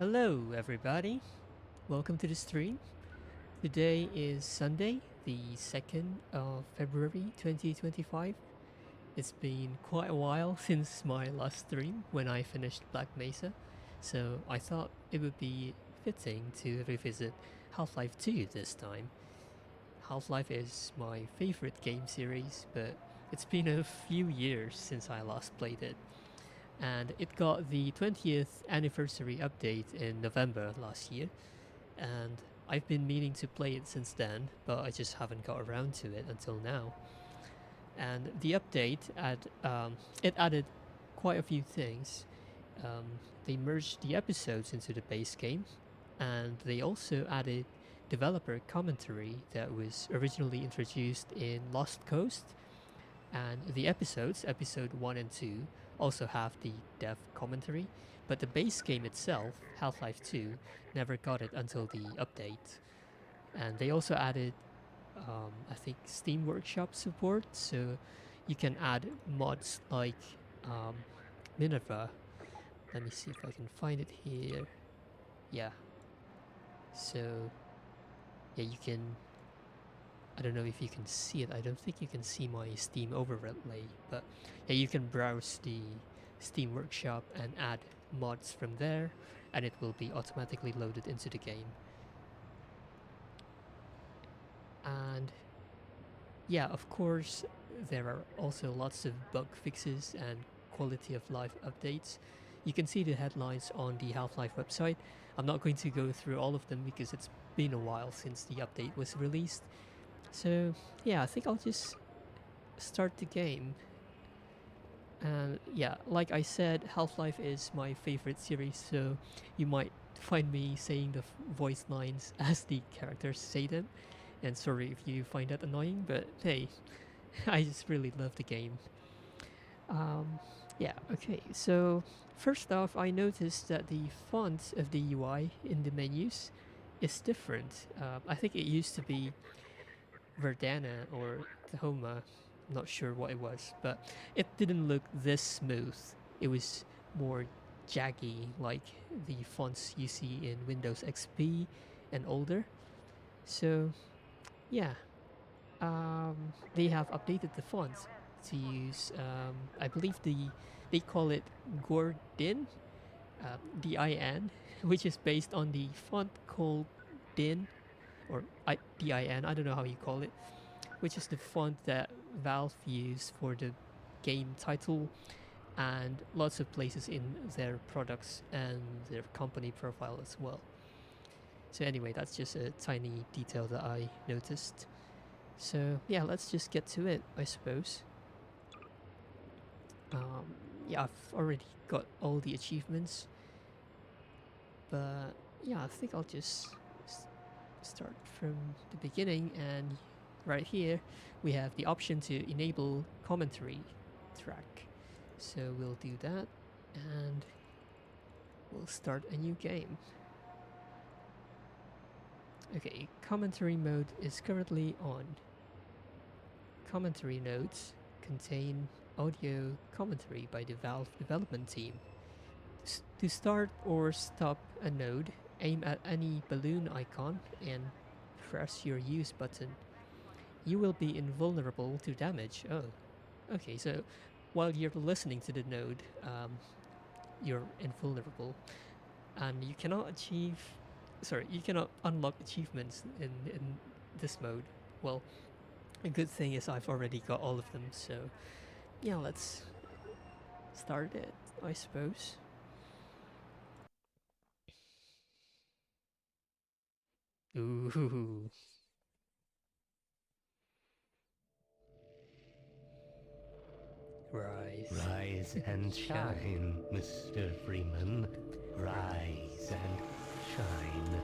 Hello, everybody. Welcome to the stream. Today is Sunday, the 2nd of February 2025. It's been quite a while since my last stream when I finished Black Mesa, so I thought it would be fitting to revisit Half Life 2 this time. Half Life is my favorite game series, but it's been a few years since I last played it, and it got the 20th anniversary update in November last year, and I've been meaning to play it since then, but I just haven't got around to it until now. And the update it added quite a few things. They merged the episodes into the base game, and they also added developer commentary that was originally introduced in Lost Coast, and the episodes, episode 1 and 2, also have the dev commentary, but the base game itself, Half Life 2, never got it until the update. And they also added, I think, Steam Workshop support, so you can add mods like Minerva. Let me see if I can find it here. Yeah. So, yeah, you can. I don't know if you can see it. I don't think you can see my Steam overlay, but yeah, you can browse the Steam Workshop and add mods from there, and it will be automatically loaded into the game. And yeah, of course, there are also lots of bug fixes and quality of life updates. You can see the headlines on the Half-Life website. I'm not going to go through all of them because it's been a while since the update was released. So yeah, I think I'll just start the game. And yeah, like I said, Half-Life is my favorite series, so you might find me saying the voice lines as the characters say them. And sorry if you find that annoying, but hey, I just really love the game. Yeah, okay, so first off, I noticed that the font of the UI in the menus is different. I think it used to be Verdana or Tahoma, I'm not sure what it was, but it didn't look this smooth. It was more jaggy, like the fonts you see in Windows XP and older. So, yeah, they have updated the fonts to use, I believe they call it Gordin, DIN, which is based on the font called DIN, or DIN, I don't know how you call it, which is the font that Valve used for the game title and lots of places in their products and their company profile as well. So anyway, that's just a tiny detail that I noticed. So yeah, let's just get to it, I suppose. Yeah, I've already got all the achievements, but yeah, I think I'll just start from the beginning, and right here we have the option to enable commentary track. So we'll do that and we'll start a new game. Okay, commentary mode is currently on. Commentary nodes contain audio commentary by the Valve development team. To start or stop a node, aim at any balloon icon and press your use button. You will be invulnerable to damage. Oh, okay, so while you're listening to the node, you're invulnerable. And you cannot achieve. Sorry, you cannot unlock achievements in this mode. Well, a good thing is I've already got all of them, so yeah, let's start it, I suppose. Ooh. Rise Rise and and shine. shine, Mr. Freeman. Rise and shine.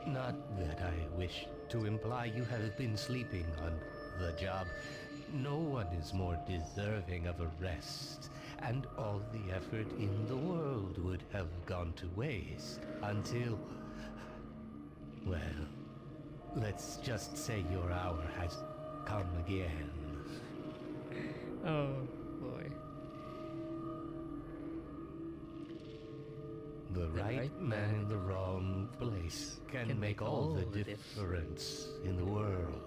Not that I wish to imply you have been sleeping on the job. No one is more deserving of a rest, and all the effort in the world would have gone to waste until... Well, let's just say your hour has come again. Oh boy. The right man in the wrong place can make all the difference in the world.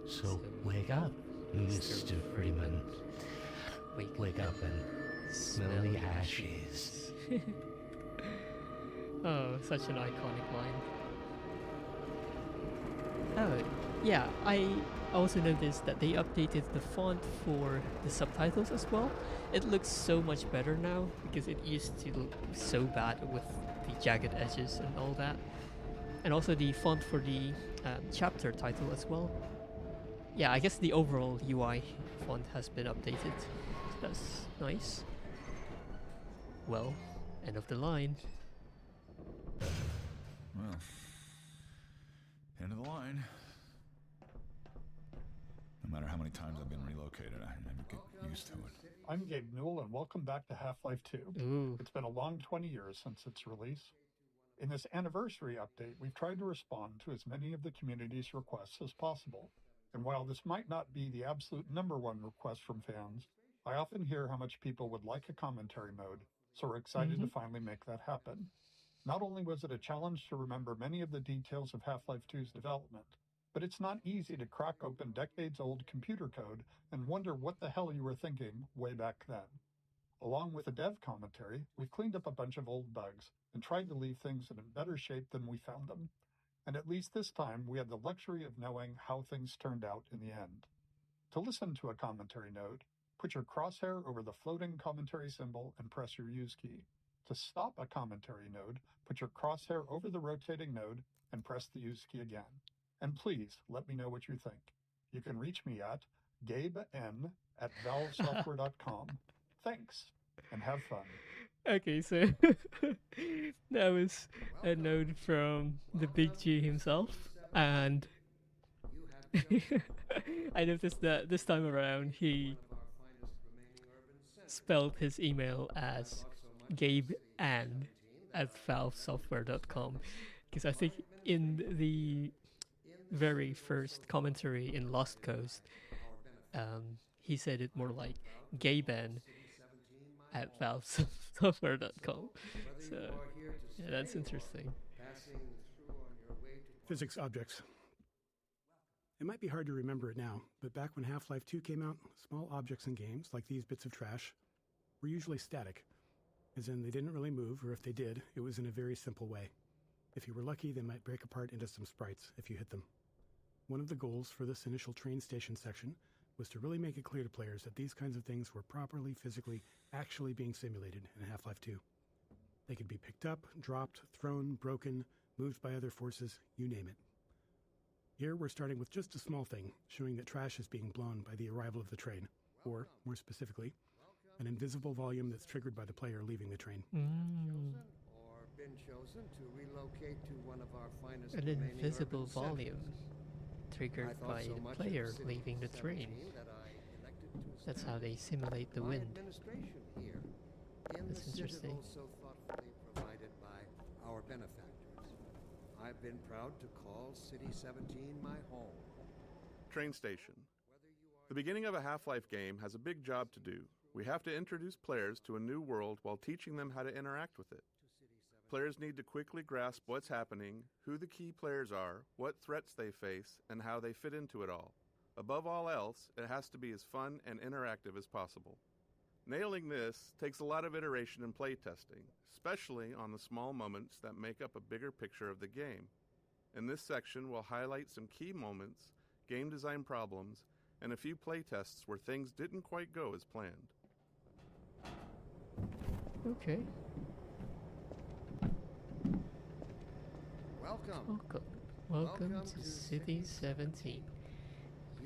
So wake up, Mr. Freeman. Wake up and smell the ashes. Oh, such an iconic line. Oh, yeah, I also noticed that they updated the font for the subtitles as well. It looks so much better now because it used to look so bad with the jagged edges and all that. And also the font for the chapter title as well. Yeah, I guess the overall UI font has been updated. So that's nice. Well, end of the line. Well, end of the line. No matter how many times I've been relocated, I never get used to it. I'm Gabe Newell, and welcome back to Half-Life 2. Ooh. It's been a long 20 years since its release. In this anniversary update, we've tried to respond to as many of the community's requests as possible. And while this might not be the absolute #1 request from fans, I often hear how much people would like a commentary mode, so we're excited to finally make that happen. Not only was it a challenge to remember many of the details of Half-Life 2's development, but it's not easy to crack open decades-old computer code and wonder what the hell you were thinking way back then. Along with the dev commentary, we've cleaned up a bunch of old bugs and tried to leave things in better shape than we found them. And at least this time, we had the luxury of knowing how things turned out in the end. To listen to a commentary node, put your crosshair over the floating commentary symbol and press your use key. To stop a commentary node, put your crosshair over the rotating node and press the use key again. And please let me know what you think. You can reach me at gaben@valvesoftware.com. Thanks, and have fun. Okay, so that was a note from the Big G himself, and I noticed that this time around he spelled his email as gabeand@valvesoftware.com, because I think in the very first commentary in Lost Coast, he said it more like gaben@valvesoftware.com. So yeah, that's interesting. Physics objects. It might be hard to remember it now, but back when Half-Life 2 came out, small objects in games, like these bits of trash, were usually static, as in they didn't really move, or if they did, it was in a very simple way. If you were lucky, they might break apart into some sprites if you hit them. One of the goals for this initial train station section was to really make it clear to players that these kinds of things were properly, physically, actually being simulated in Half-Life 2. They could be picked up, dropped, thrown, broken, moved by other forces, you name it. Here we're starting with just a small thing, showing that trash is being blown by the arrival of the train, or, more specifically, an invisible volume that's triggered by the player leaving the train. Or been chosen to relocate to one of our finest An remaining invisible urban volume centers. triggered I thought by so the much of player City leaving the train. 17 that I elected to That's how they simulate the my wind. administration here in That's the interesting. citadel so thoughtfully provided by our benefactors. I've been proud to call City 17 my home. Train station. The beginning of a Half-Life game has a big job to do. We have to introduce players to a new world while teaching them how to interact with it. Players need to quickly grasp what's happening, who the key players are, what threats they face, and how they fit into it all. Above all else, it has to be as fun and interactive as possible. Nailing this takes a lot of iteration and playtesting, especially on the small moments that make up a bigger picture of the game. In this section, we'll highlight some key moments, game design problems, and a few playtests where things didn't quite go as planned. Okay. Welcome. Welcome to City 17.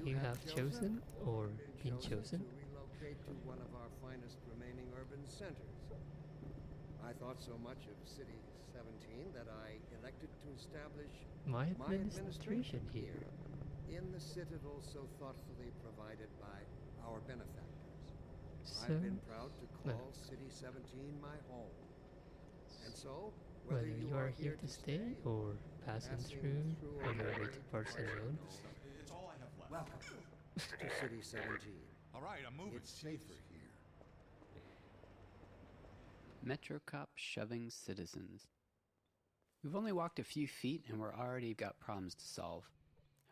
You have chosen or been chosen. To relocate to one of our finest remaining urban centers. I thought so much of City 17 that I elected to establish My my administration here. in the citadel so thoughtfully provided by our benefactors. So, I've been proud to well, call City 17 my home. And so, whether you are here to stay or passing through on your way to Barcelona, It's all I have left. welcome to City 17. All right, I'm moving. It's safer here. Metrocop shoving citizens. We've only walked a few feet and we're already got problems to solve.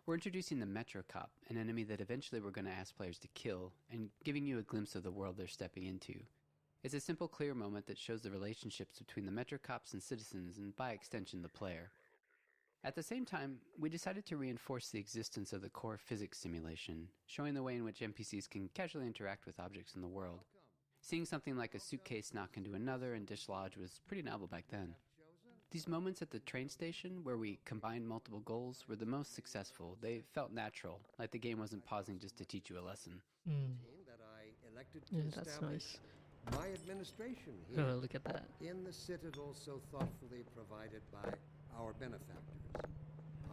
We're introducing the Metrocop, an enemy that eventually we're going to ask players to kill, and giving you a glimpse of the world they're stepping into. It's a simple, clear moment that shows the relationships between the Metrocops and citizens, and by extension the player. At the same time, we decided to reinforce the existence of the core physics simulation, showing the way in which NPCs can casually interact with objects in the world. Seeing something like a suitcase knock into another and dislodge was pretty novel back then. These moments at the train station, where we combined multiple goals, were the most successful. They felt natural, like the game wasn't pausing just to teach you a lesson. That I elected to Yeah, that's establish nice. my administration here Oh, look at that. in the citadel so thoughtfully provided by our benefactors.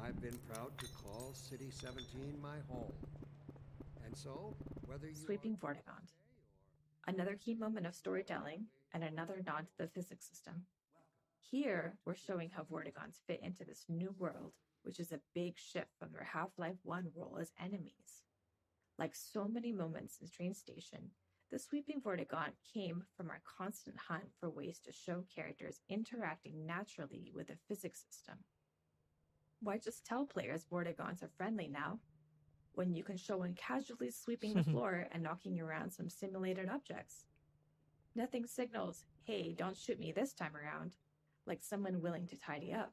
I've been proud to call City 17 my home. And so, whether you Sweeping Vortigaunt. Another key moment of storytelling and another nod to the physics system. Here, we're showing how Vortigaunts fit into this new world, which is a big shift from their Half-Life 1 role as enemies. Like so many moments in Train Station, the Sweeping Vortigaunt came from our constant hunt for ways to show characters interacting naturally with the physics system. Why just tell players Vortigaunts are friendly now, when you can show one casually sweeping the floor and knocking around some simulated objects? Nothing signals, hey, don't shoot me this time around, like someone willing to tidy up.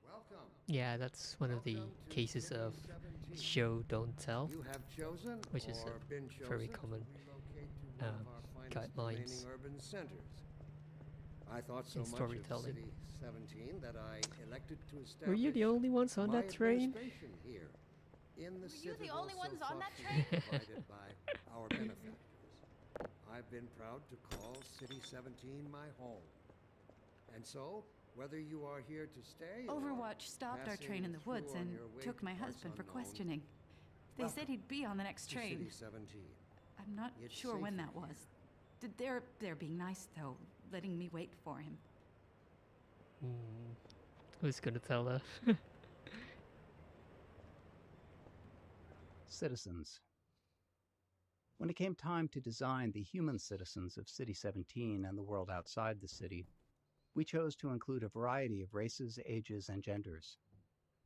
welcome. Yeah, that's one of the Welcome to cases City of 17. show, don't tell. You have chosen Which is or a been very chosen common, to relocate to one of our finest guidelines remaining urban centers. I thought so in much of storytelling. City 17 that I elected to establish Were you the only ones on my that train? administration here in the Were you the citadel only so ones on that thoughtfully train? provided by our benefactors. I've been proud to call City 17 my home. And so, whether you are here to stay or Overwatch stopped our train in the passing woods through on and your way took to my parts husband for unknown, questioning. They said he'd be on the next to train. City 17. I'm not It's sure when safer that was. They're being nice though, letting me wait for him. Who's gonna tell her? Citizens. When it came time to design the human citizens of City 17 and the world outside the city, we chose to include a variety of races, ages, and genders.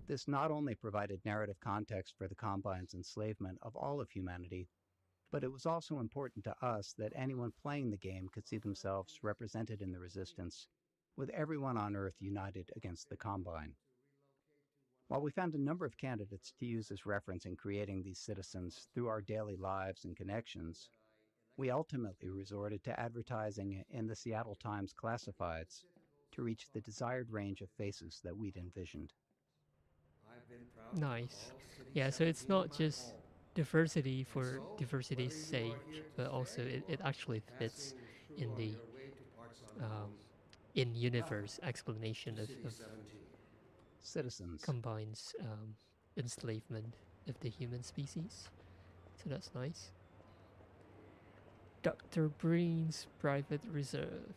This not only provided narrative context for the Combine's enslavement of all of humanity, but it was also important to us that anyone playing the game could see themselves represented in the Resistance, with everyone on Earth united against the Combine. While we found a number of candidates to use as reference in creating these citizens through our daily lives and connections, we ultimately resorted to advertising in the Seattle Times classifieds to reach the desired range of faces that we'd envisioned. I've been proud to Nice. call City Yeah, so it's 17 not my just home. diversity for So, diversity's whether you are sake, here to but also stay it or actually fits passing through in on the your way to parts unknown, in-universe explanation City of 17. Citizens. Combine's enslavement of the human species. So that's nice. Dr. Breen's Private Reserve.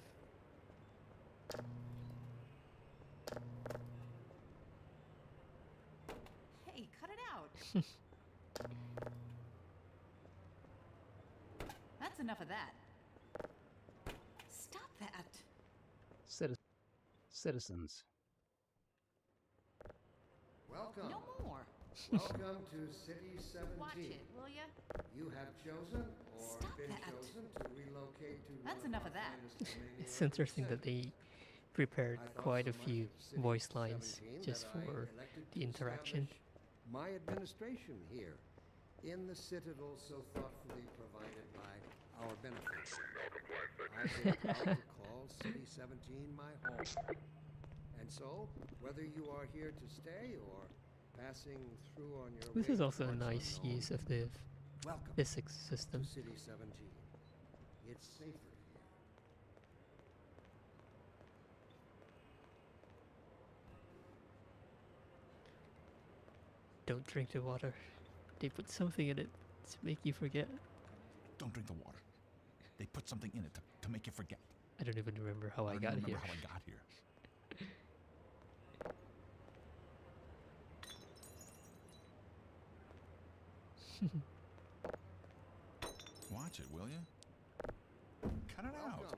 Hey, cut it out! That's enough of that. Stop that! Citizens. Welcome. No more! Welcome to City 17. Watch it, will ya? You have chosen or Stop been that. chosen to relocate to That's one enough our of that. finest remaining It's urban interesting that centers. they prepared I thought quite so a much few of City voice lines 17 just that I for elected the to interaction. establish my administration here in the citadel so thoughtfully provided by our benefactors. I've been proud to call City 17 my home. And so, whether you are here to stay or passing through on your This way is to also a parts nice unknown, use of the welcome physics system. to City 17. It's safer here. Don't drink the water. They put something in it to make you forget. Don't drink the water. They put something in it to make you forget. I don't even remember how I don't got even here. remember how I got here. Watch it, will you? Cut it out.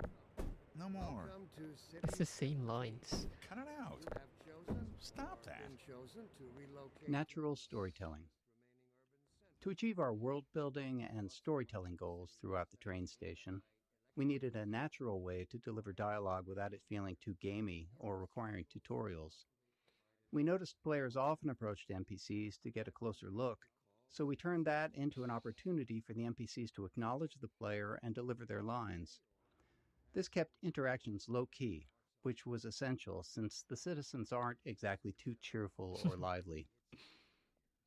No more. Welcome to City It's the same lines. Cut it out. You have chosen Stop that. been chosen to relocate Natural storytelling. To achieve our world building and storytelling goals throughout the train station, we needed a natural way to deliver dialogue without it feeling too gamey or requiring tutorials. We noticed players often approached NPCs to get a closer look, so we turned that into an opportunity for the NPCs to acknowledge the player and deliver their lines. This kept interactions low-key, which was essential since the citizens aren't exactly too cheerful or lively.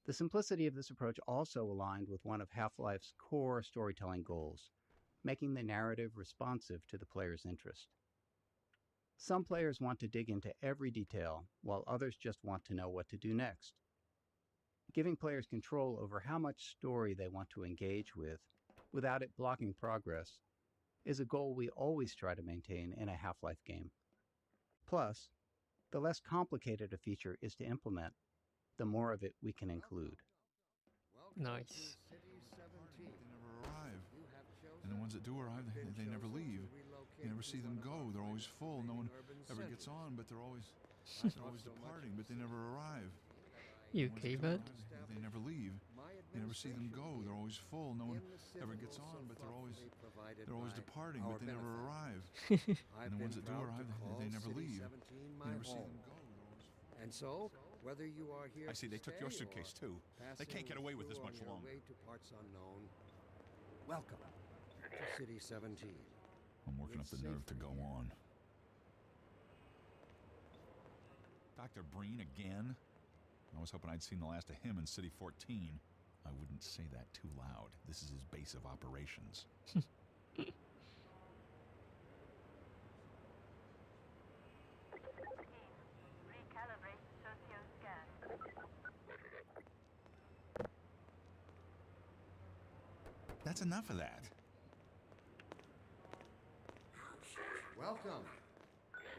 The simplicity of this approach also aligned with one of Half-Life's core storytelling goals, making the narrative responsive to the player's interest. Some players want to dig into every detail, while others just want to know what to do next. Giving players control over how much story they want to engage with, without it blocking progress, is a goal we always try to maintain in a Half-Life game. Plus, the less complicated a feature is to implement, the more of it we can include. Nice. City 17. They never arrive. You have chosen And the ones that do arrive, they never leave. You never see them go. They're always full. No one ever gets on, but they're always departing, but they never arrive. You The ones okay, that do bud? arrive, they never leave. You never see them go. They're always full. No one ever gets on, but they're always departing, but they never arrive. And the ones that do arrive, they never leave. You never see them go. And so, whether you are here I see they took your suitcase too. They can't get away with this much longer. Way to parts unknown. Welcome to City 17. I'm working up the nerve to go on. Dr. Breen again? I was hoping I'd seen the last of him in City 14. I wouldn't say that too loud. This is his base of operations. Recalibrate socio-scan. That's enough of that. Welcome.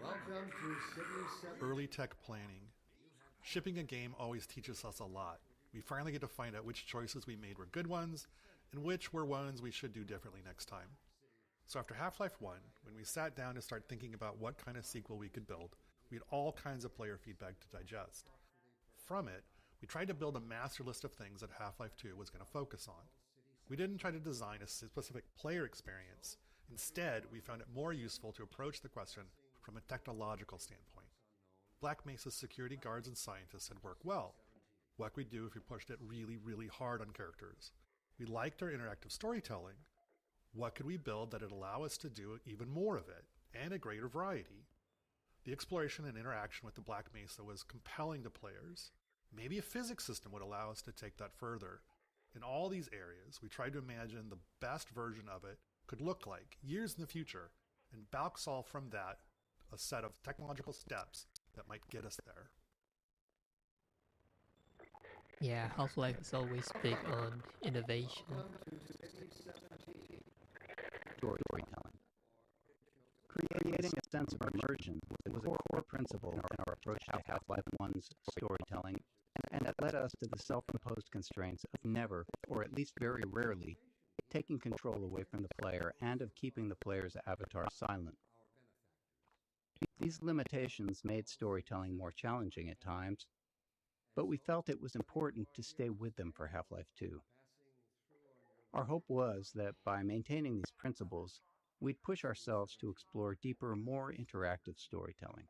Welcome to City 17. Early tech planning. Shipping a game always teaches us a lot. We finally get to find out which choices we made were good ones, and which were ones we should do differently next time. So after Half-Life 1, when we sat down to start thinking about what kind of sequel we could build, we had all kinds of player feedback to digest. From it, we tried to build a master list of things that Half-Life 2 was going to focus on. We didn't try to design a specific player experience. Instead, we found it more useful to approach the question from a technological standpoint. Black Mesa's security guards and scientists had worked well. What could we do if we pushed it really, really hard on characters? We liked our interactive storytelling. What could we build that would allow us to do even more of it, and a greater variety? The exploration and interaction with the Black Mesa was compelling to players. Maybe a physics system would allow us to take that further. In all these areas, we tried to imagine the best version of it could look like years in the future, and back solve from that a set of technological steps that might get us there. Yeah, Half-Life is always big on innovation. Storytelling. Creating a sense of immersion was a core principle in our approach to Half-Life 1's storytelling, and that led us to the self-imposed constraints of never, or at least very rarely, taking control away from the player and of keeping the player's avatar silent. These limitations made storytelling more challenging at times, but we felt it was important to stay with them for Half-Life 2. Our hope was that by maintaining these principles, we'd push ourselves to explore deeper, more interactive storytelling.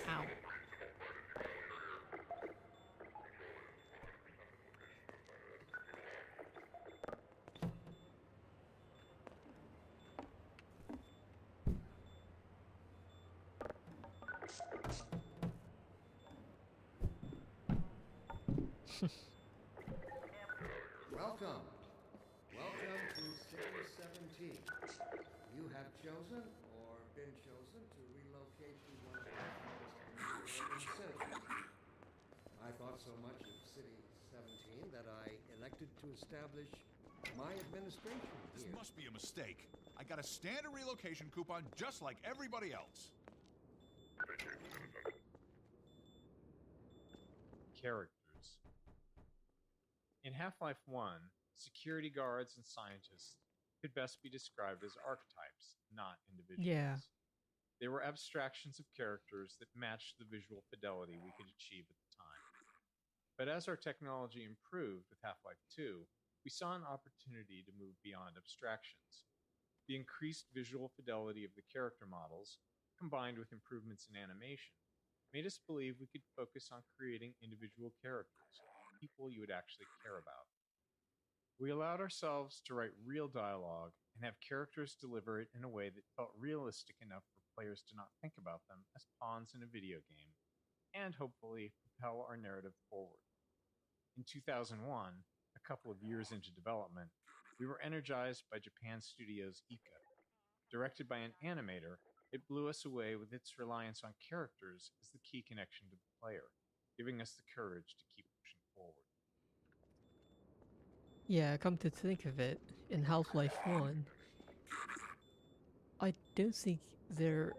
Ow. Welcome. Welcome to City 17. You have chosen or been chosen to relocate to one of the most urban centers. I thought so much of City 17 that I elected to establish my administration This here. must be a mistake. I got a standard relocation coupon just like everybody else. Characters. In Half-Life 1, security guards and scientists could best be described as archetypes, not individuals. Yeah. They were abstractions of characters that matched the visual fidelity we could achieve at the time. But as our technology improved with Half-Life 2, we saw an opportunity to move beyond abstractions. The increased visual fidelity of the character models, combined with improvements in animation, made us believe we could focus on creating individual characters, people you would actually care about. We allowed ourselves to write real dialogue and have characters deliver it in a way that felt realistic enough for players to not think about them as pawns in a video game, and hopefully propel our narrative forward. In 2001, a couple of years into development, we were energized by Japan Studios' Ica. Directed by an animator, it blew us away with its reliance on characters as the key connection to the player, giving us the courage to keep pushing forward. Yeah, come to think of it, in Half-Life 1, I don't think there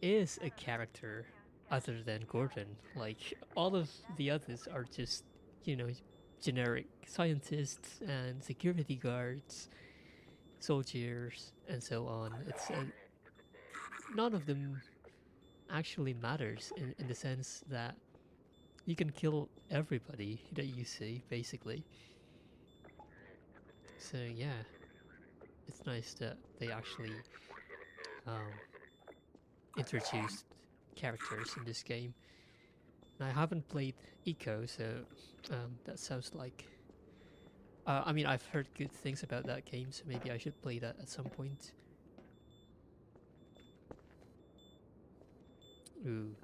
is a character other than Gordon. Like, all of the others are just, generic scientists and security guards, soldiers, and so on. None of them actually matters in the sense that you can kill everybody that you see, basically. So yeah, it's nice that they actually introduced characters in this game. And I haven't played Eco, so that sounds like... I've heard good things about that game, so maybe I should play that at some point. Ooh.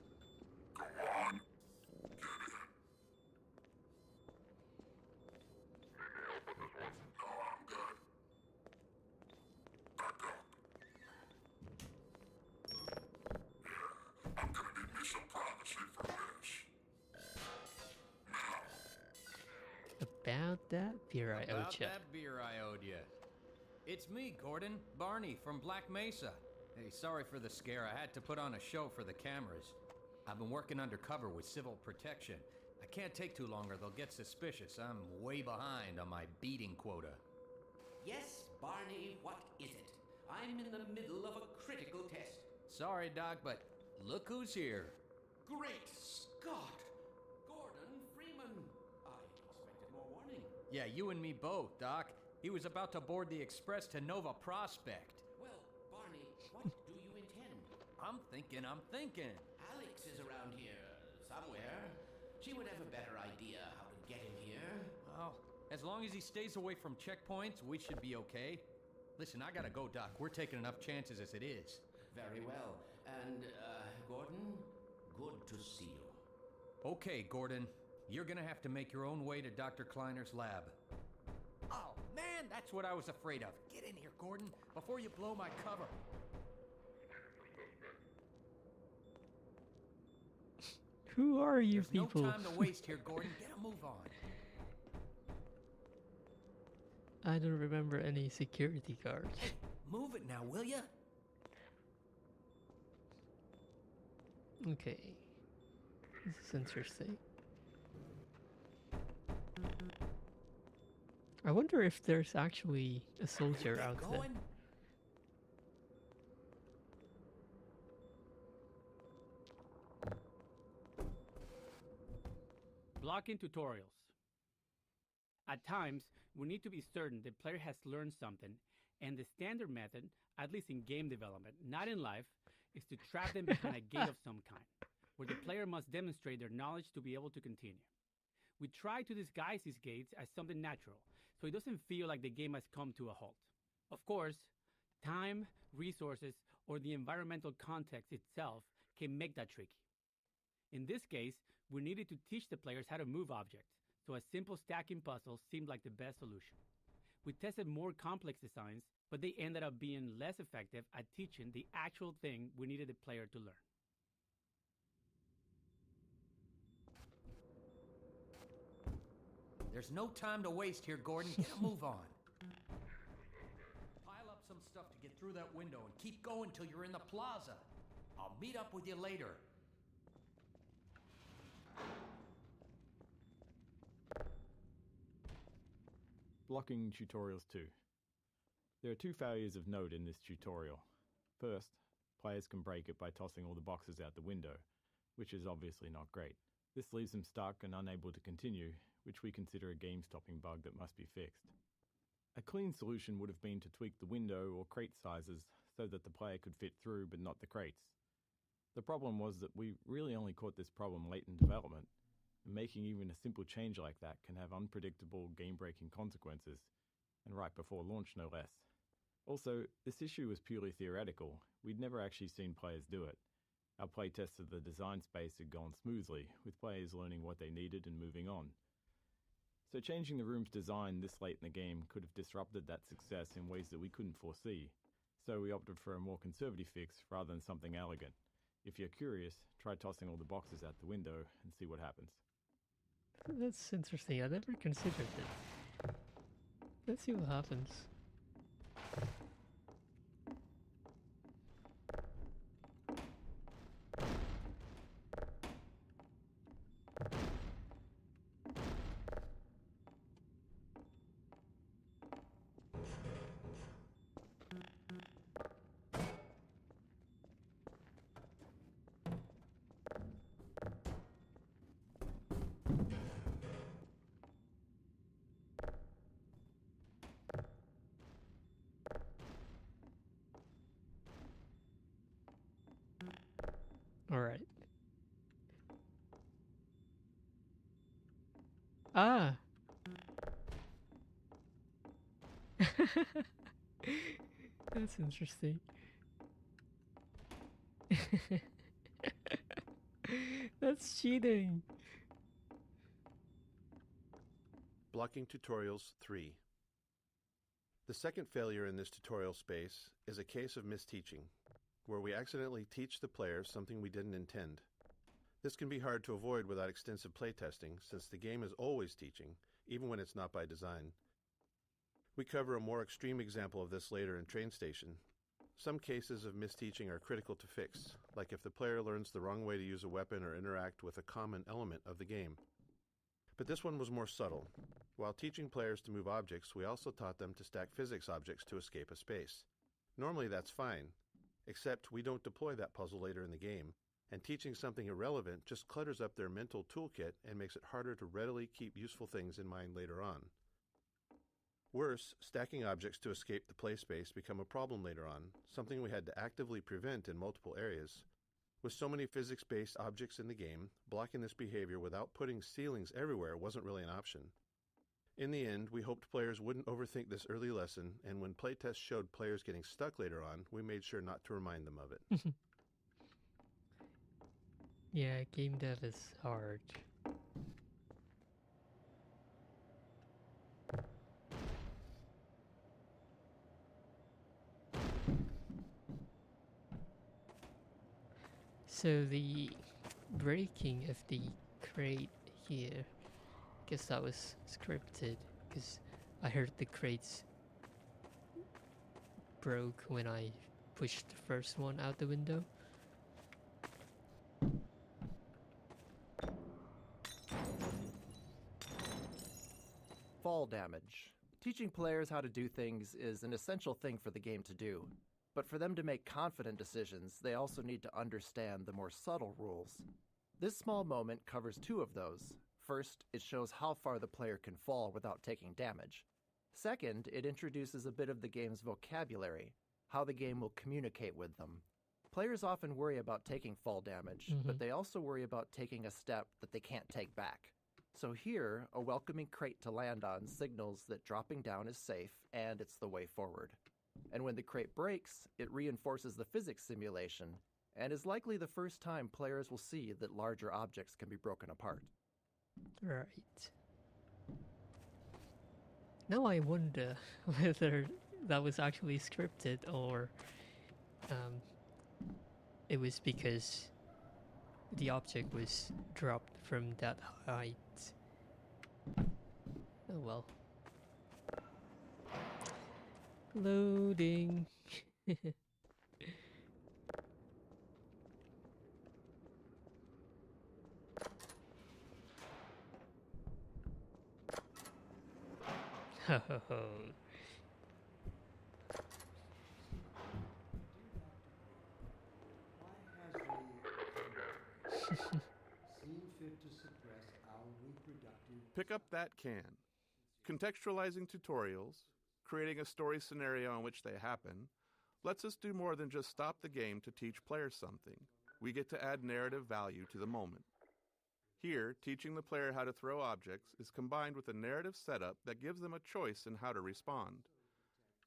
About that beer I owed ya. That beer I owed you. It's me, Gordon, Barney from Black Mesa. Hey, sorry for the scare. I had to put on a show for the cameras. I've been working undercover with civil protection. I can't take too long or they'll get suspicious. I'm way behind on my beating quota. Yes, Barney, what is it? I'm in the middle of a critical test. Sorry, Doc, but look who's here. Great Scott! Gordon Freeman! I expected more warning. Yeah, you and me both, Doc. He was about to board the express to Nova Prospect. Well, Barney, what do you intend? I'm thinking. Alex is around here somewhere. She would have a better idea how to get him here. Well, as long as he stays away from checkpoints, we should be okay. Listen, I gotta go, Doc. We're taking enough chances as it is. Very well. And, Gordon, good to see you. Okay, Gordon. You're gonna have to make your own way to Dr. Kleiner's lab. Oh, man, that's what I was afraid of. Get in here, Gordon, before you blow my cover. Who are you There's people? No time to waste here, Gordon. Get a move on. I don't remember any security guards. Hey, move it now, will ya? Okay. This is interesting. I wonder if there's actually a soldier out there. Blocking tutorials. At times, we need to be certain the player has learned something, and the standard method, at least in game development, not in life, is to trap them behind a gate of some kind, where the player must demonstrate their knowledge to be able to continue. We try to disguise these gates as something natural, so it doesn't feel like the game has come to a halt. Of course, time, resources, or the environmental context itself can make that tricky. In this case, we needed to teach the players how to move objects, so a simple stacking puzzle seemed like the best solution. We tested more complex designs, but they ended up being less effective at teaching the actual thing we needed the player to learn. There's no time to waste here, Gordon. Get a move on. Pile up some stuff to get through that window and keep going till you're in the plaza. I'll meet up with you later. Blocking tutorials 2. There are 2 failures of note in this tutorial. First, players can break it by tossing all the boxes out the window, which is obviously not great. This leaves them stuck and unable to continue, which we consider a game-stopping bug that must be fixed. A clean solution would have been to tweak the window or crate sizes so that the player could fit through but not the crates. The problem was that we really only caught this problem late in development, and making even a simple change like that can have unpredictable game-breaking consequences, and right before launch no less. Also, this issue was purely theoretical. We'd never actually seen players do it. Our playtests of the design space had gone smoothly, with players learning what they needed and moving on. So changing the room's design this late in the game could have disrupted that success in ways that we couldn't foresee, so we opted for a more conservative fix rather than something elegant. If you're curious, try tossing all the boxes out the window and see what happens. That's interesting. I never considered it. Let's see what happens. Alright. Ah! That's interesting. That's cheating! Blocking Tutorials 3. The second failure in this tutorial space is a case of misteaching, where we accidentally teach the players something we didn't intend. This can be hard to avoid without extensive playtesting, since the game is always teaching, even when it's not by design. We cover a more extreme example of this later in Train Station. Some cases of misteaching are critical to fix, like if the player learns the wrong way to use a weapon or interact with a common element of the game. But this one was more subtle. While teaching players to move objects, we also taught them to stack physics objects to escape a space. Normally that's fine, except we don't deploy that puzzle later in the game, and teaching something irrelevant just clutters up their mental toolkit and makes it harder to readily keep useful things in mind later on. Worse, stacking objects to escape the play space become a problem later on, something we had to actively prevent in multiple areas. With so many physics-based objects in the game, blocking this behavior without putting ceilings everywhere wasn't really an option. In the end, we hoped players wouldn't overthink this early lesson, and when playtests showed players getting stuck later on, we made sure not to remind them of it. Yeah, game dev is hard. So the breaking of the crate here, I guess that was scripted, because I heard the crates broke when I pushed the first one out the window. Fall damage. Teaching players how to do things is an essential thing for the game to do. But for them to make confident decisions, they also need to understand the more subtle rules. This small moment covers two of those. First, it shows how far the player can fall without taking damage. Second, it introduces a bit of the game's vocabulary, how the game will communicate with them. Players often worry about taking fall damage, but they also worry about taking a step that they can't take back. So here, a welcoming crate to land on signals that dropping down is safe and it's the way forward. And when the crate breaks, it reinforces the physics simulation, and is likely the first time players will see that larger objects can be broken apart. Right. Now I wonder whether that was actually scripted or it was because the object was dropped from that height. Oh well. Loading. Pick up that can. Contextualizing tutorials, creating a story scenario in which they happen, lets us do more than just stop the game to teach players something. We get to add narrative value to the moment. Here, teaching the player how to throw objects is combined with a narrative setup that gives them a choice in how to respond.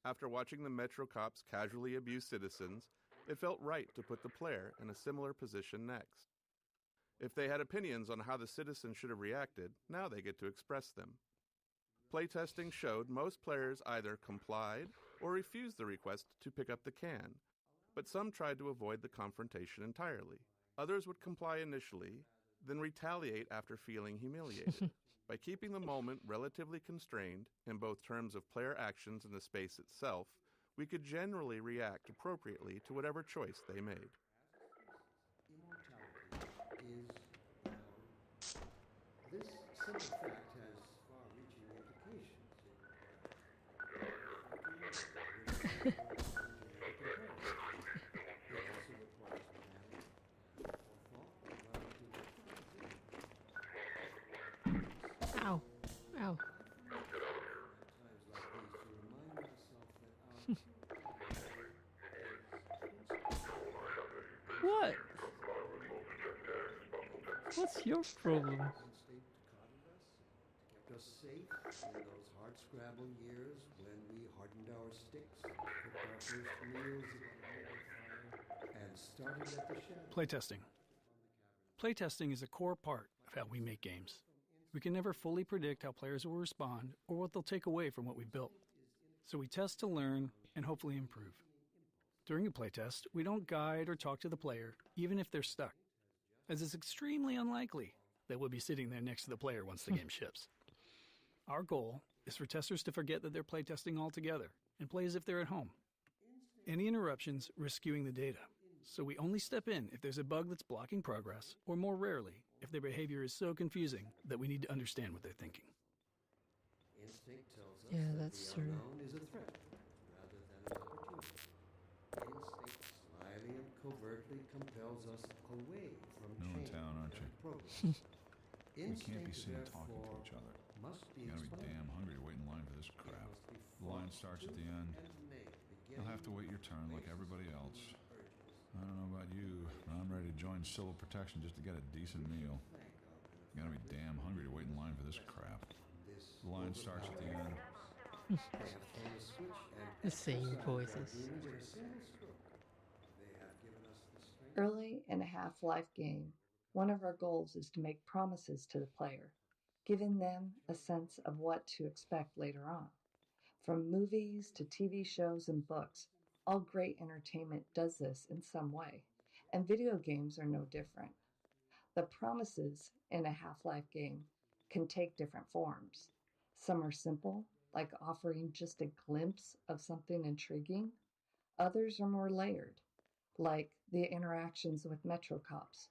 After watching the Metro cops casually abuse citizens, it felt right to put the player in a similar position next. If they had opinions on how the citizens should have reacted, now they get to express them. Playtesting showed most players either complied or refused the request to pick up the can, but some tried to avoid the confrontation entirely. Others would comply initially, then retaliate after feeling humiliated. By keeping the moment relatively constrained, in both terms of player actions and the space itself, we could generally react appropriately to whatever choice they made. This simple fact has far-reaching implications. Ow. Ow. What? What's your problem? Kept us safe in those hard-scrabble years when we hardened our sticks, cooked our first meals and started at the shadow. Playtesting. Playtesting is a core part of how we make games. We can never fully predict how players will respond or what they'll take away from what we built. So we test to learn and hopefully improve. During a playtest, we don't guide or talk to the player, even if they're stuck, as it's extremely unlikely that we'll be sitting there next to the player once the game ships. Our goal is for testers to forget that they're playtesting altogether and play as if they're at home. Any interruptions risk skewing the data, so we only step in if there's a bug that's blocking progress, or more rarely, if their behavior is so confusing that we need to understand what they're thinking. Instinct tells us Yeah, that that's the true. unknown is a threat rather than an opportunity. Instinct slyly and covertly compels us away from New in change town, aren't and you? progress. We can't be Instinct, seen talking to therefore, each other. must be You gotta be explained. damn hungry to wait in line for this crap. must be The line fought starts at tooth the end. and nail, You'll have to wait your turn like everybody else. I don't know about you, but I'm ready to join civil protection just to get a decent meal. You gotta be damn hungry to wait in line for this crap. The line starts at the end. They have thrown a switch and The same exercised our voices. demons in a single stroke. They have given us the strength. Early in a Half-Life game, one of our goals is to make promises to the player, giving them a sense of what to expect later on. From movies to TV shows and books, all great entertainment does this in some way, and video games are no different. The promises in a Half-Life game can take different forms. Some are simple, like offering just a glimpse of something intriguing. Others are more layered, like the interactions with Metro cops.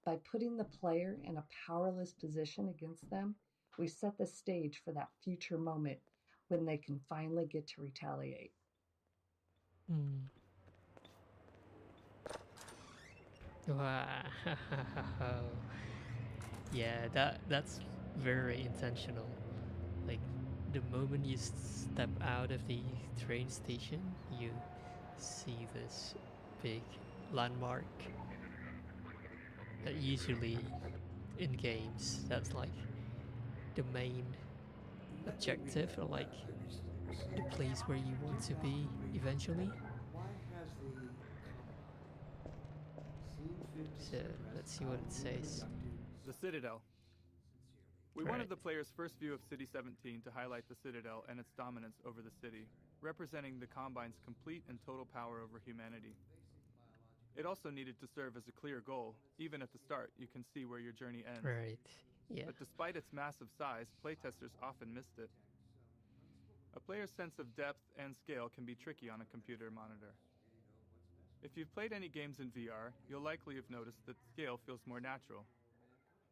By putting the player in a powerless position against them, we set the stage for that future moment when they can finally get to retaliate. Hmm. Wow. Yeah, that's very intentional. Like the moment you step out of the train station, you see this big landmark. That usually in games, that's like the main objective, or like the place where you want to be eventually. Why has the seen fit to So let's see what it says. The Citadel. We Right. wanted the player's first view of City 17 to highlight the Citadel and its dominance over the city, representing the Combine's complete and total power over humanity. It also needed to serve as a clear goal. Even at the start, you can see where your journey ends. Right. Yeah. But despite its massive size, playtesters often missed it. A player's sense of depth and scale can be tricky on a computer monitor. If you've played any games in VR, you'll likely have noticed that scale feels more natural.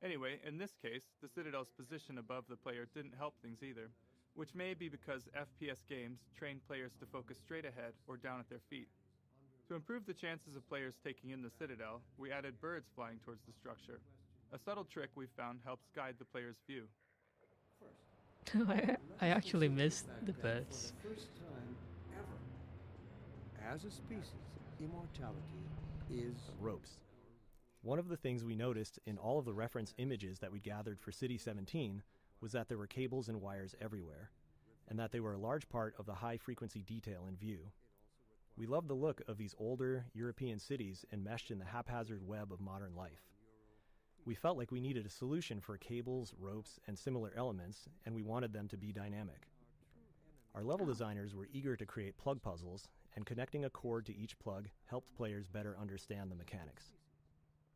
Anyway, in this case, the Citadel's position above the player didn't help things either. which may be because FPS games train players to focus straight ahead or down at their feet. To improve the chances of players taking in the Citadel, we added birds flying towards the structure. A subtle trick we found helps guide the player's view. I actually missed the birds. For the first time ever, as a species, immortality is ropes. One of the things we noticed in all of the reference images that we gathered for City 17 was that there were cables and wires everywhere, and that they were a large part of the high-frequency detail in view. We loved the look of these older European cities enmeshed in the haphazard web of modern life. We felt like we needed a solution for cables, ropes, and similar elements, and we wanted them to be dynamic. Our level designers were eager to create plug puzzles, and connecting a cord to each plug helped players better understand the mechanics.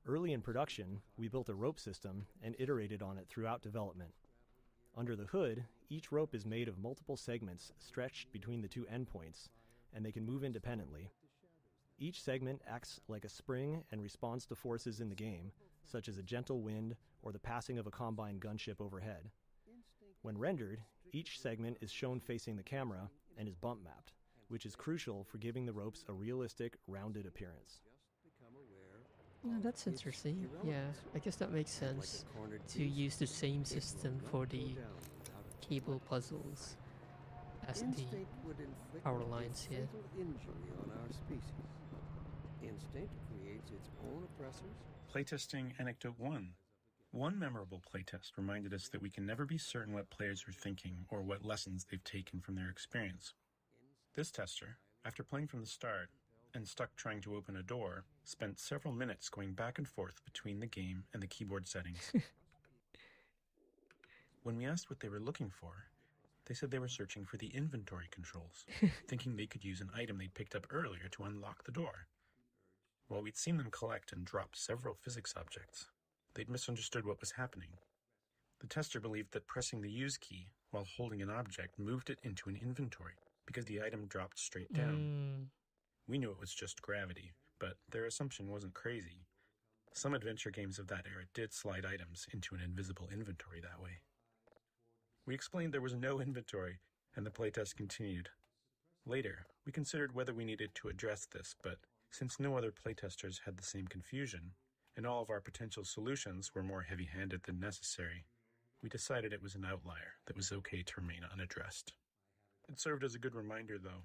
Early in production, we built a rope system and iterated on it throughout development. Under the hood, each rope is made of multiple segments stretched between the two endpoints, and they can move independently. Each segment acts like a spring and responds to forces in the game, such as a gentle wind or the passing of a Combine gunship overhead. When rendered, each segment is shown facing the camera and is bump mapped, which is crucial for giving the ropes a realistic, rounded appearance. Oh, that's interesting. Yeah, I guess that makes sense to use the same system for the cable puzzles as the power lines here. Injury on our species. Instinct creates its own oppressors. Playtesting Anecdote 1. One memorable playtest reminded us that we can never be certain what players are thinking or what lessons they've taken from their experience. This tester, after playing from the start and stuck trying to open a door, spent several minutes going back and forth between the game and the keyboard settings. When we asked what they were looking for, they said they were searching for the inventory controls, thinking they could use an item they'd picked up earlier to unlock the door. While we'd seen them collect and drop several physics objects, they'd misunderstood what was happening. The tester believed that pressing the use key while holding an object moved it into an inventory because the item dropped straight down. We knew it was just gravity, but their assumption wasn't crazy. Some adventure games of that era did slide items into an invisible inventory that way. We explained there was no inventory, and the playtest continued. Later, we considered whether we needed to address this, but since no other playtesters had the same confusion, and all of our potential solutions were more heavy-handed than necessary, we decided it was an outlier that was okay to remain unaddressed. It served as a good reminder, though,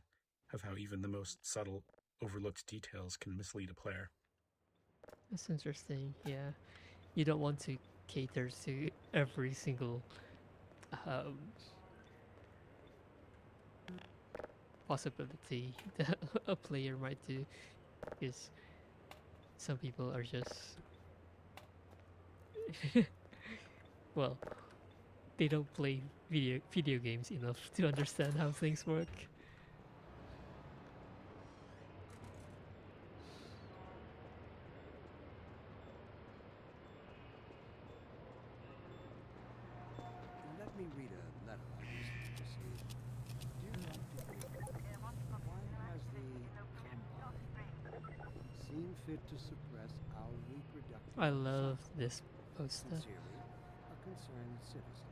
of how even the most subtle, overlooked details can mislead a player. That's interesting, yeah. You don't want to cater to every single possibility that a player might do, because some people are just well, they don't play video games enough to understand how things work. Let me read a letter I recently received. Dear Dr. Baker, why has the Combine seen fit to suppress our reproductive I love this poster. Sincerely, a concerned citizen.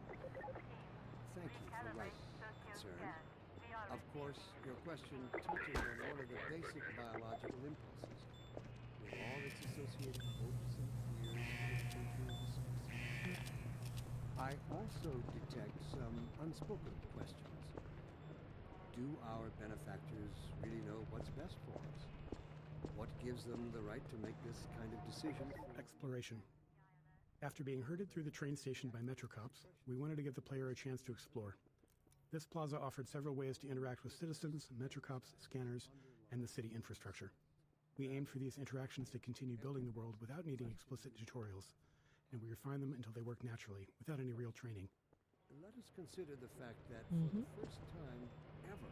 Thank you for writing, concerned. Of course, your question touches on one of the basic biological impulses, with all its associated hopes and fears for the future of the species. I also detect some unspoken questions. Do our benefactors really know what's best for us? What gives them the right to make this kind of decision? Exploration. After being herded through the train station by Metrocops, we wanted to give the player a chance to explore. This plaza offered several ways to interact with citizens, Metrocops, scanners, and the city infrastructure. We aimed for these interactions to continue building the world without needing explicit tutorials, and we refined them until they work naturally, without any real training. Let us consider the fact that for the first time ever,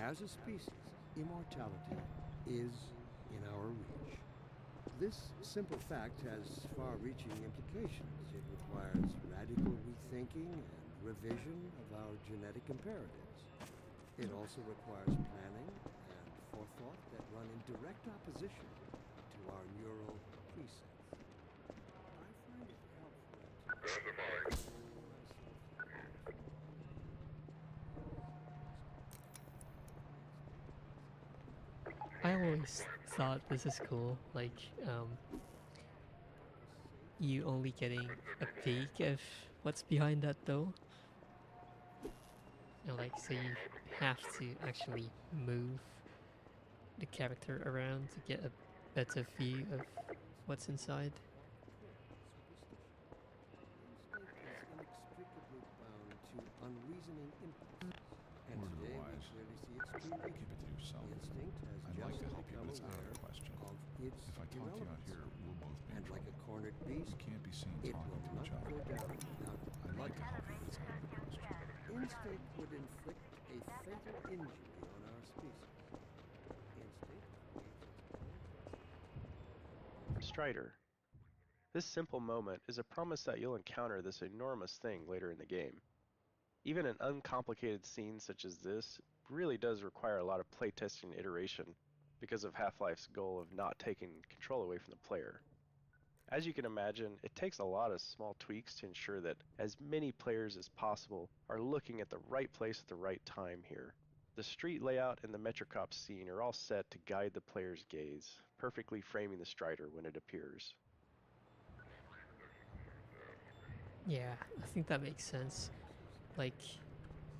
as a species, immortality is in our reach. This simple fact has far-reaching implications. It requires radical rethinking and revision of our genetic imperatives. It also requires planning and forethought that run in direct opposition to our neural precepts. I find it helpful to I always thought this is cool. Like, you only getting a peek of what's behind that door. And like, so you have to actually move the character around to get a better view of what's inside. Inextricably bound to unreasoning impulse. And Word of the today we wise. clearly see its true Keep nature. it to yourself. Instinct has I'd just like to help you, become but it's out of aware the question. of its If I talk to you out irrelevance. here, we'll both be in And like a trouble. cornered beast, We can't be seen it talking will to not each other. go down without I'd like to help you, but it's out of the question. Instinct would inflict a fatal injury on our species. Instinct Strider. This simple moment is a promise that you'll encounter this enormous thing later in the game. Even an uncomplicated scene such as this really does require a lot of playtesting and iteration because of Half-Life's goal of not taking control away from the player. As you can imagine, it takes a lot of small tweaks to ensure that as many players as possible are looking at the right place at the right time here. The street layout and the Metrocop scene are all set to guide the player's gaze, perfectly framing the Strider when it appears. Yeah, I think that makes sense. Like,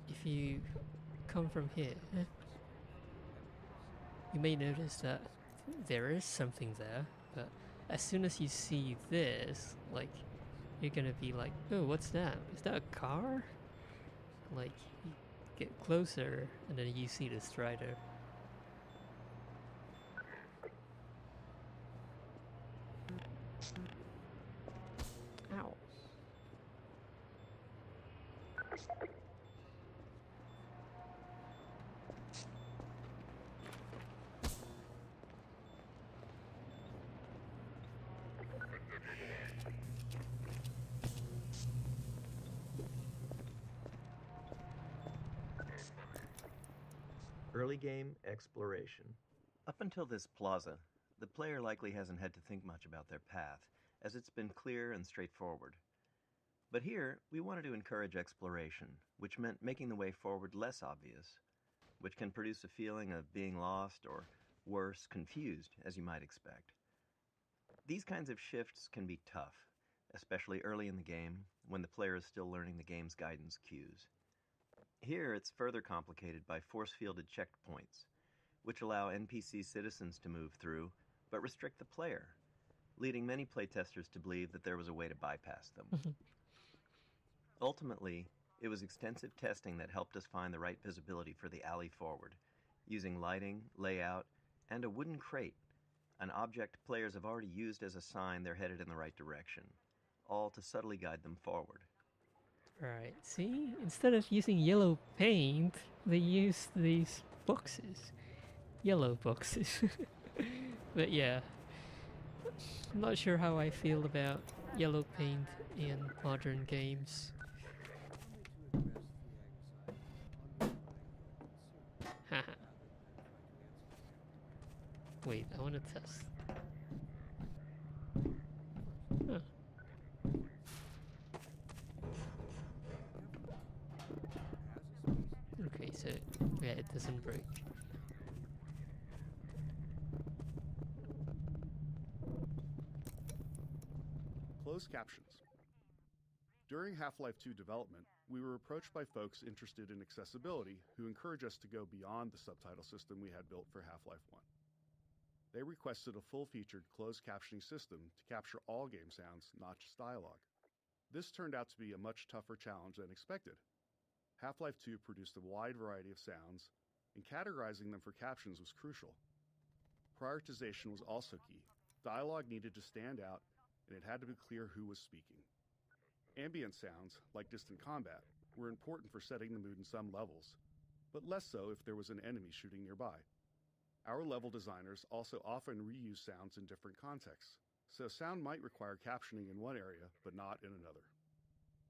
if you come from here, you may notice that there is something there, but as soon as you see this, like, you're gonna be like, oh, what's that? Is that a car? Like, you get closer, and then you see the Strider. Ow. Early game exploration. Up until this plaza, the player likely hasn't had to think much about their path, as it's been clear and straightforward. But here, we wanted to encourage exploration, which meant making the way forward less obvious, which can produce a feeling of being lost or, worse, confused, as you might expect. These kinds of shifts can be tough, especially early in the game, when the player is still learning the game's guidance cues. Here, it's further complicated by force-fielded checkpoints, which allow NPC citizens to move through, but restrict the player, leading many playtesters to believe that there was a way to bypass them. Ultimately, it was extensive testing that helped us find the right visibility for the alley forward, using lighting, layout, and a wooden crate, an object players have already used as a sign they're headed in the right direction, all to subtly guide them forward. Right, see? Instead of using yellow paint, they use these boxes. Yellow boxes. But yeah, I'm not sure how I feel about yellow paint in modern games. Haha. Wait, I want to test. Huh. Okay, so yeah, it doesn't break. Closed captions. During Half-Life 2 development, we were approached by folks interested in accessibility who encouraged us to go beyond the subtitle system we had built for Half-Life 1. They requested a full-featured closed captioning system to capture all game sounds, not just dialogue. This turned out to be a much tougher challenge than expected. Half-Life 2 produced a wide variety of sounds, and categorizing them for captions was crucial. Prioritization was also key. Dialogue needed to stand out, and it had to be clear who was speaking. Ambient sounds, like distant combat, were important for setting the mood in some levels, but less so if there was an enemy shooting nearby. Our level designers also often reuse sounds in different contexts, so sound might require captioning in one area, but not in another.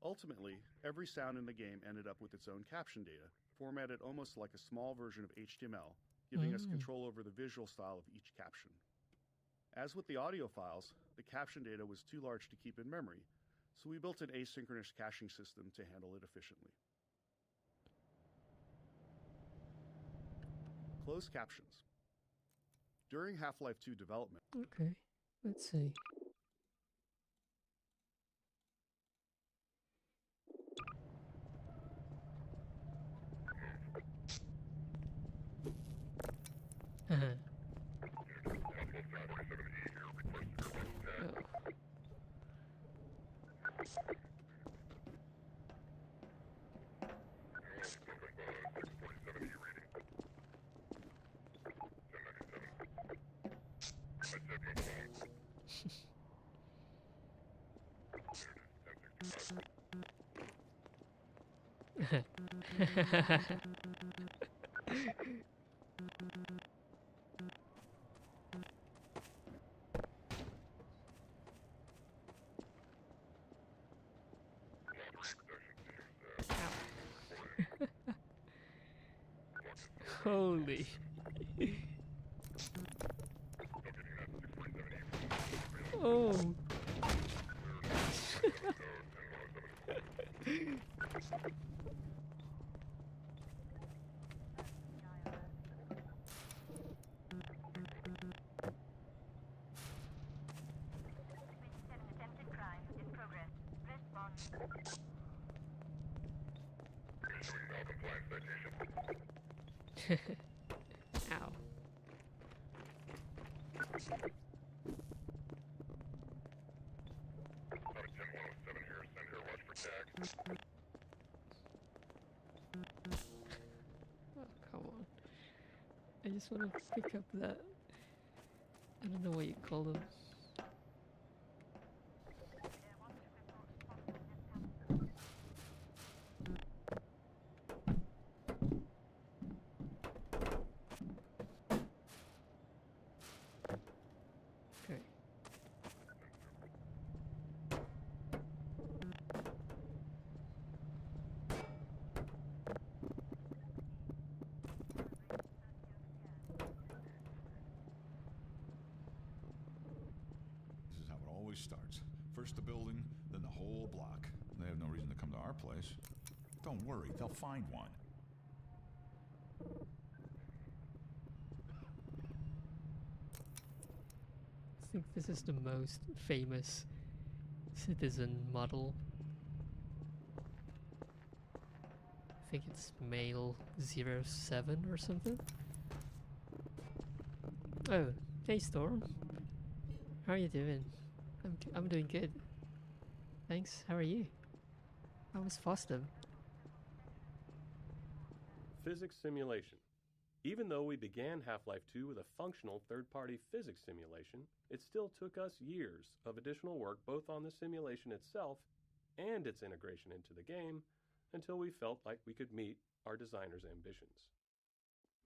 Ultimately, every sound in the game ended up with its own caption data, formatted almost like a small version of HTML, giving us control over the visual style of each caption. As with the audio files, the caption data was too large to keep in memory, so we built an asynchronous caching system to handle it efficiently. Closed captions. During Half-Life 2 development... Okay, let's see. Holy. Oh. Ow. Oh, come on. I just want to pick up that. I don't know what you call them. Okay. This is how it always starts. First the building, then the whole block. They have no reason to come to our place. Don't worry, they'll find one. I think this is the most famous citizen model. I think it's male 07 or something. Oh, hey Storm. How are you doing? I'm doing good. Thanks. How are you? How was FOSDEM? Physics simulation. Even though we began Half-Life 2 with a functional third-party physics simulation, it still took us years of additional work both on the simulation itself and its integration into the game until we felt like we could meet our designers' ambitions.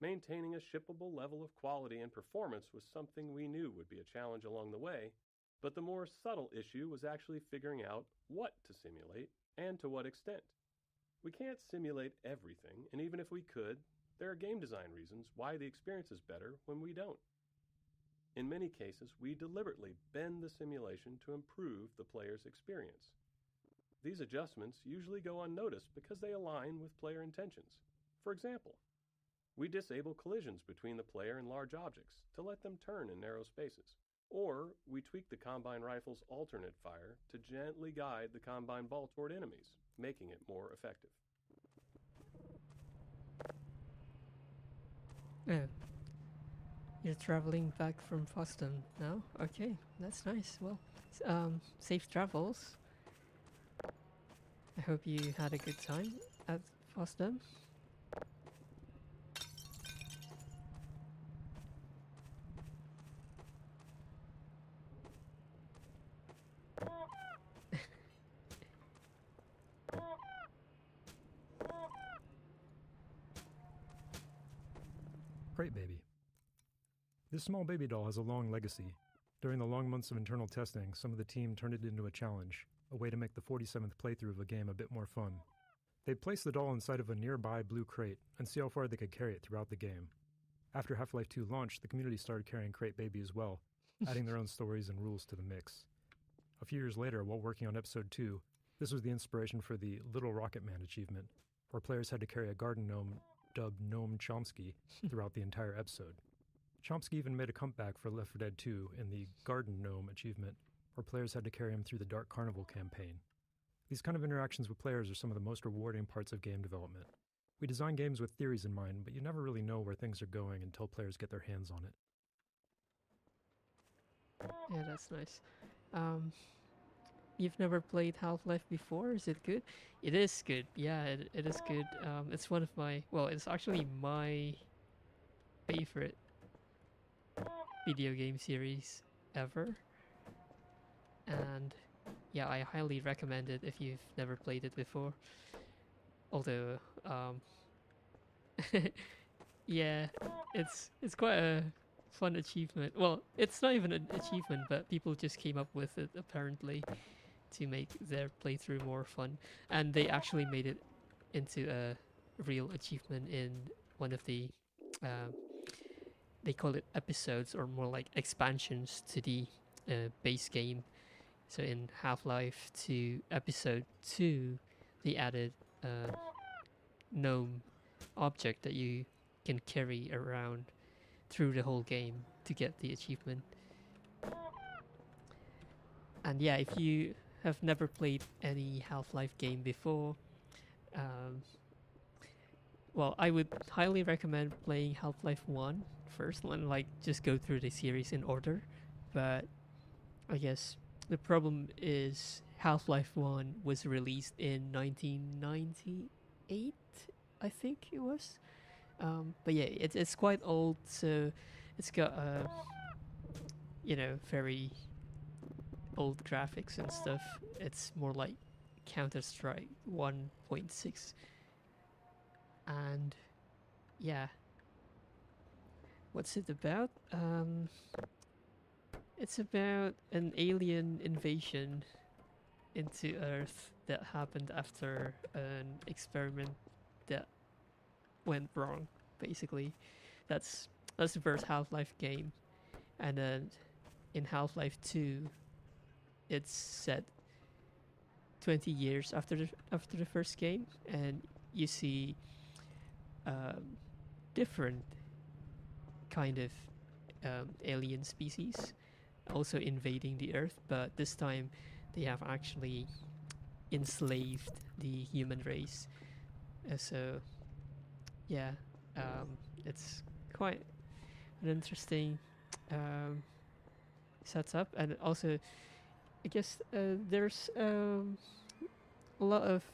Maintaining a shippable level of quality and performance was something we knew would be a challenge along the way, but the more subtle issue was actually figuring out what to simulate and to what extent. We can't simulate everything, and even if we could, there are game design reasons why the experience is better when we don't. In many cases, we deliberately bend the simulation to improve the player's experience. These adjustments usually go unnoticed because they align with player intentions. For example, we disable collisions between the player and large objects to let them turn in narrow spaces. Or we tweak the Combine rifle's alternate fire to gently guide the Combine ball toward enemies, making it more effective. Oh. You're traveling back from FOSDEM now? Okay, that's nice. Well, safe travels. I hope you had a good time at FOSDEM. Crate Baby. This small baby doll has a long legacy. During the long months of internal testing, some of the team turned it into a challenge, a way to make the 47th playthrough of a game a bit more fun. They'd place the doll inside of a nearby blue crate and see how far they could carry it throughout the game. After Half-Life 2 launched, the community started carrying Crate Baby as well, adding their own stories and rules to the mix. A few years later, while working on Episode 2, this was the inspiration for the Little Rocket Man achievement, where players had to carry a garden gnome dubbed Gnome Chomsky throughout the entire episode. Chomsky even made a comeback for Left 4 Dead 2 in the Garden Gnome achievement, where players had to carry him through the Dark Carnival campaign. These kind of interactions with players are some of the most rewarding parts of game development. We design games with theories in mind, but you never really know where things are going until players get their hands on it. Yeah, that's nice. You've never played Half-Life before? Is it good? It is good. Yeah, it is good. It's one of my... Well, it's actually my favorite video game series ever. And yeah, I highly recommend it if you've never played it before. Although, yeah, it's quite a fun achievement. Well, it's not even an achievement, but people just came up with it apparently to make their playthrough more fun, and they actually made it into a real achievement in one of the they call it episodes, or more like expansions to the base game. So in Half-Life 2 episode 2, they added a gnome object that you can carry around through the whole game to get the achievement. And yeah, if you have never played any Half-Life game before, well, I would highly recommend playing Half-Life 1 first, and like just go through the series in order. But I guess the problem is Half-Life 1 was released in 1998, I think it was. But yeah, it's quite old, so it's got very old graphics and stuff. It's more like Counter-Strike 1.6. And yeah, what's it about? It's about an alien invasion into Earth that happened after an experiment that went wrong, basically. That's the first Half-Life game. And then in Half-Life 2, it's set 20 years after the first game, and you see different kind of alien species also invading the Earth, but this time they have actually enslaved the human race. So yeah, it's quite an interesting setup, and also I guess there's a lot of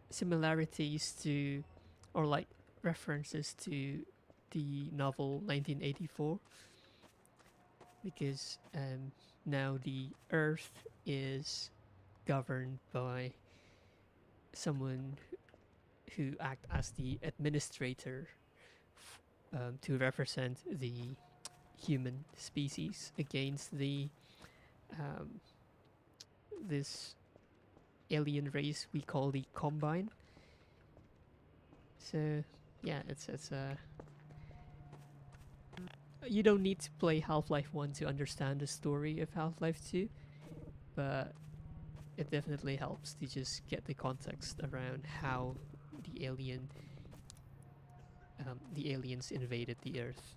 similarities to, or like references to, the novel 1984, because now the Earth is governed by someone who act as the administrator to represent the human species against the this alien race we call the Combine. So yeah, it's you don't need to play Half-Life 1 to understand the story of Half-Life 2, but it definitely helps to just get the context around how the aliens invaded the Earth.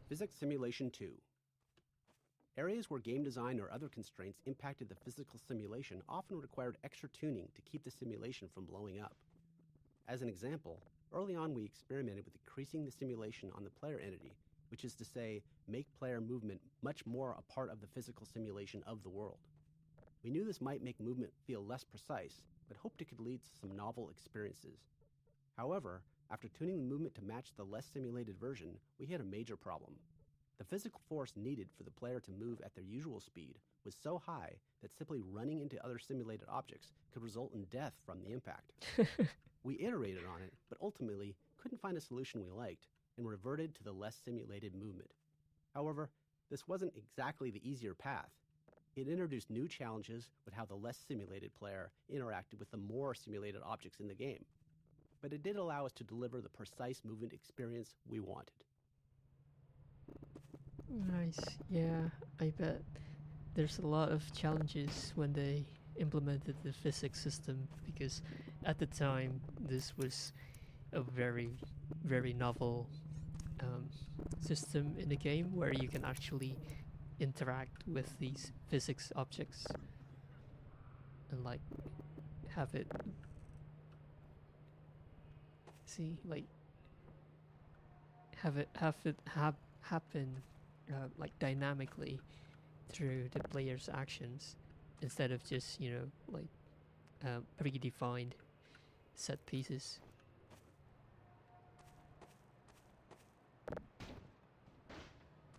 Physics Simulation 2. Areas where game design or other constraints impacted the physical simulation often required extra tuning to keep the simulation from blowing up. As an example, early on we experimented with increasing the simulation on the player entity, which is to say, make player movement much more a part of the physical simulation of the world. We knew this might make movement feel less precise, but hoped it could lead to some novel experiences. However, after tuning the movement to match the less simulated version, we hit a major problem. The physical force needed for the player to move at their usual speed was so high that simply running into other simulated objects could result in death from the impact. We iterated on it, but ultimately couldn't find a solution we liked, and reverted to the less simulated movement. However, this wasn't exactly the easier path. It introduced new challenges with how the less simulated player interacted with the more simulated objects in the game. But it did allow us to deliver the precise movement experience we wanted. Nice. Yeah, I bet there's a lot of challenges when they implemented the physics system, because at the time this was a very, very novel system in the game where you can actually interact with these physics objects and like have it happen like dynamically through the player's actions instead of just predefined set pieces.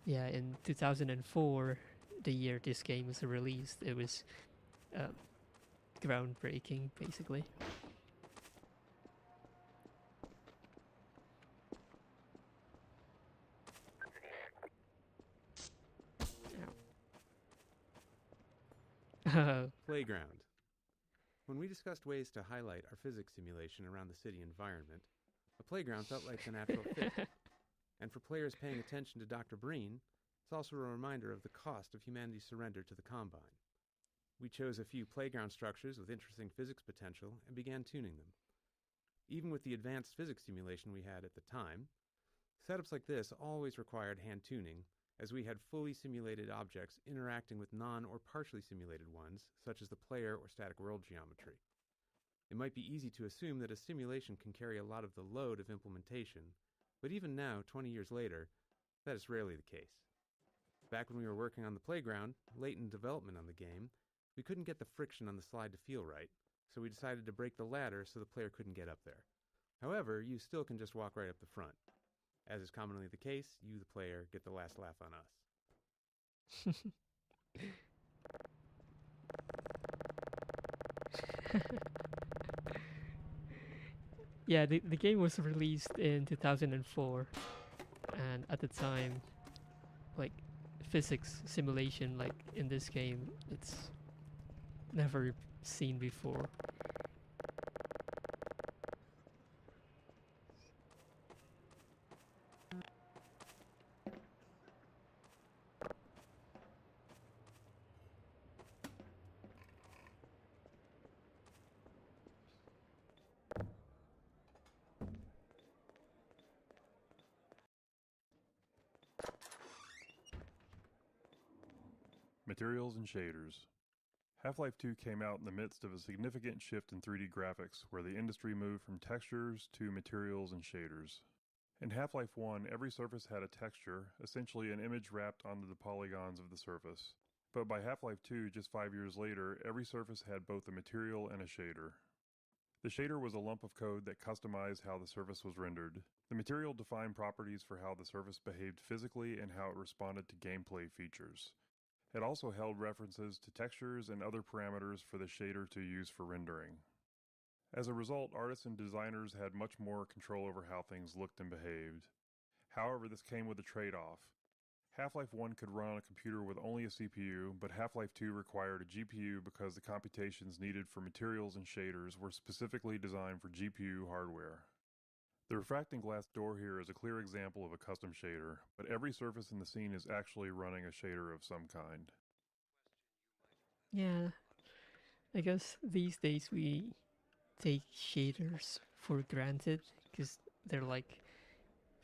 Yeah, in 2004, the year this game was released, it was groundbreaking, basically. Playground. When we discussed ways to highlight our physics simulation around the city environment, a playground felt like the natural fit. And for players paying attention to Dr. Breen, it's also a reminder of the cost of humanity's surrender to the Combine. We chose a few playground structures with interesting physics potential and began tuning them. Even with the advanced physics simulation we had at the time, setups like this always required hand tuning, as we had fully simulated objects interacting with non- or partially simulated ones, such as the player or static world geometry. It might be easy to assume that a simulation can carry a lot of the load of implementation, but even now, 20 years later, that is rarely the case. Back when we were working on the playground, late in development on the game, we couldn't get the friction on the slide to feel right, so we decided to break the ladder so the player couldn't get up there. However, you still can just walk right up the front. As is commonly the case, you, the player, get the last laugh on us. Yeah, the game was released in 2004, and at the time, like, physics simulation, like, in this game, it's never seen before. Materials and shaders. Half-Life 2 came out in the midst of a significant shift in 3D graphics, where the industry moved from textures to materials and shaders. In Half-Life 1, every surface had a texture, essentially an image wrapped onto the polygons of the surface. But by Half-Life 2, just 5 years later, every surface had both a material and a shader. The shader was a lump of code that customized how the surface was rendered. The material defined properties for how the surface behaved physically and how it responded to gameplay features. It also held references to textures and other parameters for the shader to use for rendering. As a result, artists and designers had much more control over how things looked and behaved. However, this came with a trade-off. Half-Life 1 could run on a computer with only a CPU, but Half-Life 2 required a GPU because the computations needed for materials and shaders were specifically designed for GPU hardware. The refracting glass door here is a clear example of a custom shader, but every surface in the scene is actually running a shader of some kind. Yeah, I guess these days we take shaders for granted because they're like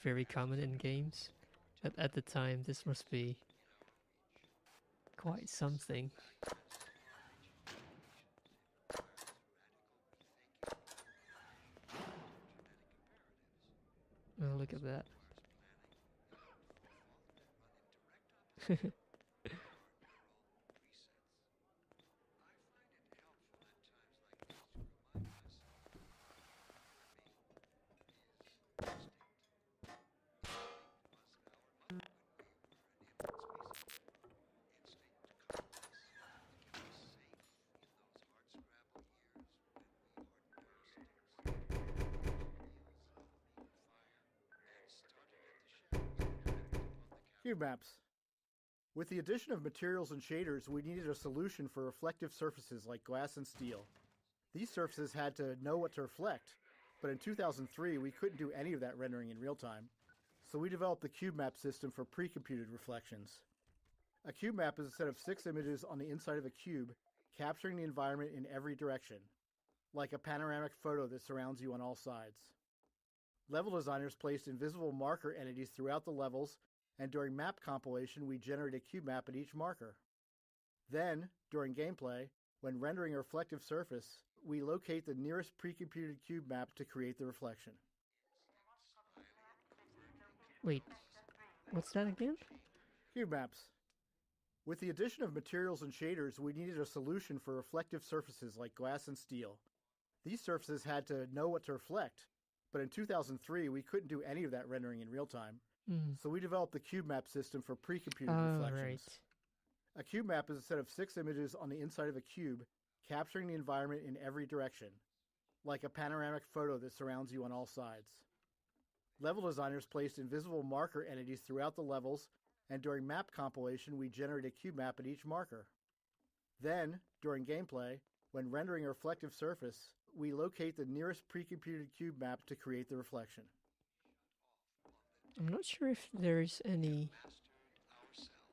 very common in games. But at the time, this must be quite something. Oh, look at that. Cube maps. With the addition of materials and shaders, we needed a solution for reflective surfaces like glass and steel. These surfaces had to know what to reflect, but in 2003 we couldn't do any of that rendering in real time. So we developed the cube map system for pre-computed reflections. A cube map is a set of 6 images on the inside of a cube, capturing the environment in every direction, like a panoramic photo that surrounds you on all sides. Level designers placed invisible marker entities throughout the levels, and during map compilation, we generate a cube map at each marker. Then, during gameplay, when rendering a reflective surface, we locate the nearest pre-computed cube map to create the reflection. Wait, what's that again? Cube maps. With the addition of materials and shaders, we needed a solution for reflective surfaces like glass and steel. These surfaces had to know what to reflect, but in 2003 we couldn't do any of that rendering in real time. So we developed the cube map system for pre-computed reflections. Right. A cube map is a set of 6 images on the inside of a cube, capturing the environment in every direction, like a panoramic photo that surrounds you on all sides. Level designers placed invisible marker entities throughout the levels, and during map compilation, we generate a cube map at each marker. Then, during gameplay, when rendering a reflective surface, we locate the nearest pre-computed cube map to create the reflection. I'm not sure if there's any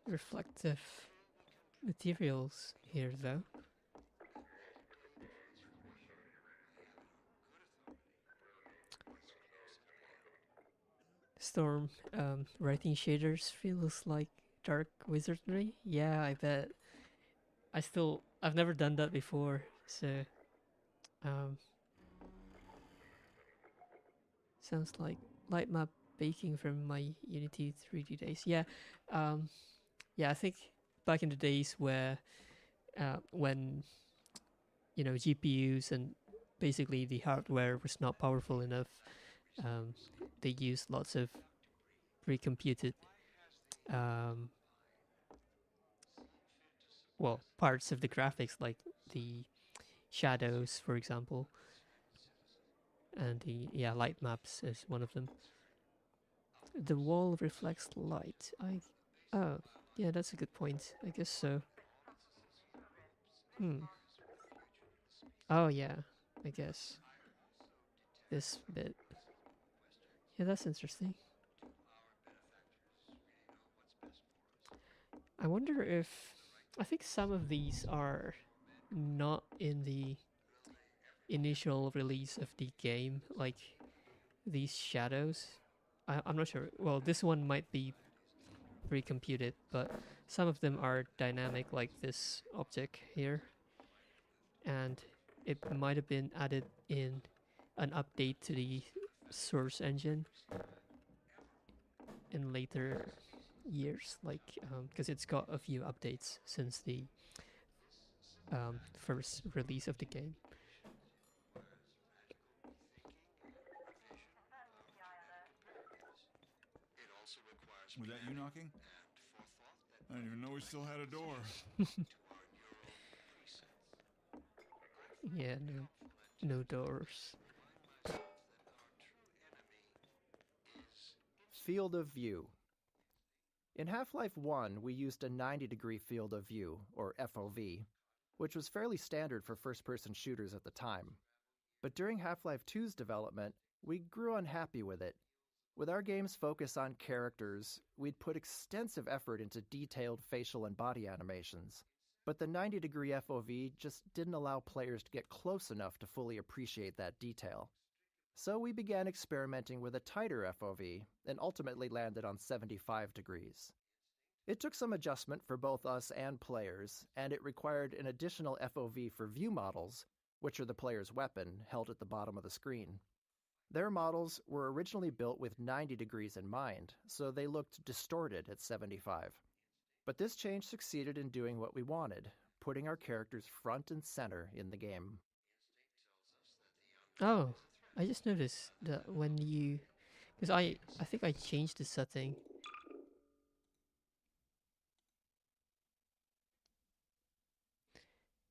reflective materials here, though. Storm writing shaders feels like dark wizardry. Yeah, I bet. I've never done that before, so sounds like light map baking from my Unity 3D days. Yeah, I think back in the days where when GPUs and basically the hardware was not powerful enough, they used lots of pre-computed parts of the graphics, like the shadows, for example, and the light maps is one of them. The wall reflects light. Oh, yeah, that's a good point. I guess so. Oh yeah, I guess this bit. Yeah, that's interesting. I wonder if... I think some of these are not in the initial release of the game, like these shadows. I'm not sure. Well, this one might be pre-computed, but some of them are dynamic, like this object here. And it might have been added in an update to the source engine in later years, like because it's got a few updates since the first release of the game. Was that you knocking? I didn't even know we still had a door. Yeah, no doors. Field of view. In Half-Life 1, we used a 90-degree field of view, or FOV, which was fairly standard for first-person shooters at the time. But during Half-Life 2's development, we grew unhappy with it. With our game's focus on characters, we'd put extensive effort into detailed facial and body animations. But the 90-degree FOV just didn't allow players to get close enough to fully appreciate that detail. So we began experimenting with a tighter FOV, and ultimately landed on 75 degrees. It took some adjustment for both us and players, and it required an additional FOV for view models, which are the player's weapon, held at the bottom of the screen. Their models were originally built with 90 degrees in mind, so they looked distorted at 75. But this change succeeded in doing what we wanted, putting our characters front and center in the game. Oh, I just noticed that when you... Because I think I changed the setting.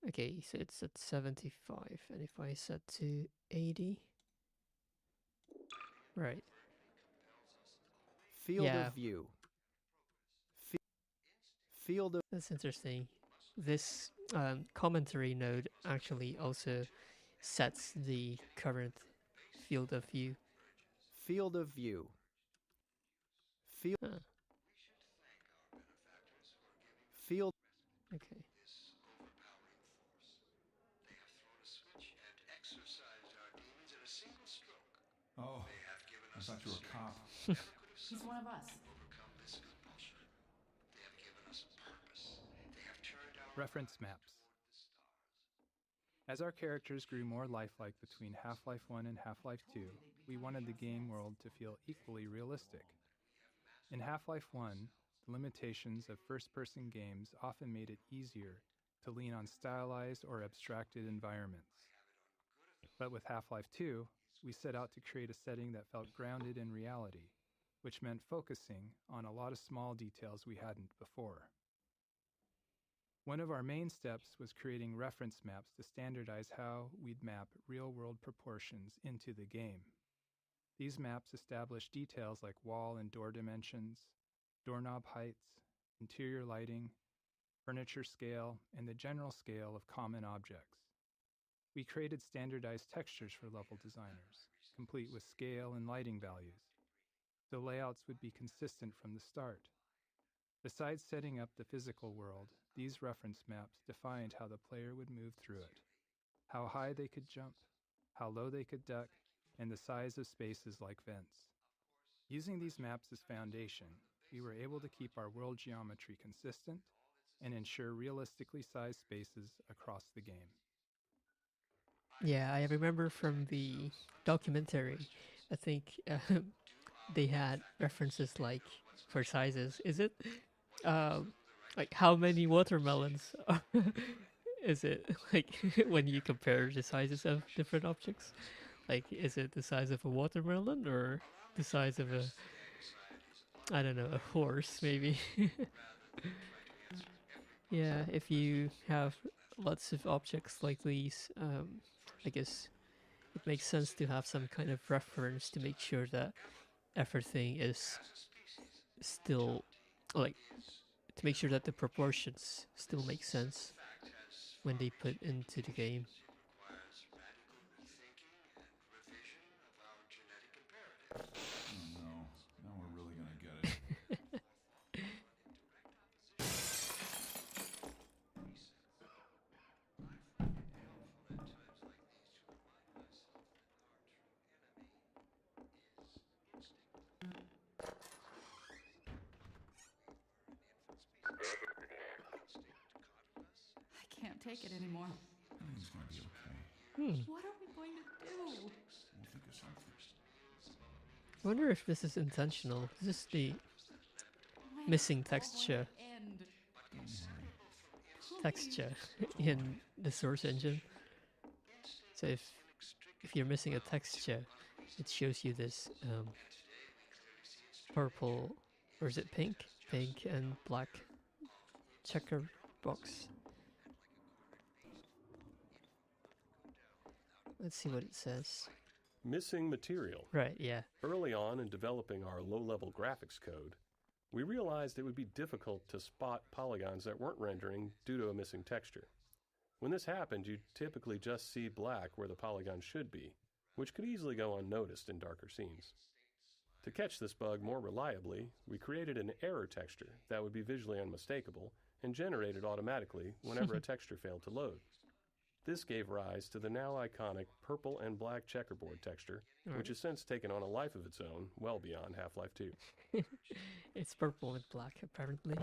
Okay, so it's at 75, and if I set to 80... Right. Field of view. Field of... That's interesting. This commentary node actually also sets the current field of view. Field of view. Field. Okay. Oh, thought you were a cop. He's one of us. Reference maps. As our characters grew more lifelike between Half-Life 1 and Half-Life 2, we wanted the game world to feel equally realistic. In Half-Life 1, the limitations of first-person games often made it easier to lean on stylized or abstracted environments. But with Half-Life 2, we set out to create a setting that felt grounded in reality, which meant focusing on a lot of small details we hadn't before. One of our main steps was creating reference maps to standardize how we'd map real-world proportions into the game. These maps establish details like wall and door dimensions, doorknob heights, interior lighting, furniture scale, and the general scale of common objects. We created standardized textures for level designers, complete with scale and lighting values, so layouts would be consistent from the start. Besides setting up the physical world, these reference maps defined how the player would move through it, how high they could jump, how low they could duck, and the size of spaces like vents. Using these maps as foundation, we were able to keep our world geometry consistent and ensure realistically sized spaces across the game. Yeah, I remember from the documentary, I think they had references like for sizes. Is it like how many watermelons is it like when you compare the sizes of different objects? Like, is it the size of a watermelon or the size of a, I don't know, a horse maybe? Yeah, if you have lots of objects like these, I guess it makes sense to have some kind of reference to make sure that everything is still, like, to make sure that the proportions still make sense when they put into the game. Oh no, now we're really gonna get it. I can't take it anymore. Everything's gonna be okay. What are we going to do? We'll think of something. I wonder if this is intentional. This is the missing texture in the source engine. So if you're missing a texture, it shows you this purple, or is it pink and black checker box. Let's see what it says. Missing material. Right, yeah. Early on in developing our low-level graphics code, we realized it would be difficult to spot polygons that weren't rendering due to a missing texture. When this happened, you'd typically just see black where the polygon should be, which could easily go unnoticed in darker scenes. To catch this bug more reliably, we created an error texture that would be visually unmistakable and generated automatically whenever a texture failed to load. This gave rise to the now iconic purple and black checkerboard texture, which has since taken on a life of its own well beyond Half-Life 2. It's purple and black, apparently.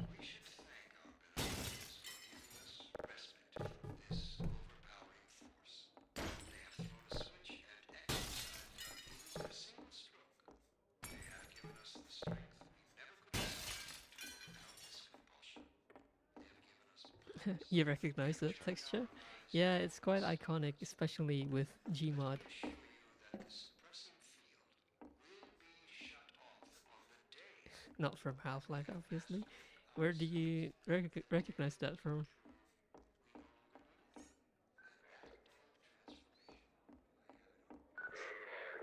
You recognize that texture? Yeah, it's quite iconic, especially with Gmod. Not from Half-Life, obviously. Where do you recognize that from?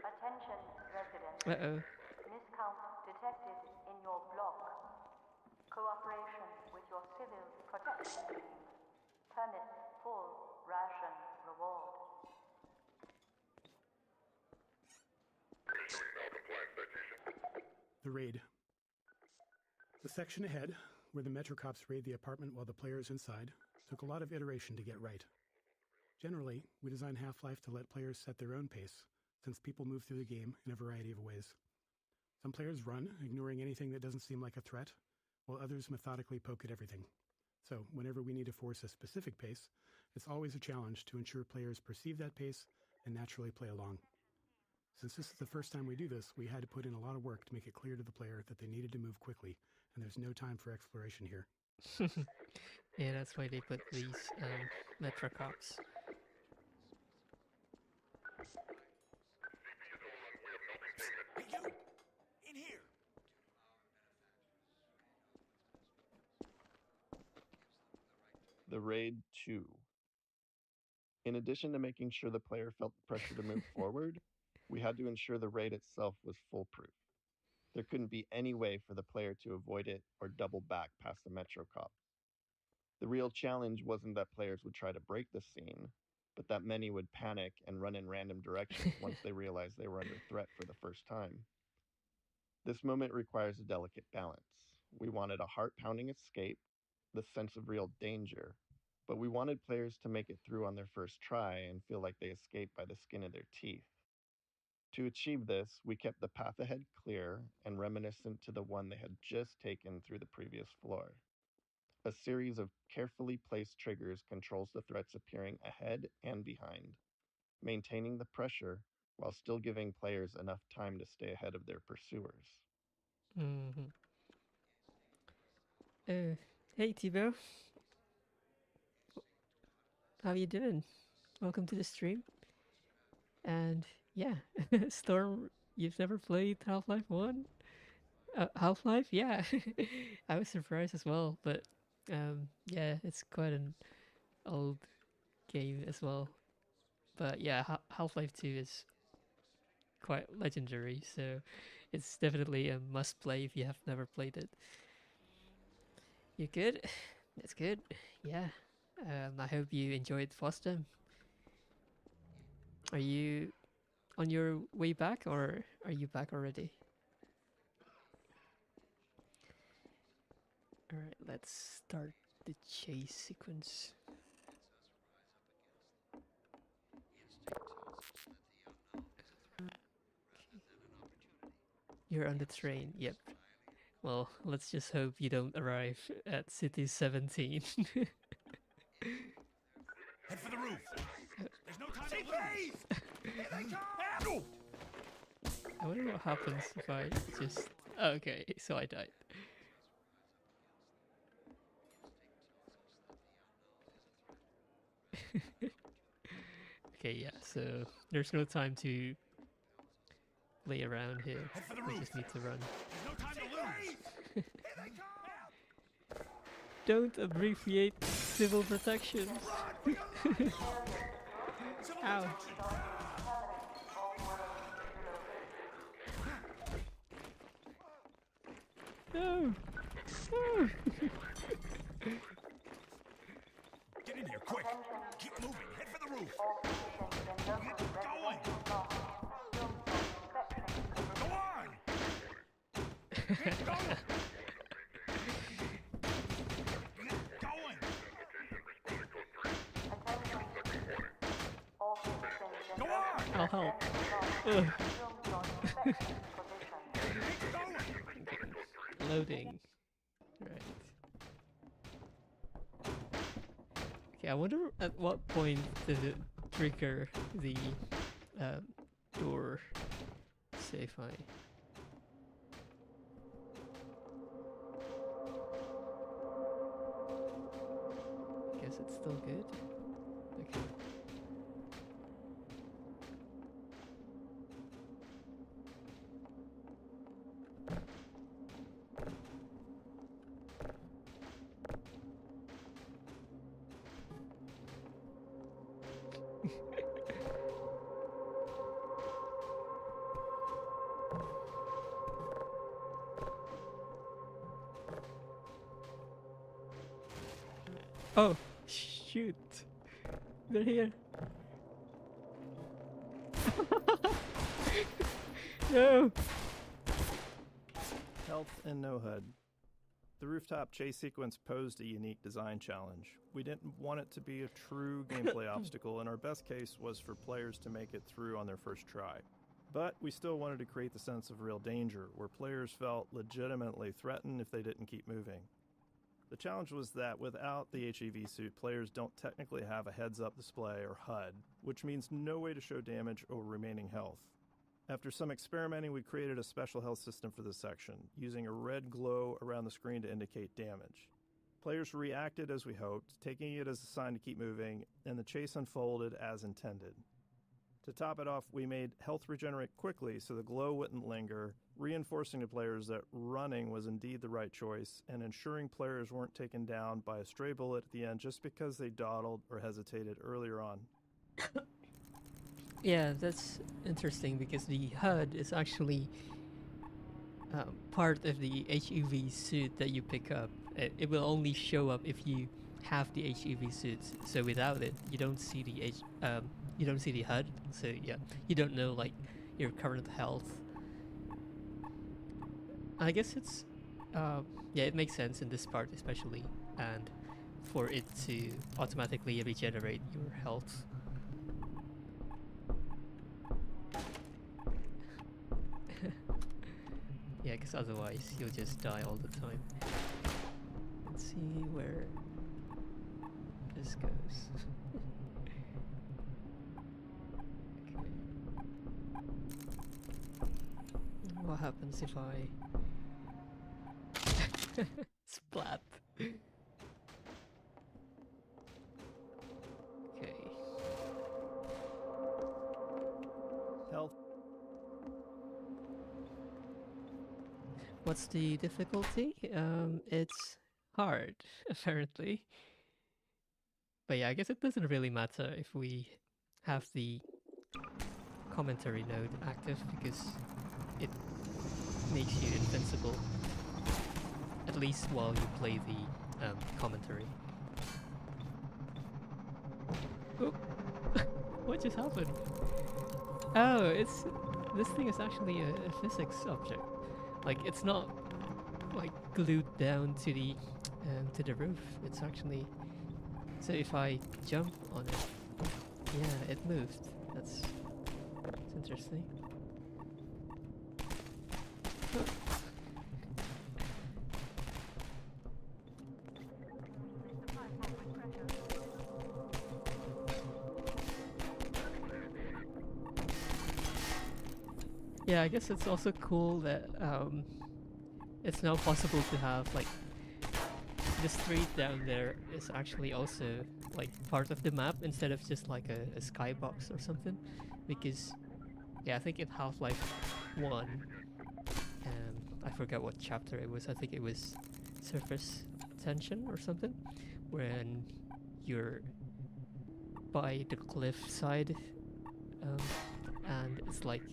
Attention, residents. Uh-oh. Miscount detected in your block. Cooperation with your civil protection team. Permit full ration reward. The raid. The section ahead, where the Metro Cops raid the apartment while the player is inside, took a lot of iteration to get right. Generally, we design Half-Life to let players set their own pace, since people move through the game in a variety of ways. Some players run, ignoring anything that doesn't seem like a threat, while others methodically poke at everything. So, whenever we need to force a specific pace, it's always a challenge to ensure players perceive that pace and naturally play along. Since this is the first time we do this, we had to put in a lot of work to make it clear to the player that they needed to move quickly, and there's no time for exploration here. Yeah, that's why they put these Metro cops. Hey, you! In here! The Raid 2. In addition to making sure the player felt the pressure to move forward, we had to ensure the raid itself was foolproof. There couldn't be any way for the player to avoid it or double back past the Metro Cop. The real challenge wasn't that players would try to break the scene, but that many would panic and run in random directions once they realized they were under threat for the first time. This moment requires a delicate balance. We wanted a heart-pounding escape, the sense of real danger, but we wanted players to make it through on their first try and feel like they escaped by the skin of their teeth. To achieve this, we kept the path ahead clear and reminiscent to the one they had just taken through the previous floor. A series of carefully placed triggers controls the threats appearing ahead and behind, maintaining the pressure while still giving players enough time to stay ahead of their pursuers. Mm-hmm. Hey Thibaut. How you doing? Welcome to the stream. And yeah, Storm, you've never played Half-Life 1? Half-Life? Yeah. I was surprised as well, but yeah, it's quite an old game as well. But yeah, Half-Life 2 is quite legendary, so it's definitely a must-play if you have never played it. You good? That's good. Yeah. I hope you enjoyed FOSDEM. Are you on your way back, or are you back already? Alright, let's start the chase sequence. You're on the train, yep. Well, let's just hope you don't arrive at City 17. Head for the roof! There's no time to lose! Here they come! I wonder what happens if I just... Oh, okay, so I died. Okay, yeah, so there's no time to play around here. I just need to run. There's no time to lose! Here they come! Don't abbreviate civil protection. Ow. No. No. Get in here, quick! Keep moving! Head for the roof! Get going! Go on! Get going! Get going! Go on! I'll help. Ugh. Loading. Right. Okay, I wonder at what point does it trigger the door safe eye. Guess it's still good. Okay. Oh, shoot. They're here. No! Health and no HUD. The rooftop chase sequence posed a unique design challenge. We didn't want it to be a true gameplay obstacle, and our best case was for players to make it through on their first try. But we still wanted to create the sense of real danger, where players felt legitimately threatened if they didn't keep moving. The challenge was that without the HEV suit, players don't technically have a heads-up display or HUD, which means no way to show damage or remaining health. After some experimenting, we created a special health system for this section, using a red glow around the screen to indicate damage. Players reacted as we hoped, taking it as a sign to keep moving, and the chase unfolded as intended. To top it off, we made health regenerate quickly so the glow wouldn't linger, reinforcing to players that running was indeed the right choice, and ensuring players weren't taken down by a stray bullet at the end just because they dawdled or hesitated earlier on. Yeah, that's interesting because the HUD is actually part of the HEV suit that you pick up. It will only show up if you have the HEV suit. So without it, you don't see the HUD. So yeah, you don't know like your current health. I guess it's yeah, it makes sense in this part especially, and for it to automatically regenerate your health. Yeah, because otherwise you'll just die all the time. Let's see where this goes. Okay. What happens if I splat? Okay. Health. What's the difficulty? It's hard, apparently. But yeah, I guess it doesn't really matter if we have the commentary node active because it makes you invincible. At least while you play the commentary. Oh. What just happened? Oh, this thing is actually a physics object. Like it's not like glued down to the roof. It's actually, so if I jump on it, yeah, it moved. That's interesting. Oh. Yeah, I guess it's also cool that it's now possible to have like the street down there is actually also like part of the map instead of just like a skybox or something. Because yeah, I think in Half-Life 1, I forgot what chapter it was. I think it was Surface Tension or something, when you're by the cliff side, and it's like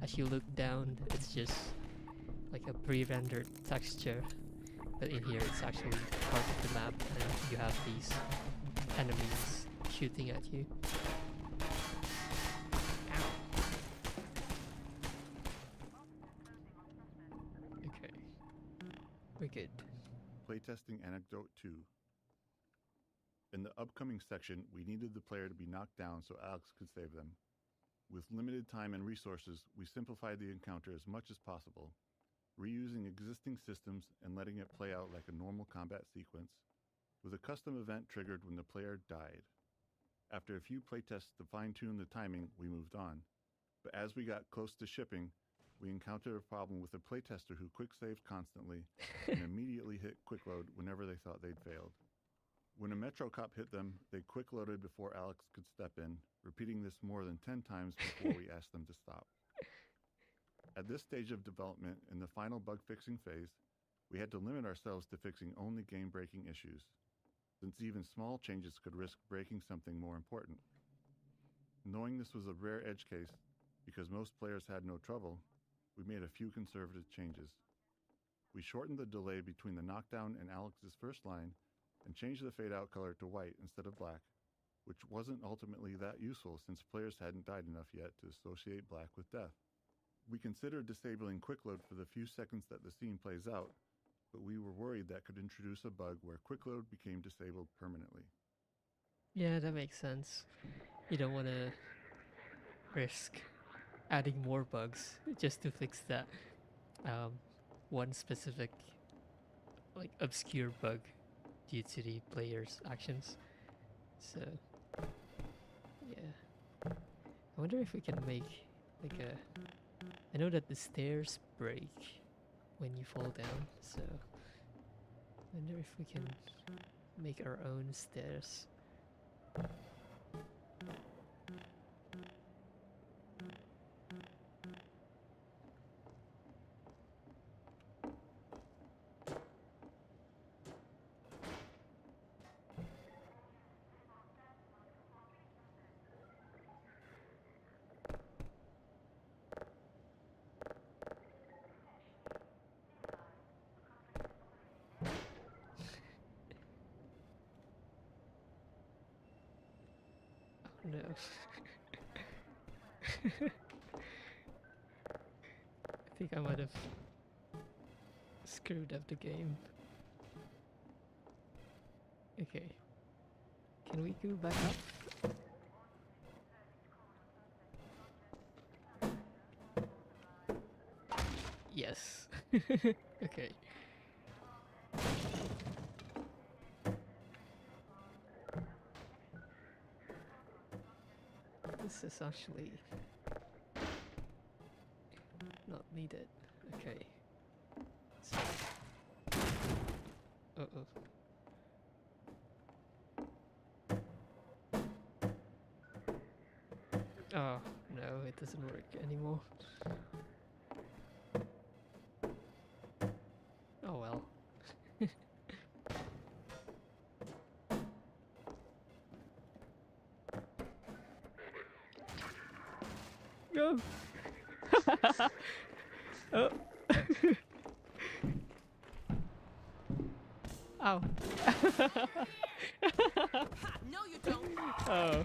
as you look down, it's just like a pre-rendered texture, but in here it's actually part of the map, and you have these enemies shooting at you. Ow. Okay, we're good. Playtesting Anecdote 2. In the upcoming section, we needed the player to be knocked down so Alex could save them. With limited time and resources, we simplified the encounter as much as possible, reusing existing systems and letting it play out like a normal combat sequence, with a custom event triggered when the player died. After a few playtests to fine-tune the timing, we moved on. But as we got close to shipping, we encountered a problem with a playtester who quick-saved constantly and immediately hit quick-load whenever they thought they'd failed. When a Metro cop hit them, they quick-loaded before Alex could step in, repeating this more than 10 times before we asked them to stop. At this stage of development, in the final bug-fixing phase, we had to limit ourselves to fixing only game-breaking issues, since even small changes could risk breaking something more important. Knowing this was a rare edge case, because most players had no trouble, we made a few conservative changes. We shortened the delay between the knockdown and Alex's first line, and changed the fade-out color to white instead of black, which wasn't ultimately that useful since players hadn't died enough yet to associate black with death. We considered disabling quick load for the few seconds that the scene plays out, but we were worried that could introduce a bug where quick load became disabled permanently. Yeah, that makes sense. You don't want to risk adding more bugs just to fix that one specific like obscure bug due to the player's actions. So yeah, I wonder if we can make like a. I know that the stairs break when you fall down, so I wonder if we can make our own stairs. No. I think I might have screwed up the game. Okay. Can we go back up? Yes. Okay. This is actually not needed. Okay. So, oh no, it doesn't work anymore. Oh well. Go! Oh. Ow. No, you don't. Oh.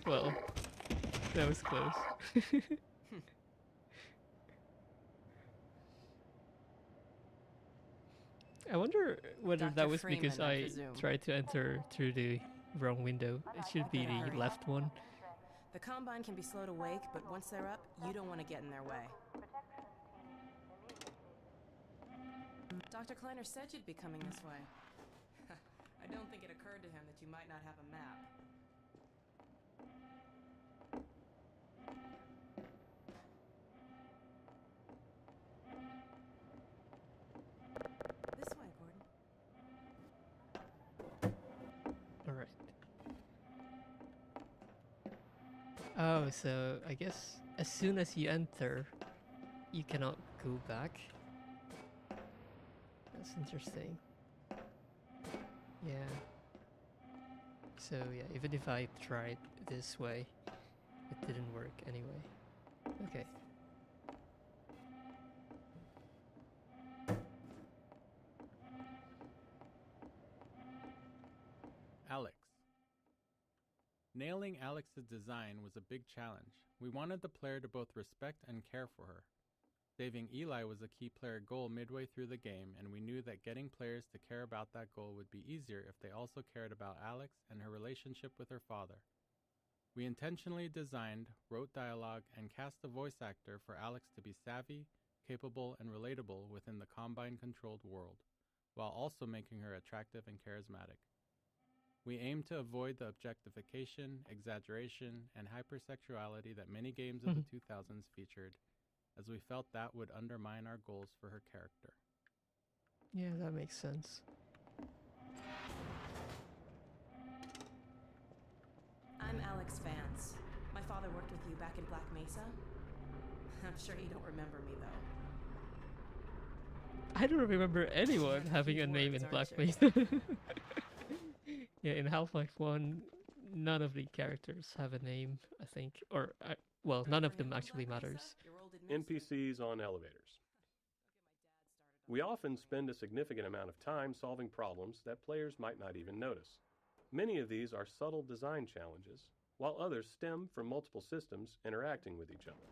Well. That was close. I wonder whether Dr. that was Freeman, because I I presume. tried to enter through the wrong window. It should be the left one. The Combine can be slow to wake, but once they're up, you don't want to get in their way. Dr. Kleiner said you'd be coming this way. I don't think it occurred to him that you might not have a map. This way, Gordon. Alright. Oh, so I guess as soon as you enter, you cannot go back. That's interesting. Yeah. So yeah, even if I tried this way, it didn't work anyway. Okay. Alex. Nailing Alex's design was a big challenge. We wanted the player to both respect and care for her. Saving Eli was a key player goal midway through the game, and we knew that getting players to care about that goal would be easier if they also cared about Alex and her relationship with her father. We intentionally designed, wrote dialogue, and cast a voice actor for Alex to be savvy, capable, and relatable within the Combine-controlled world, while also making her attractive and charismatic. We aimed to avoid the objectification, exaggeration, and hypersexuality that many games of the 2000s featured, as we felt that would undermine our goals for her character. Yeah, that makes sense. I'm Alex Vance. My father worked with you back in Black Mesa. I'm sure you don't remember me, though. I don't remember anyone having a name in Black Mesa. Yeah, in Half-Life 1, none of the characters have a name, I think. Or, well, none of them actually matters. NPCs on elevators. We often spend a significant amount of time solving problems that players might not even notice. Many of these are subtle design challenges, while others stem from multiple systems interacting with each other.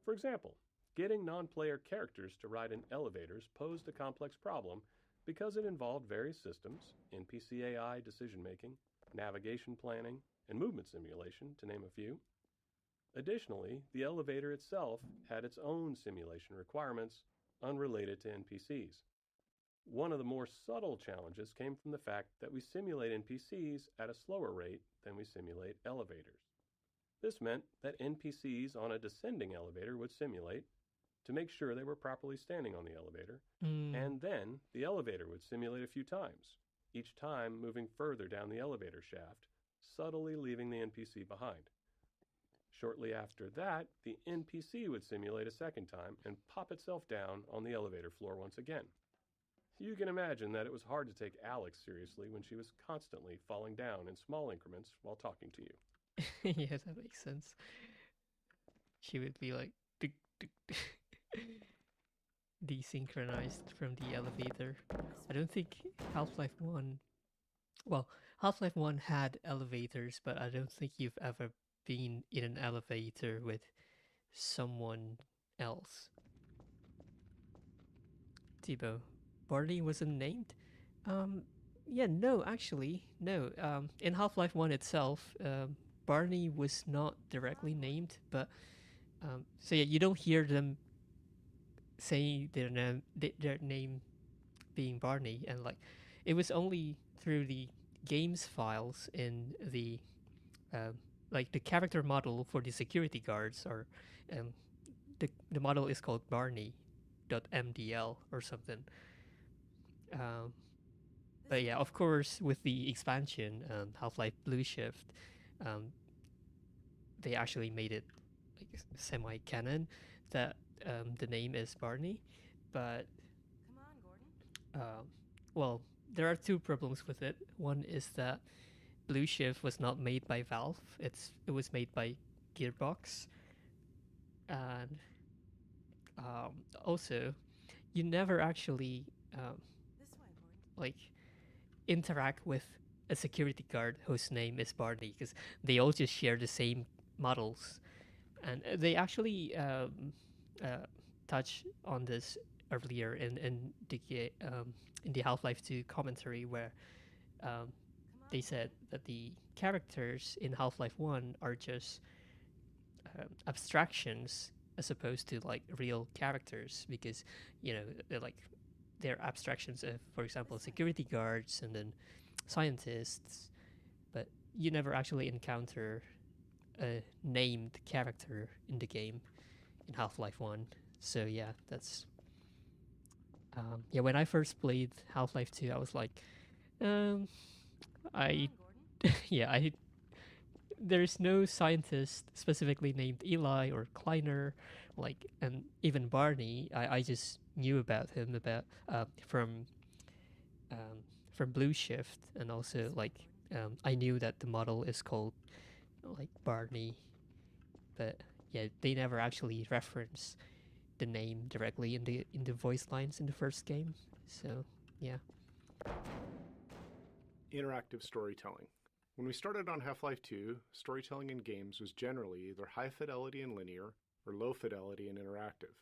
For example, getting non-player characters to ride in elevators posed a complex problem because it involved various systems, NPC AI decision-making, navigation planning, and movement simulation, to name a few. Additionally, the elevator itself had its own simulation requirements unrelated to NPCs. One of the more subtle challenges came from the fact that we simulate NPCs at a slower rate than we simulate elevators. This meant that NPCs on a descending elevator would simulate to make sure they were properly standing on the elevator, and then the elevator would simulate a few times, each time moving further down the elevator shaft, subtly leaving the NPC behind. Shortly after that, the NPC would simulate a second time and pop itself down on the elevator floor once again. You can imagine that it was hard to take Alex seriously when she was constantly falling down in small increments while talking to you. Yeah, that makes sense. She would be like tick, tick, tick. Desynchronized from the elevator. I don't think Half-Life 1... Well, Half-Life 1 had elevators, but I don't think you've ever been in an elevator with someone else. Thibaut, Barney wasn't named? Yeah, no, actually, no. In Half-Life 1 itself, Barney was not directly named, but... so yeah, you don't hear them say their name being Barney, and like, it was only through the games files in the... like, the character model for the security guards, or the model is called Barney.mdl or something. But yeah, of course, with the expansion, Half-Life Blue Shift, they actually made it like semi-canon that the name is Barney. But well, there are two problems with it. One is that Blue Shift was not made by Valve. It was made by Gearbox, and also you never actually like interact with a security guard whose name is Barney, because they all just share the same models, and they actually touch on this earlier in the Half-Life 2 commentary, where they said that the characters in Half-Life 1 are just abstractions as opposed to like real characters, because you know they're abstractions of, for example, security guards and then scientists, but you never actually encounter a named character in the game in Half-Life 1. So yeah, that's yeah, when I first played Half-Life 2, I was like, there's no scientist specifically named Eli or Kleiner, like, and even Barney. I just knew about him from Blue Shift, and also like I knew that the model is called like Barney, but yeah, they never actually reference the name directly in the voice lines in the first game. So yeah. Interactive storytelling. When we started on Half-Life 2, storytelling in games was generally either high fidelity and linear or low fidelity and interactive.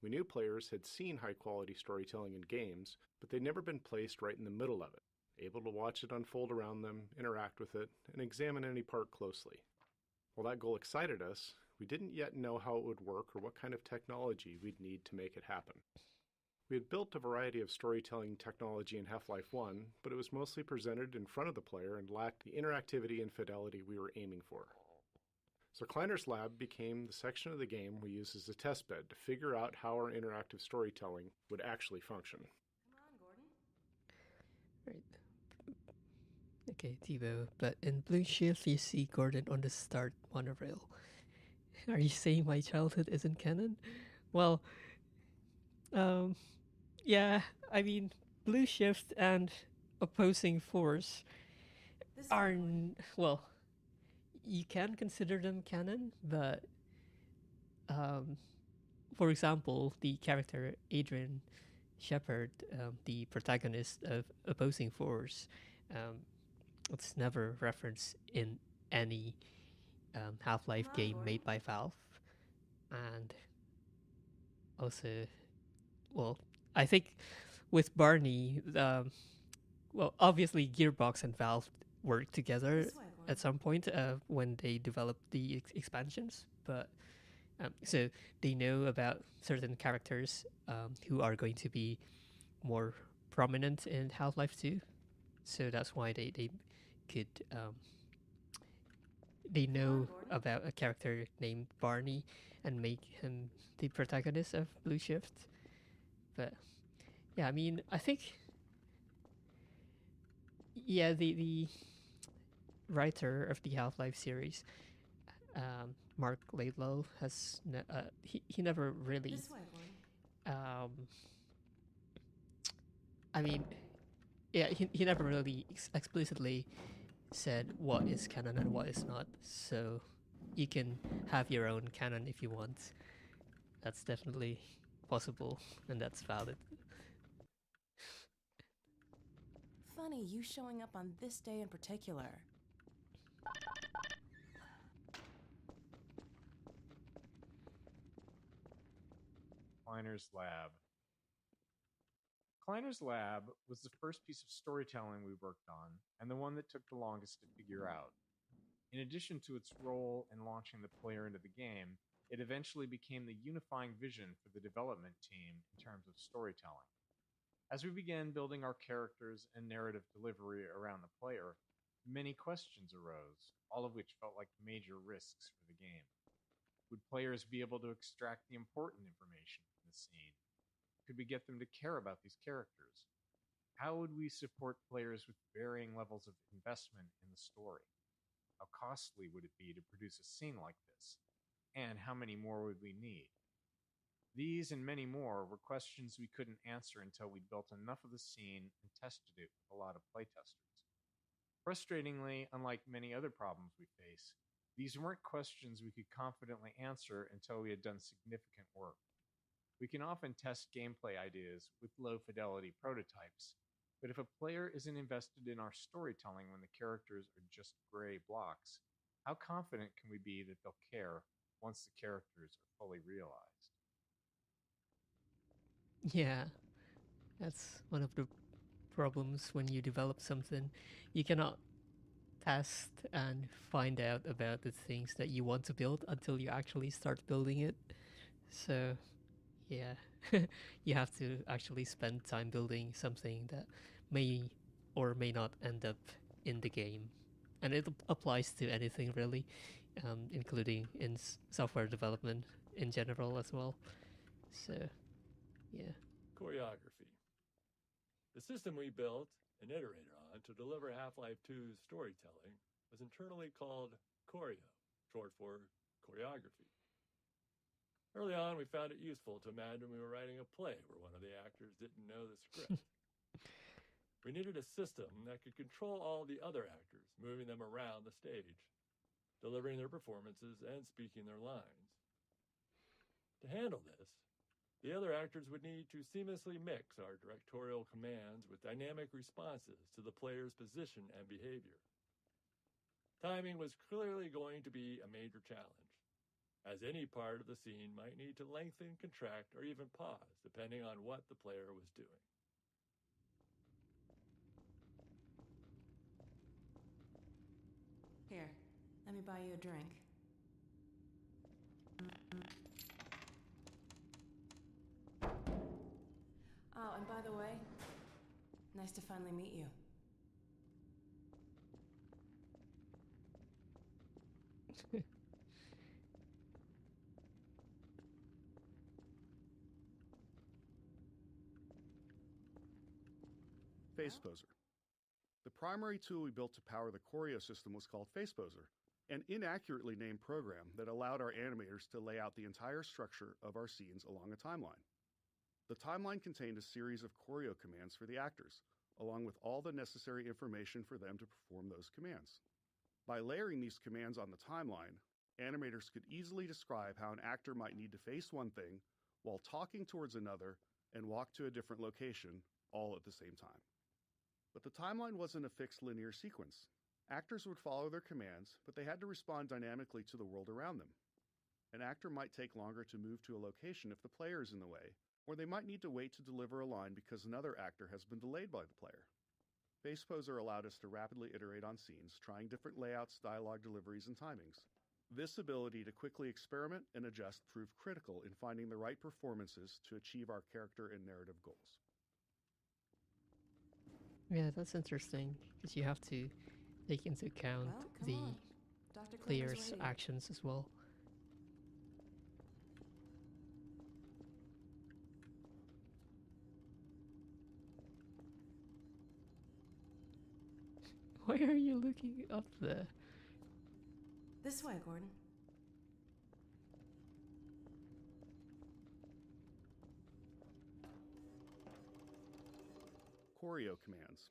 We knew players had seen high-quality storytelling in games, but they'd never been placed right in the middle of it, able to watch it unfold around them, interact with it, and examine any part closely. While that goal excited us, we didn't yet know how it would work or what kind of technology we'd need to make it happen. We had built a variety of storytelling technology in Half-Life 1, but it was mostly presented in front of the player and lacked the interactivity and fidelity we were aiming for. So Kleiner's lab became the section of the game we used as a testbed to figure out how our interactive storytelling would actually function. Right. Okay, Thibaut, but in Blue Shift you see Gordon on the start monorail. Are you saying my childhood isn't canon? Well, yeah, I mean, Blue Shift and Opposing Force are, well, you can consider them canon, but for example, the character Adrian Shepard, the protagonist of Opposing Force, it's never referenced in any Half-Life game made by Valve. And also, well, I think with Barney, well, obviously Gearbox and Valve work together at some point when they develop the expansions, but so they know about certain characters who are going to be more prominent in Half-Life 2, so that's why they could they know about a character named Barney and make him the protagonist of Blue Shift. But yeah, I mean, I think the writer of the Half-Life series, Mark Laidlaw, has he never really I mean, yeah, he never really explicitly said what is canon and what is not, so you can have your own canon if you want. That's definitely possible, and that's valid. Funny, you showing up on this day in particular. Kleiner's Lab. Kleiner's Lab was the first piece of storytelling we worked on, and the one that took the longest to figure out. In addition to its role in launching the player into the game, it eventually became the unifying vision for the development team in terms of storytelling. As we began building our characters and narrative delivery around the player, many questions arose, all of which felt like major risks for the game. Would players be able to extract the important information from the scene? Could we get them to care about these characters? How would we support players with varying levels of investment in the story? How costly would it be to produce a scene like this? And how many more would we need? These and many more were questions we couldn't answer until we'd built enough of the scene and tested it with a lot of playtesters. Frustratingly, unlike many other problems we face, these weren't questions we could confidently answer until we had done significant work. We can often test gameplay ideas with low-fidelity prototypes, but if a player isn't invested in our storytelling when the characters are just gray blocks, how confident can we be that they'll care once the characters are fully realized? Yeah, that's one of the problems when you develop something. You cannot test and find out about the things that you want to build until you actually start building it. So yeah, you have to actually spend time building something that may or may not end up in the game. And it applies to anything really, including in software development in general as well. So yeah. Choreography. The system we built and iterated on to deliver Half-Life 2's storytelling was internally called Choreo, short for choreography. Early on, we found it useful to imagine we were writing a play where one of the actors didn't know the script. We needed a system that could control all the other actors, moving them around the stage, delivering their performances and speaking their lines. To handle this, the other actors would need to seamlessly mix our directorial commands with dynamic responses to the player's position and behavior. Timing was clearly going to be a major challenge, as any part of the scene might need to lengthen, contract, or even pause, depending on what the player was doing. Here, let me buy you a drink. Oh, and by the way, nice to finally meet you. FacePoser. The primary tool we built to power the Choreo system was called FacePoser, an inaccurately named program that allowed our animators to lay out the entire structure of our scenes along a timeline. The timeline contained a series of Choreo commands for the actors, along with all the necessary information for them to perform those commands. By layering these commands on the timeline, animators could easily describe how an actor might need to face one thing while talking towards another and walk to a different location, all at the same time. But the timeline wasn't a fixed linear sequence. Actors would follow their commands, but they had to respond dynamically to the world around them. An actor might take longer to move to a location if the player is in the way, or they might need to wait to deliver a line because another actor has been delayed by the player. Faceposer allowed us to rapidly iterate on scenes, trying different layouts, dialogue deliveries, and timings. This ability to quickly experiment and adjust proved critical in finding the right performances to achieve our character and narrative goals. Yeah, that's interesting because you have to take into account the player's actions as well. Why are you looking up there? This way, Gordon. Choreo commands.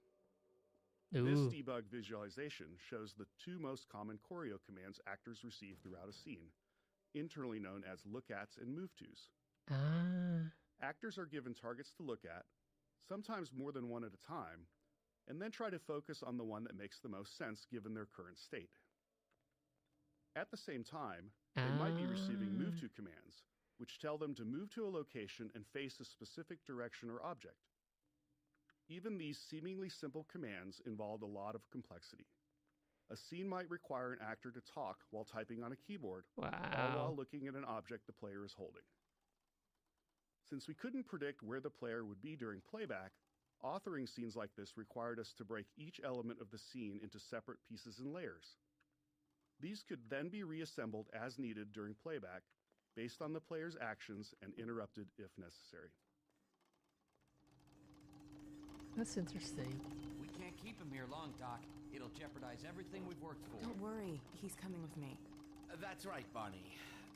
Ooh. This debug visualization shows the two most common choreo commands actors receive throughout a scene, internally known as look-ats and move-tos. Ah. Actors are given targets to look at, sometimes more than one at a time, and then try to focus on the one that makes the most sense given their current state. At the same time, they might be receiving move-to commands, which tell them to move to a location and face a specific direction or object. Even these seemingly simple commands involved a lot of complexity. A scene might require an actor to talk while typing on a keyboard, all while looking at an object the player is holding. Since we couldn't predict where the player would be during playback, authoring scenes like this required us to break each element of the scene into separate pieces and layers. These could then be reassembled as needed during playback, based on the player's actions and interrupted if necessary. That's interesting. We can't keep him here long, Doc. It'll jeopardize everything we've worked for. Don't worry, he's coming with me. That's right, Bonnie.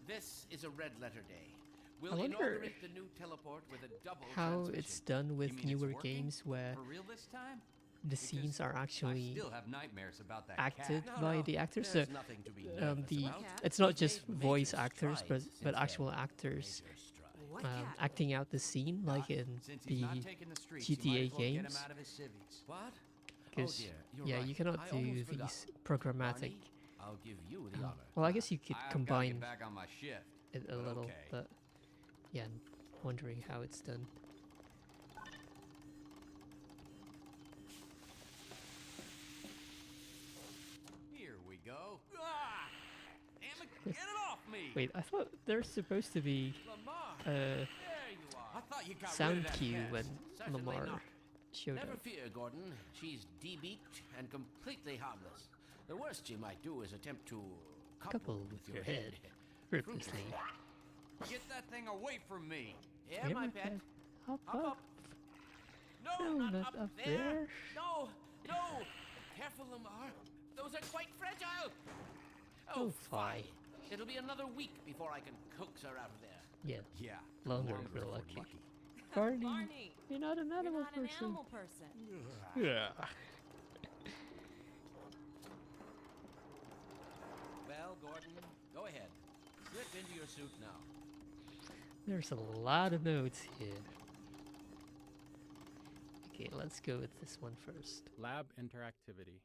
This is a red letter day. I We'll wonder inaugurate the new teleport with a double how transmission. it's done with newer games where For real this time? the scenes are actually I still have nightmares about that acted cat. by the actors. So There's nothing to be nervous about. it's not just We've made voice major actors, strides but since actual then. actors What cat? acting out the scene, like in Since the he's not taking the streets, you might GTA as well get him games. out of his civvies. What? Because dear, you're yeah, right. you cannot I do almost forgot. these programmatic. Barney, I'll give you the honor. Well, I guess you could I've gotta combine get back on my shift, it a but little, okay. but yeah, I'm wondering how it's done. Here we go. Ah! Damn it, get it off me! Wait, I thought there's supposed to be Lamar, a there you are. I thought you got rid sound of that cue pest. when Certainly Lamar not. showed Never up. fear, Gordon. She's debeaked and completely harmless. The worst she might do is attempt to Couple with your head, fruitlessly. Get that thing away from me. Yeah, Yeah, my my pet. pet. Hop Up, up. No, No, not not up up there. there. No, no. Careful, Lamar. Those are quite fragile. Oh, fine. It'll be another week before I can coax her out of there. Yeah. Yeah. Longer if we're lucky. Barney, Barney, you're not an you're animal not an person. animal person. Yeah. Well, Gordon, go ahead. Slip into your suit now. There's a lot of notes here. Okay, let's go with this one first. Lab interactivity.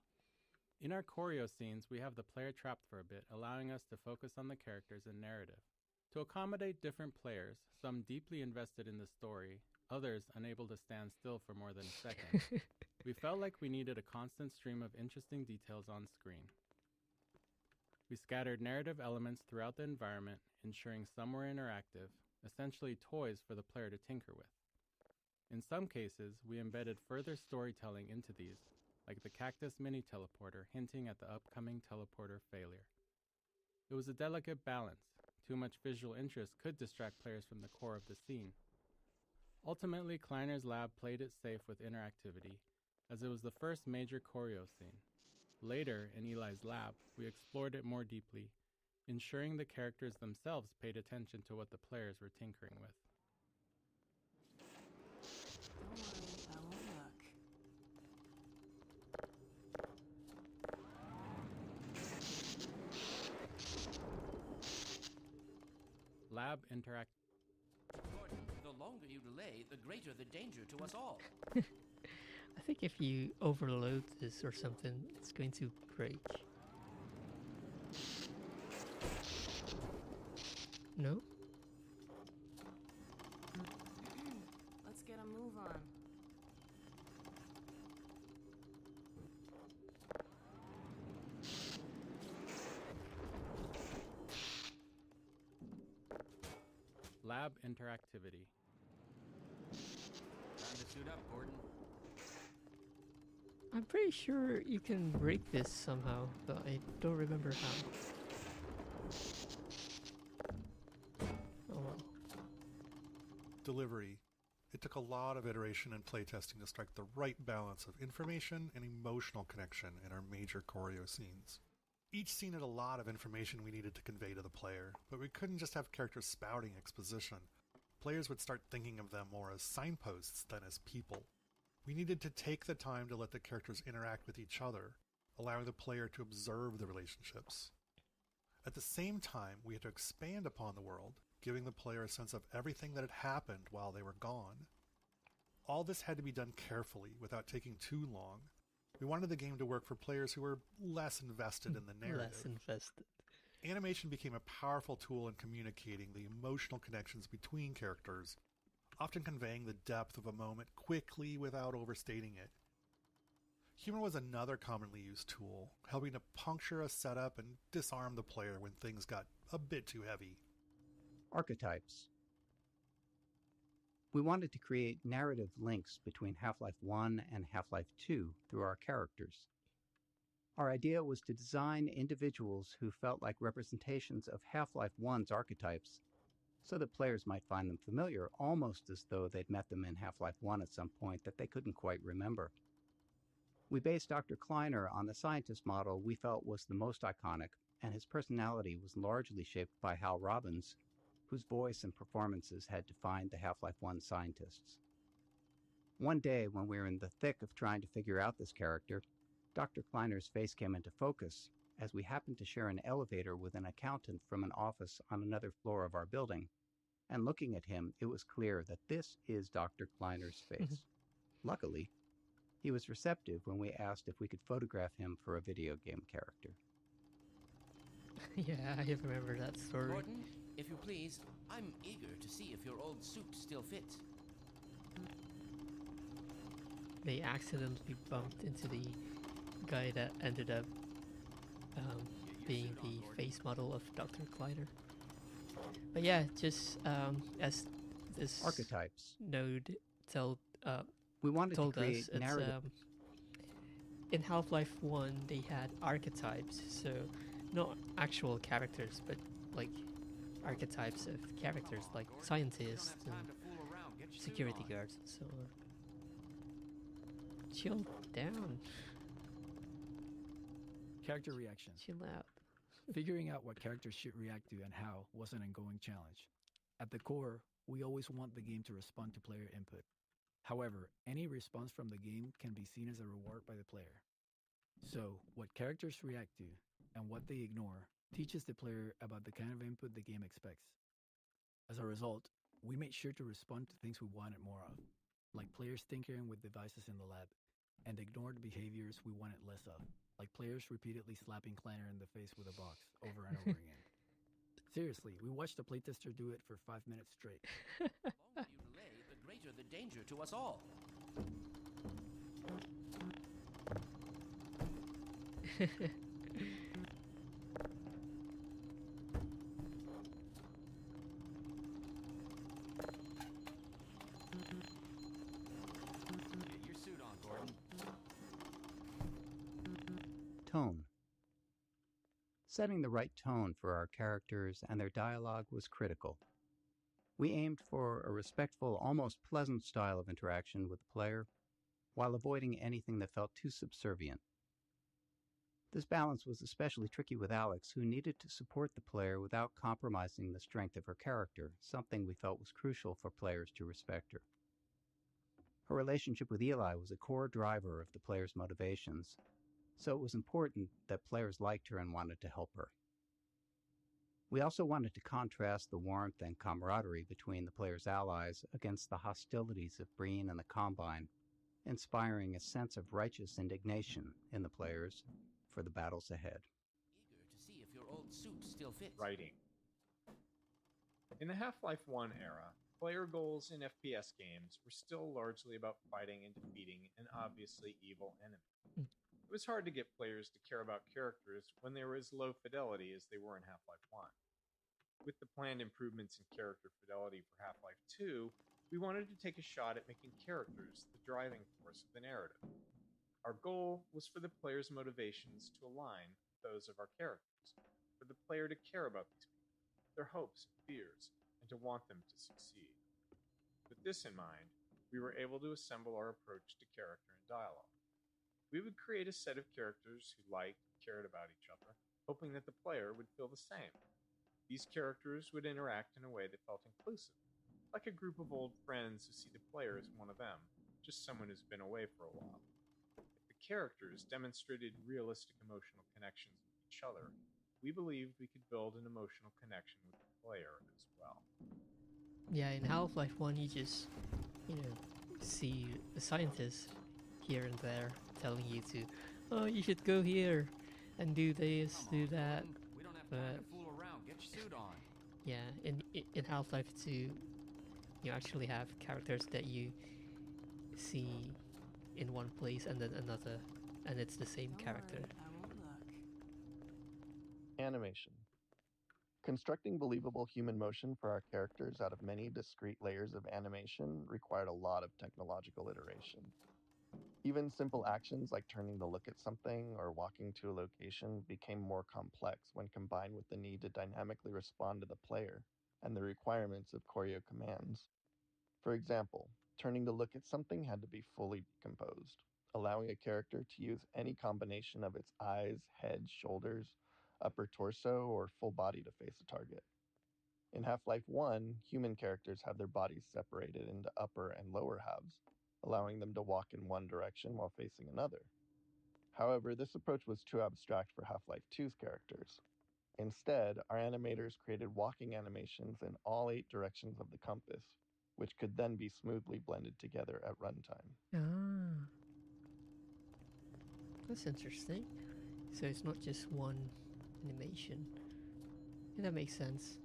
In our choreo scenes, we have the player trapped for a bit, allowing us to focus on the characters and narrative. To accommodate different players, some deeply invested in the story, others unable to stand still for more than a second, we felt like we needed a constant stream of interesting details on screen. We scattered narrative elements throughout the environment, ensuring some were interactive, essentially toys for the player to tinker with. In some cases, we embedded further storytelling into these, like the cactus mini teleporter hinting at the upcoming teleporter failure. It was a delicate balance. Too much visual interest could distract players from the core of the scene. Ultimately, Kleiner's lab played it safe with interactivity, as it was the first major choreo scene. Later, in Eli's lab, we explored it more deeply, ensuring the characters themselves paid attention to what the players were tinkering with. Don't worry, I won't look. Lab interact. Gordon, the longer you delay, the greater the danger to us all. I think if you overload this or something, it's going to break. No? Let's get a move on. Lab interactivity. Time to suit up, Gordon. I'm pretty sure you can break this somehow, but I don't remember how. Oh well. Delivery. It took a lot of iteration and playtesting to strike the right balance of information and emotional connection in our major choreo scenes. Each scene had a lot of information we needed to convey to the player, but we couldn't just have characters spouting exposition. Players would start thinking of them more as signposts than as people. We needed to take the time to let the characters interact with each other, allowing the player to observe the relationships. At the same time, we had to expand upon the world, giving the player a sense of everything that had happened while they were gone. All this had to be done carefully, without taking too long. We wanted the game to work for players who were less invested in the narrative. Less invested. Animation became a powerful tool in communicating the emotional connections between characters, often conveying the depth of a moment quickly without overstating it. Humor was another commonly used tool, helping to puncture a setup and disarm the player when things got a bit too heavy. Archetypes. We wanted to create narrative links between Half-Life 1 and Half-Life 2 through our characters. Our idea was to design individuals who felt like representations of Half-Life 1's archetypes, so that players might find them familiar, almost as though they'd met them in Half-Life 1 at some point that they couldn't quite remember. We based Dr. Kleiner on the scientist model we felt was the most iconic, and his personality was largely shaped by Hal Robbins, whose voice and performances had defined the Half-Life 1 scientists. One day, when we were in the thick of trying to figure out this character, Dr. Kleiner's face came into focus as we happened to share an elevator with an accountant from an office on another floor of our building, and looking at him, it was clear that this is Dr. Kleiner's face. Luckily, he was receptive when we asked if we could photograph him for a video game character. Yeah, I remember that story. Gordon, if you please, I'm eager to see if your old suit still fits. They accidentally bumped into the guy that ended up being the face model of Dr. Kleiner. But yeah, just as this Archetypes. node we wanted told to create us, it's, narrative. In Half-Life 1, they had archetypes, so not actual characters, but like archetypes of characters, like scientists and security guards and so on. Chill down. Character reaction. Chill out. Figuring out what characters should react to and how was an ongoing challenge. At the core, we always want the game to respond to player input. However, any response from the game can be seen as a reward by the player. So, what characters react to and what they ignore teaches the player about the kind of input the game expects. As a result, we made sure to respond to things we wanted more of, like players tinkering with devices in the lab, and ignored behaviors we wanted less of, like players repeatedly slapping Kleiner in the face with a box over and over again. Seriously, we watched a playtester do it for 5 minutes straight. The longer you delay, the greater the danger to us all. Get your suit on, Gordon. Tone. Setting the right tone for our characters and their dialogue was critical. We aimed for a respectful, almost pleasant style of interaction with the player, while avoiding anything that felt too subservient. This balance was especially tricky with Alex, who needed to support the player without compromising the strength of her character, something we felt was crucial for players to respect her. Her relationship with Eli was a core driver of the player's motivations, so it was important that players liked her and wanted to help her. We also wanted to contrast the warmth and camaraderie between the player's allies against the hostilities of Breen and the Combine, inspiring a sense of righteous indignation in the players for the battles ahead. Eager to see if your old suit still fits. Writing. In the Half-Life 1 era, player goals in FPS games were still largely about fighting and defeating an obviously evil enemy. It was hard to get players to care about characters when they were as low fidelity as they were in Half-Life 1. With the planned improvements in character fidelity for Half-Life 2, we wanted to take a shot at making characters the driving force of the narrative. Our goal was for the player's motivations to align with those of our characters, for the player to care about these people, their hopes and fears, and to want them to succeed. With this in mind, we were able to assemble our approach to character and dialogue. We would create a set of characters who liked and cared about each other, hoping that the player would feel the same. These characters would interact in a way that felt inclusive, like a group of old friends who see the player as one of them, just someone who's been away for a while. If the characters demonstrated realistic emotional connections with each other, we believed we could build an emotional connection with the player as well. Yeah, in Half-Life 1 you just, see a scientist here and there telling you to, oh, you should go here and do this, do that. We don't have time to fool around. Get your suit on. Yeah, in Half-Life 2, you actually have characters that you see in one place and then another, and it's the same character. Animation. Constructing believable human motion for our characters out of many discrete layers of animation required a lot of technological iteration. Even simple actions like turning to look at something or walking to a location became more complex when combined with the need to dynamically respond to the player and the requirements of choreo commands. For example, turning to look at something had to be fully decomposed, allowing a character to use any combination of its eyes, head, shoulders, upper torso, or full body to face a target. In Half-Life 1, human characters had their bodies separated into upper and lower halves, allowing them to walk in one direction while facing another. However, this approach was too abstract for Half-Life 2's characters. Instead, our animators created walking animations in all 8 directions of the compass, which could then be smoothly blended together at runtime. Ah, that's interesting. So it's not just one animation. Yeah, that makes sense.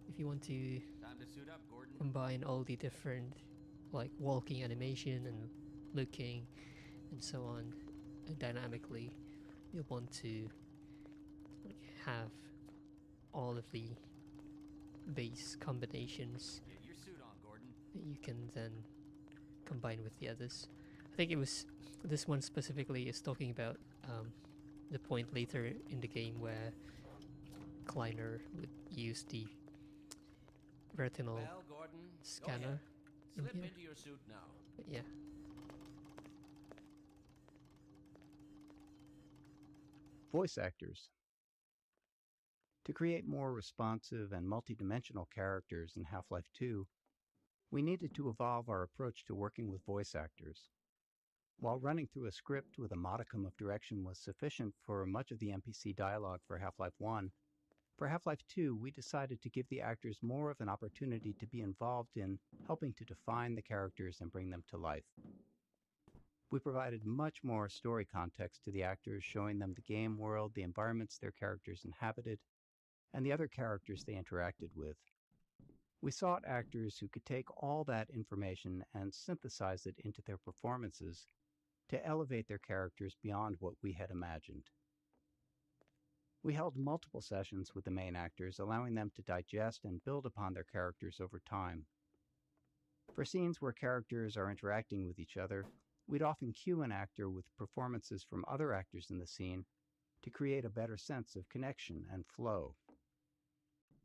If you want to Time to suit up, Gordon. combine all the different, like walking animation and looking and so on dynamically, you want to have all of the base combinations Get your suit on, Gordon. that you can then combine with the others. I think it was this one specifically is talking about the point later in the game where Kleiner would use the retinal Well, Gordon, go scanner ahead. in Slip here. into your suit now. But yeah. Voice actors. To create more responsive and multidimensional characters in Half-Life 2, we needed to evolve our approach to working with voice actors. While running through a script with a modicum of direction was sufficient for much of the NPC dialogue for Half-Life 1, for Half-Life 2, we decided to give the actors more of an opportunity to be involved in helping to define the characters and bring them to life. We provided much more story context to the actors, showing them the game world, the environments their characters inhabited, and the other characters they interacted with. We sought actors who could take all that information and synthesize it into their performances to elevate their characters beyond what we had imagined. We held multiple sessions with the main actors, allowing them to digest and build upon their characters over time. For scenes where characters are interacting with each other, we'd often cue an actor with performances from other actors in the scene to create a better sense of connection and flow.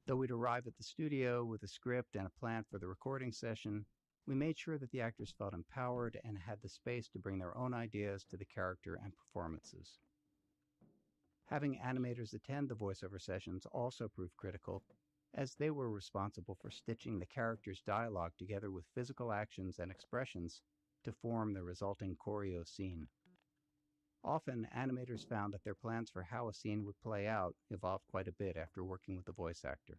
Though we'd arrive at the studio with a script and a plan for the recording session, we made sure that the actors felt empowered and had the space to bring their own ideas to the character and performances. Having animators attend the voiceover sessions also proved critical, as they were responsible for stitching the characters' dialogue together with physical actions and expressions to form the resulting choreo scene. Often, animators found that their plans for how a scene would play out evolved quite a bit after working with the voice actor.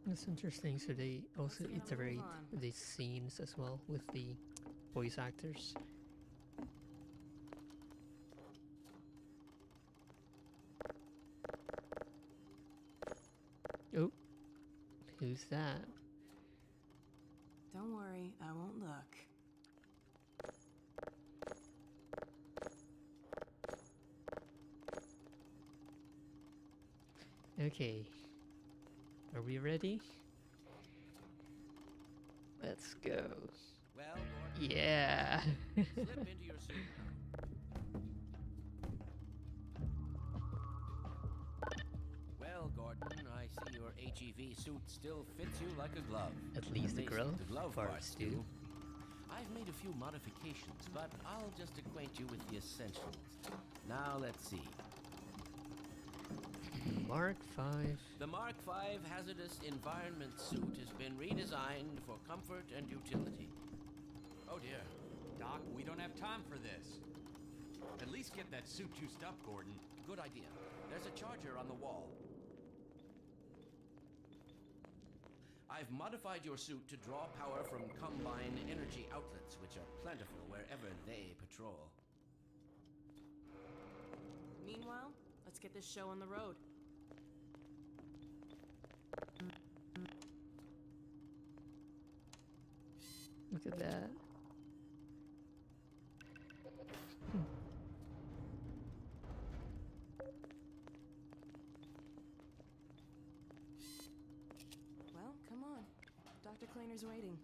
That's interesting. So they also iterate these scenes as well with the voice actors. Oh, who's that? Don't worry, I won't look. Okay. Are we ready? Let's go. Well, Gordon, Yeah. slip into your suit. Well, Gordon, I see your HEV suit still fits you like a glove. At least the glove parts parts do. I've made a few modifications, but I'll just acquaint you with the essentials. Now let's see. Mark 5. The Mark V Hazardous Environment suit has been redesigned for comfort and utility. Oh dear. Doc, we don't have time for this. At least get that suit juiced up, Gordon. Good idea. There's a charger on the wall. I've modified your suit to draw power from Combine energy outlets, which are plentiful wherever they patrol. Meanwhile, let's get this show on the road. Look at that. Well, come on. Dr. Kleiner waiting.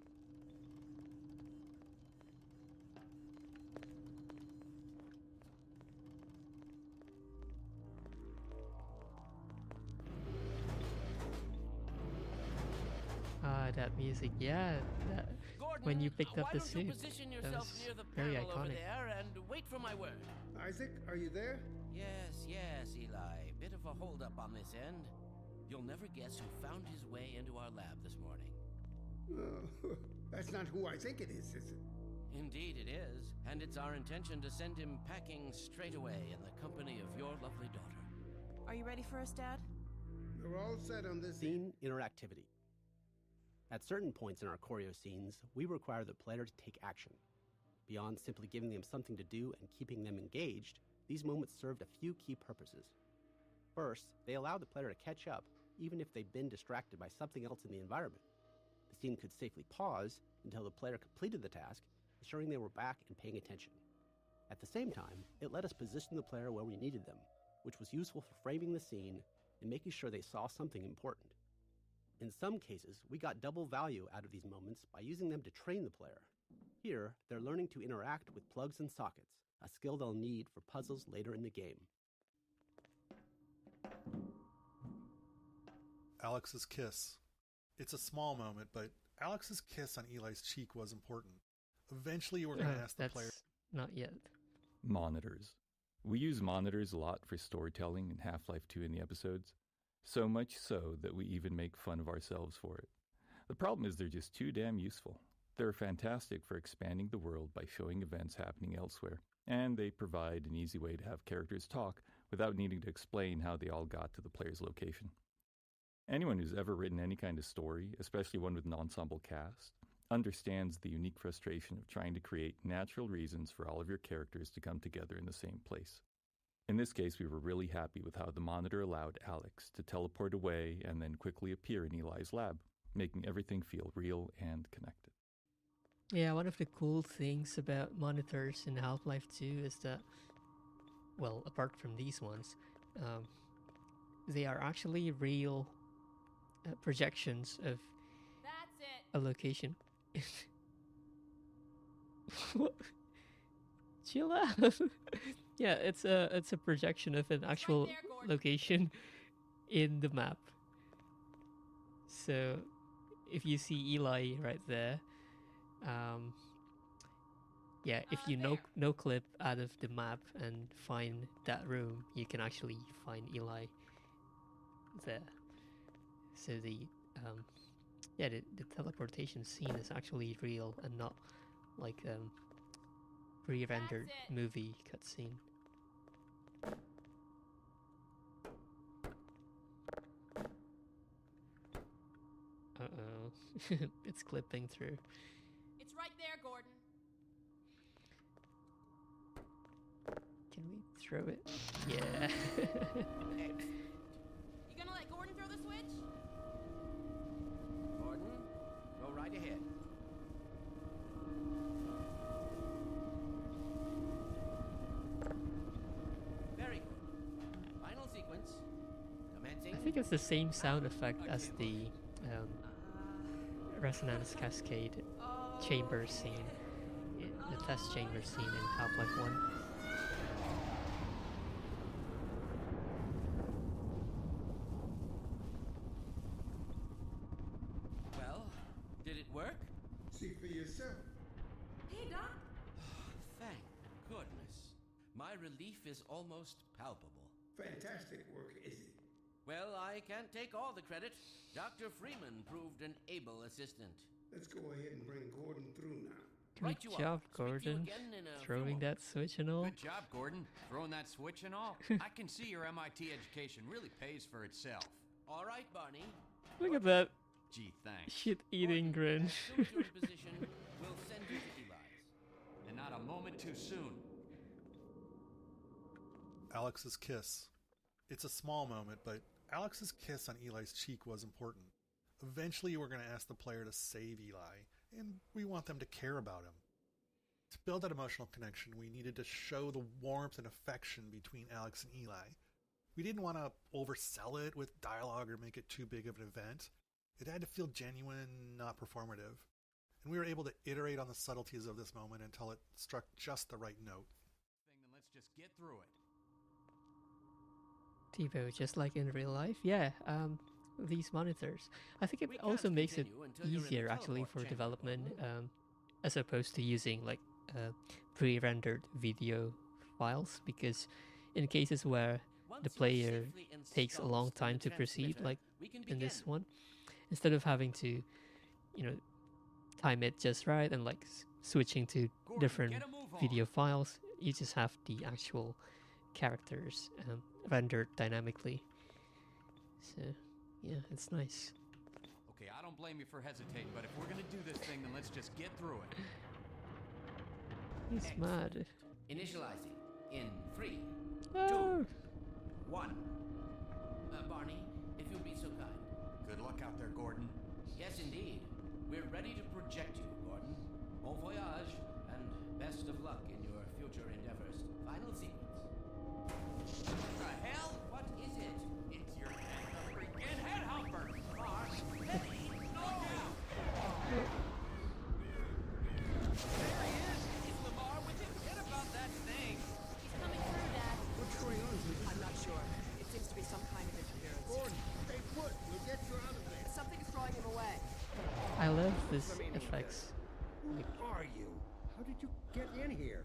That music, yeah. That, Gordon, when you picked up why the don't you suit, position that yourself was near the very panel over iconic. there and wait for my word. Isaac, are you there? Yes, Eli. Bit of a holdup on this end. You'll never guess who found his way into our lab this morning. Oh, that's not who I think it is it? Indeed it is, and it's our intention to send him packing straight away in the company of your lovely daughter. Are you ready for us, Dad? We're all set on this. Scene interactivity. At certain points in our choreo scenes, we require the player to take action. Beyond simply giving them something to do and keeping them engaged, these moments served a few key purposes. First, they allow the player to catch up, even if they've been distracted by something else in the environment. The scene could safely pause until the player completed the task, ensuring they were back and paying attention. At the same time, it let us position the player where we needed them, which was useful for framing the scene and making sure they saw something important. In some cases, we got double value out of these moments by using them to train the player. Here, they're learning to interact with plugs and sockets, a skill they'll need for puzzles later in the game. Alex's kiss. It's a small moment, but Alex's kiss on Eli's cheek was important. Eventually, we're going to ask the player. Not yet. Monitors. We use monitors a lot for storytelling in Half-Life 2 in the episodes. So much so that we even make fun of ourselves for it. The problem is they're just too damn useful. They're fantastic for expanding the world by showing events happening elsewhere, and they provide an easy way to have characters talk without needing to explain how they all got to the player's location. Anyone who's ever written any kind of story, especially one with an ensemble cast, understands the unique frustration of trying to create natural reasons for all of your characters to come together in the same place. In this case, we were really happy with how the monitor allowed Alex to teleport away and then quickly appear in Eli's lab, making everything feel real and connected. Yeah, one of the cool things about monitors in Half-Life 2 is that, well, apart from these ones, they are actually real projections of a location. What? Chill out. Yeah, it's a projection of an actual location in the map. So if you see Eli right there, yeah, if you no clip out of the map and find that room, you can actually find Eli there. So the teleportation scene is actually real and not like pre-rendered movie cutscene. Uh-oh. It's clipping through. It's right there, Gordon. Can we throw it? Yeah. You gonna let Gordon throw the switch? Gordon, go right ahead. Very good. Final sequence. Commencing. I think think it's the same sound effect as the Resonance Cascade chamber scene, the test chamber scene in Half-Life 1. Well, did it work? See for yourself. Hey, Doc. Thank goodness. My relief is almost palpable. Fantastic work, is it? Well, I can't take all the credit. Dr. Freeman proved an able assistant. Let's go ahead and bring Gordon through now. Right Good you job, are. Speak to you Gordon. again in a few Throwing that switch and all. Good job, Gordon. Throwing that switch and all. I can see your MIT education really pays for itself. All right, Barney. Look at that Gee, thanks. shit-eating grin. As soon as you're in position, we'll send you to Eli's. And not a moment too soon. Alex's kiss. It's a small moment, but Alex's kiss on Eli's cheek was important. Eventually, we're going to ask the player to save Eli, and we want them to care about him. To build that emotional connection, we needed to show the warmth and affection between Alex and Eli. We didn't want to oversell it with dialogue or make it too big of an event. It had to feel genuine, not performative. And we were able to iterate on the subtleties of this moment until it struck just the right note. Then let's just get through it. TiVo, just like in real life. Yeah, these monitors. I think it also makes it easier actually for development, as opposed to using like pre-rendered video files, because in cases where the player takes a long time to proceed, like in this one, instead of having to, you know, time it just right and like switching to different video files, you just have the actual characters rendered dynamically. So yeah, it's nice. Okay, I don't blame you for hesitating, but if we're gonna do this thing, then let's just get through it. He's mad. Initializing in 3, Oh. 2, 1. Barney, if you'll be so kind. Good luck out there, Gordon. Yes, indeed. We're ready to project you, Gordon. Bon voyage, and best of luck in your future endeavors. Final sequence. What the hell? What is it? It's your freaking head humper. Mars, heavy, no down. There he is. Is Lamar with him? Forget about that thing. He's coming through, Dad. What's going on here? I'm not sure. It seems to be some kind of interference. Gordon, stay put. We'll get you out of there. Something's drawing him away. I love this effects. Who are you? How did you get in here?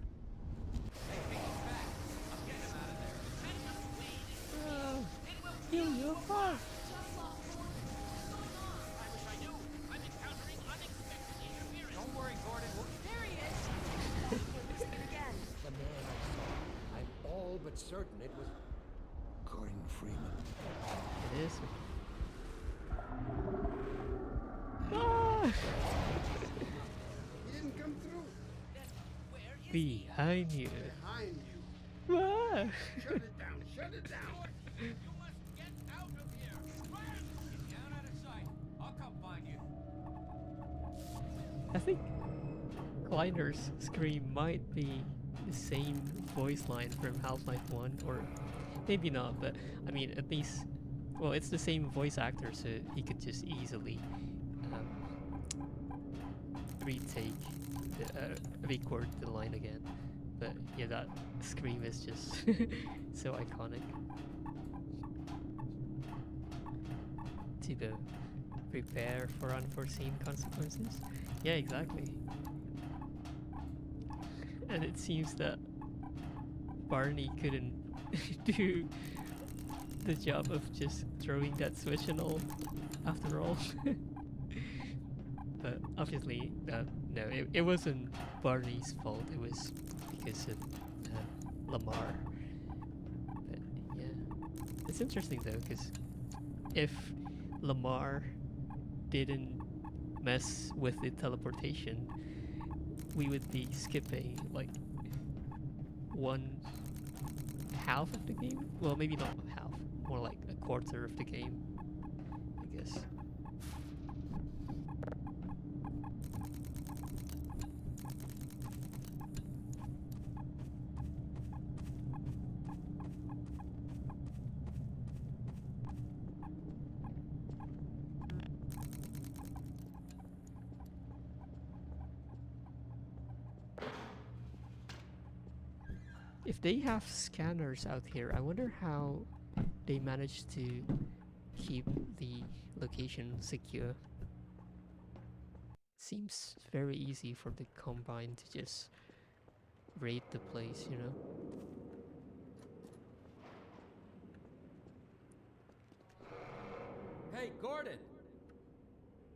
Hey, he's back. I'm getting him out of there. Oh, kill your heart. I wish I knew. I'm encountering unexpected interference. Don't worry, Gordon. There he is. Listen again. The man I saw. I'm all but certain it was Gordon Freeman. It is. Ah! He didn't come through. Behind you. Behind you. Ah! Shut it down. Shut it down. You must get out of here. Run! Get down out of sight. I'll come find you. I think Kleiner's scream might be the same voice line from Half-Life 1, or maybe not, but I mean, at least, well, it's the same voice actor, so he could just easily record the line again. But yeah, that scream is just so iconic. To prepare for unforeseen consequences. Yeah, exactly. And it seems that Barney couldn't do the job of just throwing that switch and all, after all. But obviously, no, it wasn't Barney's fault. It was because of Lamar. But yeah, it's interesting though, because if Lamar didn't mess with the teleportation, we would be skipping like one half of the game. Well, maybe not half, more like a quarter of the game, I guess. If they have scanners out here, I wonder how they manage to keep the location secure. Seems very easy for the Combine to just raid the place, you know? Hey, Gordon!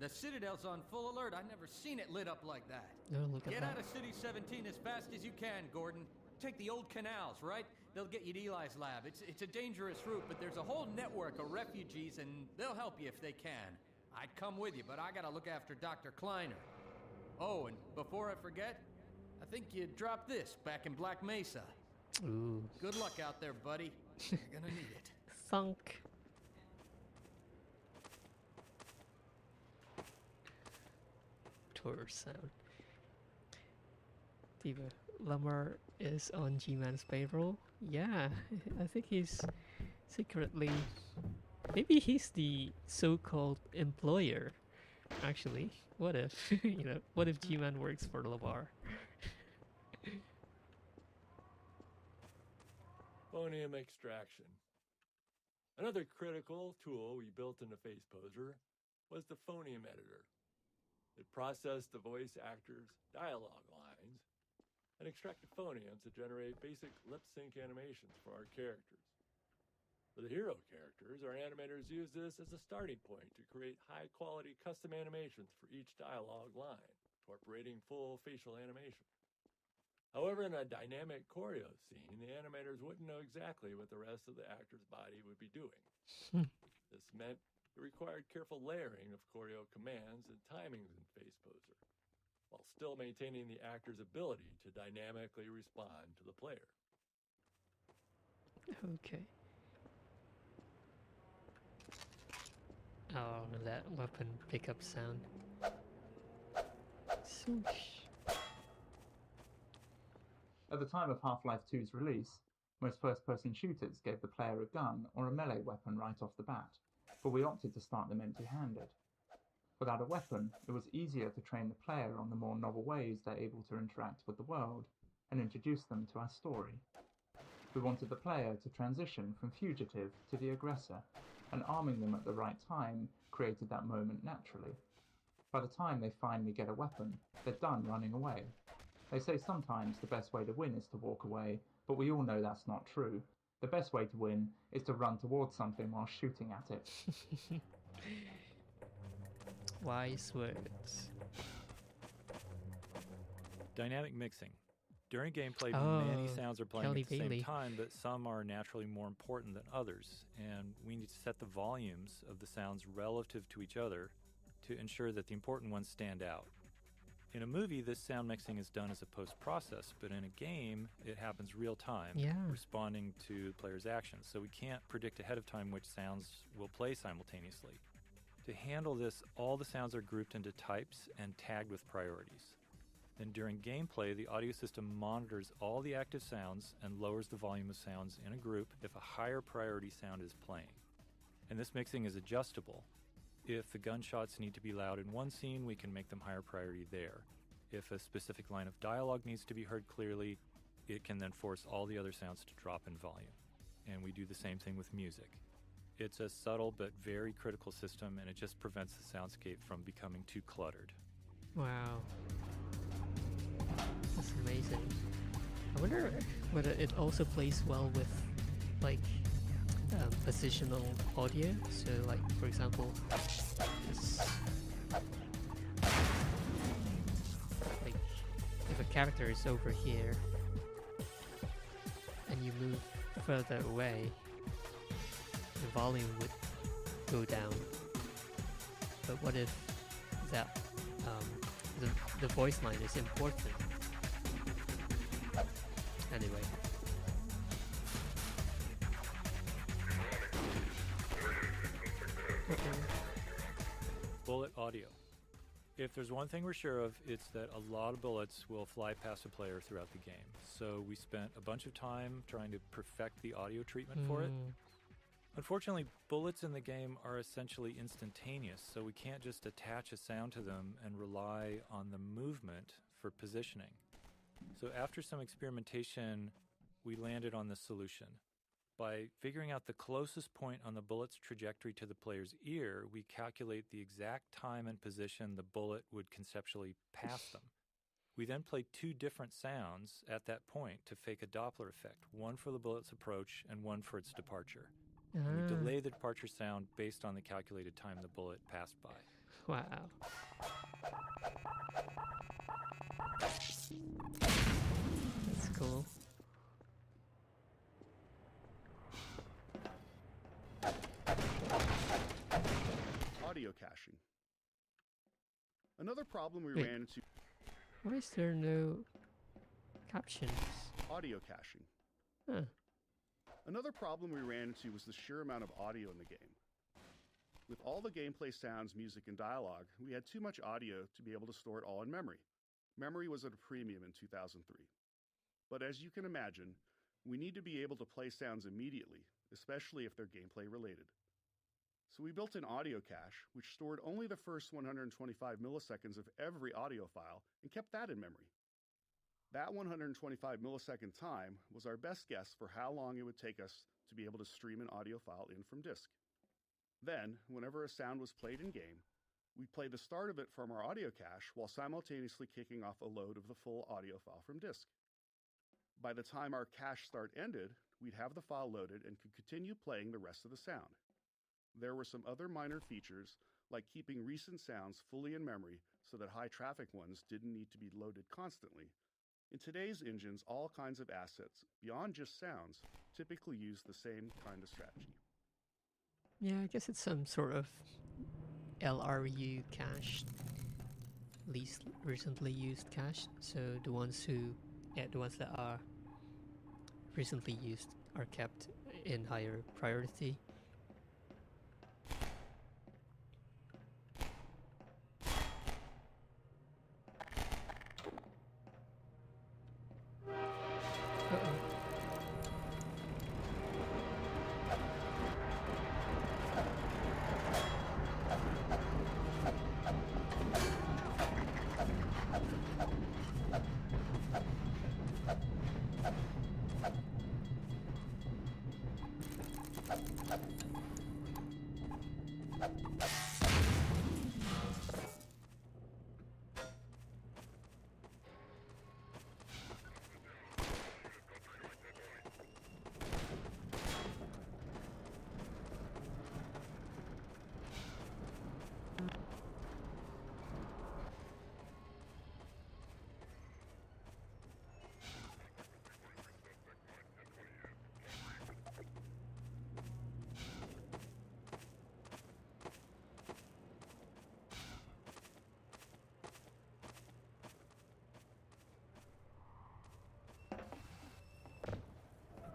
The Citadel's on full alert. I've never seen it lit up like that. Oh, look at Get that. out of City 17 as fast as you can, Gordon. Take the old canals, right? They'll get you to Eli's lab. It's a dangerous route, but there's a whole network of refugees, and they'll help you if they can. I'd come with you, but I gotta look after Dr. Kleiner. Oh, and before I forget, I think you dropped this back in Black Mesa. Ooh. Good luck out there, buddy. You're gonna need it. Thunk. Tour sound. Diva, Lamar is on G-Man's payroll. Yeah, I think he's secretly... Maybe he's the so-called employer, actually. What if, you know, what if G-Man works for Lamar? Phonium extraction. Another critical tool we built into FacePoser was the phonium editor. It processed the voice actors' dialogue lines and extracted phonium to generate basic lip sync animations for our characters. For the hero characters, our animators use this as a starting point to create high-quality custom animations for each dialogue line, incorporating full facial animation. However, in a dynamic choreo scene, the animators wouldn't know exactly what the rest of the actor's body would be doing. This meant it required careful layering of choreo commands and timings in FacePoser, while still maintaining the actor's ability to dynamically respond to the player. Okay. Oh, that weapon pickup sound. Swoosh. At the time of Half-Life 2's release, most first-person shooters gave the player a gun or a melee weapon right off the bat, but we opted to start them empty-handed. Without a weapon, it was easier to train the player on the more novel ways they're able to interact with the world, and introduce them to our story. We wanted the player to transition from fugitive to the aggressor, and arming them at the right time created that moment naturally. By the time they finally get a weapon, they're done running away. They say sometimes the best way to win is to walk away, but we all know that's not true. The best way to win is to run towards something while shooting at it. Wise words. Dynamic mixing. During gameplay, many sounds are playing Kelly at the Bailey. same time, but some are naturally more important than others, and we need to set the volumes of the sounds relative to each other to ensure that the important ones stand out. In a movie, this sound mixing is done as a post-process, but in a game, it happens real-time, responding to the player's actions, so we can't predict ahead of time which sounds will play simultaneously. To handle this, all the sounds are grouped into types and tagged with priorities. Then during gameplay, the audio system monitors all the active sounds and lowers the volume of sounds in a group if a higher priority sound is playing. And this mixing is adjustable. If the gunshots need to be loud in one scene, we can make them higher priority there. If a specific line of dialogue needs to be heard clearly, it can then force all the other sounds to drop in volume. And we do the same thing with music. It's a subtle but very critical system, and it just prevents the soundscape from becoming too cluttered. Wow. That's amazing. I wonder whether it also plays well with, like, positional audio. So, like, for example, this, like, if a character is over here and you move further away, the volume would go down. But what if that the voice line is important? Anyway. Bullet audio. If there's one thing we're sure of, it's that a lot of bullets will fly past a player throughout the game. So we spent a bunch of time trying to perfect the audio treatment for it. Unfortunately, bullets in the game are essentially instantaneous, so we can't just attach a sound to them and rely on the movement for positioning. So after some experimentation, we landed on this solution. By figuring out the closest point on the bullet's trajectory to the player's ear, we calculate the exact time and position the bullet would conceptually pass them. We then play two different sounds at that point to fake a Doppler effect, one for the bullet's approach and one for its departure. And we delay the departure sound based on the calculated time the bullet passed by. Wow. That's cool. Audio caching. Another problem we Wait. ran into. Why is there no captions? Audio caching. Huh. Another problem we ran into was the sheer amount of audio in the game. With all the gameplay sounds, music, and dialogue, we had too much audio to be able to store it all in memory. Memory was at a premium in 2003. But as you can imagine, we need to be able to play sounds immediately, especially if they're gameplay related. So we built an audio cache, which stored only the first 125 milliseconds of every audio file and kept that in memory. That 125 millisecond time was our best guess for how long it would take us to be able to stream an audio file in from disk. Then, whenever a sound was played in-game, we'd play the start of it from our audio cache while simultaneously kicking off a load of the full audio file from disk. By the time our cache start ended, we'd have the file loaded and could continue playing the rest of the sound. There were some other minor features, like keeping recent sounds fully in memory so that high-traffic ones didn't need to be loaded constantly. In today's engines, all kinds of assets, beyond just sounds, typically use the same kind of strategy. Yeah, I guess it's some sort of LRU cache, least recently used cache. So the ones that are recently used are kept in higher priority.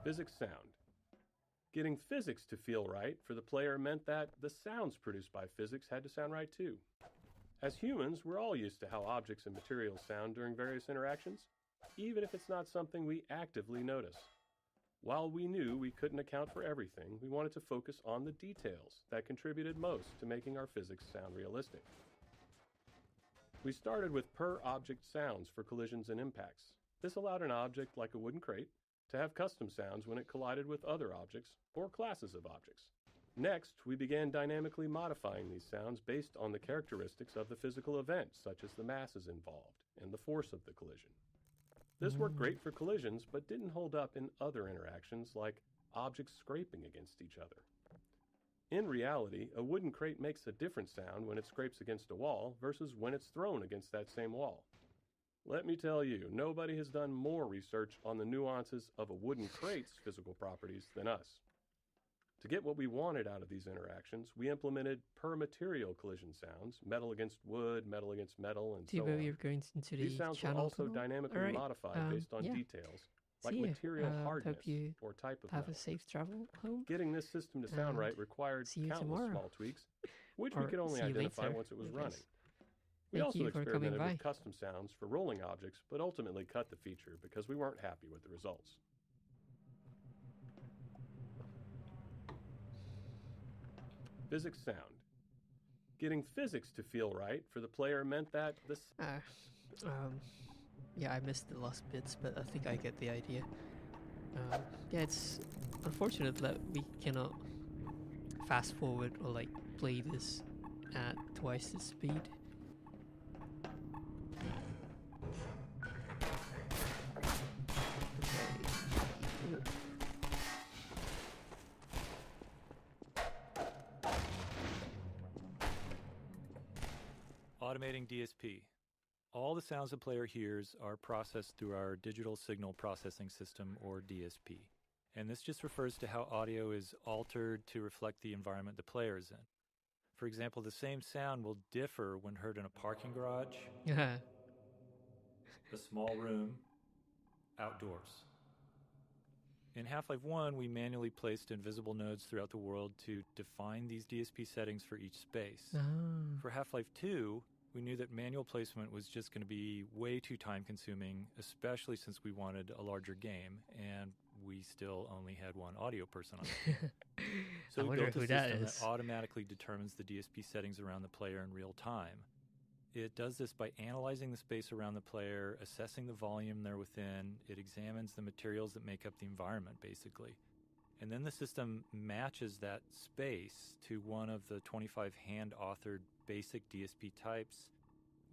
Physics sound. Getting physics to feel right for the player meant that the sounds produced by physics had to sound right too. As humans, we're all used to how objects and materials sound during various interactions, even if it's not something we actively notice. While we knew we couldn't account for everything, we wanted to focus on the details that contributed most to making our physics sound realistic. We started with per-object sounds for collisions and impacts. This allowed an object like a wooden crate to have custom sounds when it collided with other objects or classes of objects. Next, we began dynamically modifying these sounds based on the characteristics of the physical event, such as the masses involved and the force of the collision. This worked great for collisions, but didn't hold up in other interactions like objects scraping against each other. In reality, a wooden crate makes a different sound when it scrapes against a wall versus when it's thrown against that same wall. Let me tell you, nobody has done more research on the nuances of a wooden crate's physical properties than us. To get what we wanted out of these interactions, we implemented per-material collision sounds, metal against wood, metal against metal, and so on. You're going into the These sounds were channel also tunnel? dynamically Alright, modified based on yeah. details, like See you. material hardness Hope you or type of have metal. a safe travel home. Getting this system to sound and right required see you countless tomorrow. small tweaks, which we Or could only see you identify later, once it was I running. guess. We Thank also you for coming experimented by. with custom sounds for rolling objects, but ultimately cut the feature because we weren't happy with the results. Physics sound. Getting physics to feel right for the player meant that the Yeah, I missed the last bits, but I think I get the idea. Yeah, it's unfortunate that we cannot fast forward or like play this at twice the speed. Automating DSP. All the sounds the player hears are processed through our Digital Signal Processing System, or DSP. And this just refers to how audio is altered to reflect the environment the player is in. For example, the same sound will differ when heard in a parking garage, a small room, outdoors. In Half-Life 1, we manually placed invisible nodes throughout the world to define these DSP settings for each space. For Half-Life 2, we knew that manual placement was just going to be way too time-consuming, especially since we wanted a larger game, and we still only had one audio person on the team. So we built a system that automatically determines the DSP settings around the player in real time. It does this by analyzing the space around the player, assessing the volume they're within. It examines the materials that make up the environment, basically. And then the system matches that space to one of the 25 hand-authored basic DSP types.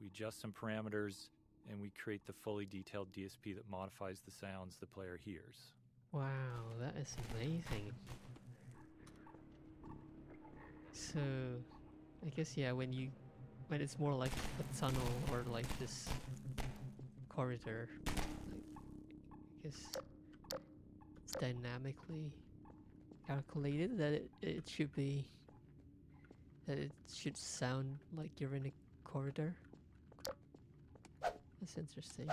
We adjust some parameters, and we create the fully detailed DSP that modifies the sounds the player hears. Wow, that is amazing. So, I guess, yeah, when it's more like a tunnel or like this corridor, like, I guess it's dynamically calculated that it should sound like you're in a corridor. That's interesting.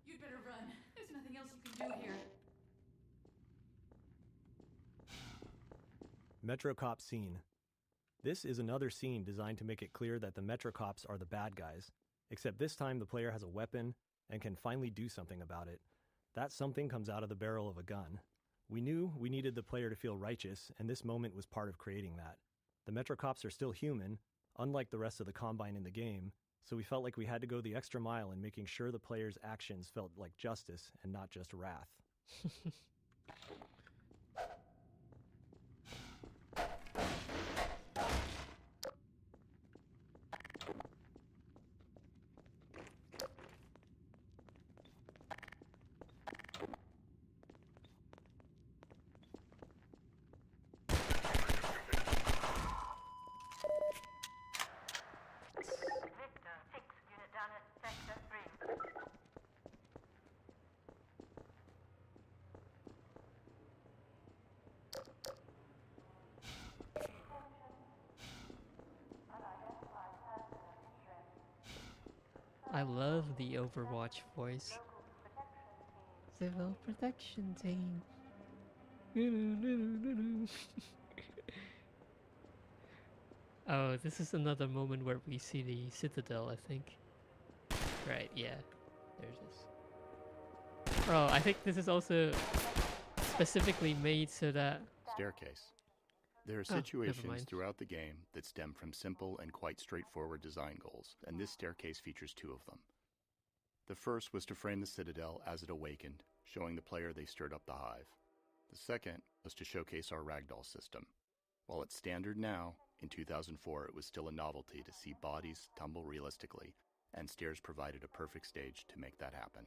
You'd better run. There's nothing else you can do here. MetroCop scene. This is another scene designed to make it clear that the MetroCops are the bad guys, except this time the player has a weapon and can finally do something about it. That something comes out of the barrel of a gun. We knew we needed the player to feel righteous, and this moment was part of creating that. The MetroCops are still human, unlike the rest of the Combine in the game, so we felt like we had to go the extra mile in making sure the player's actions felt like justice and not just wrath. I love the Overwatch voice. Civil Protection Team. Oh, this is another moment where we see the Citadel, I think. Right, yeah. There's this. Oh, I think this is also specifically made so that... Staircase. There are situations throughout the game that stem from simple and quite straightforward design goals, and this staircase features two of them. The first was to frame the Citadel as it awakened, showing the player they stirred up the hive. The second was to showcase our ragdoll system. While it's standard now, in 2004 it was still a novelty to see bodies tumble realistically, and stairs provided a perfect stage to make that happen.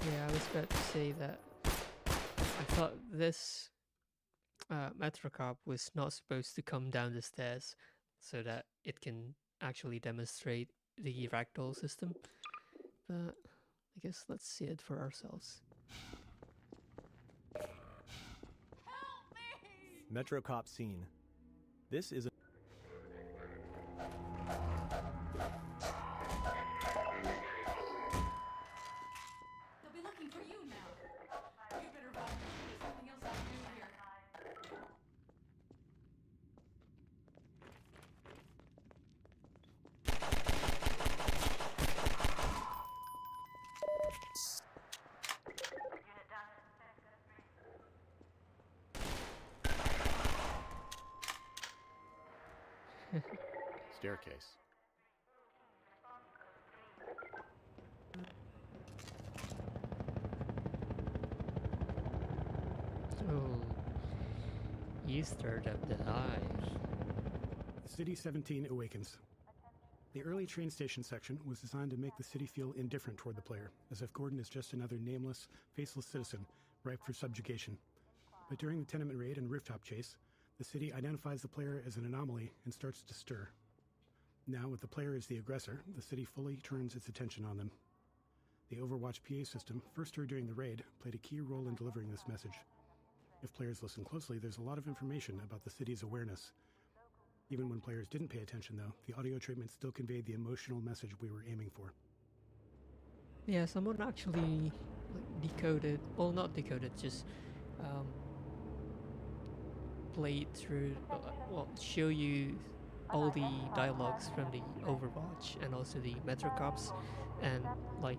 Yeah, I was about to say that I thought this MetroCop was not supposed to come down the stairs so that it can actually demonstrate the ragdoll system, but I guess let's see it for ourselves. MetroCop scene. This is a They'll be looking for you now. You better run. There's nothing else I can do here. staircase. Oh, you stirred up the hive. City 17 awakens. The early train station section was designed to make the city feel indifferent toward the player, as if Gordon is just another nameless, faceless citizen, ripe for subjugation. But during the tenement raid and rooftop chase, the city identifies the player as an anomaly and starts to stir. Now, with the player as the aggressor, the city fully turns its attention on them. The Overwatch PA system, first heard during the raid, played a key role in delivering this message. If players listen closely, there's a lot of information about the city's awareness. Even when players didn't pay attention, though, the audio treatment still conveyed the emotional message we were aiming for. Yeah, someone actually decoded, well, not decoded, just played through, well, show you all the dialogues from the Overwatch and also the Metro Cops, and like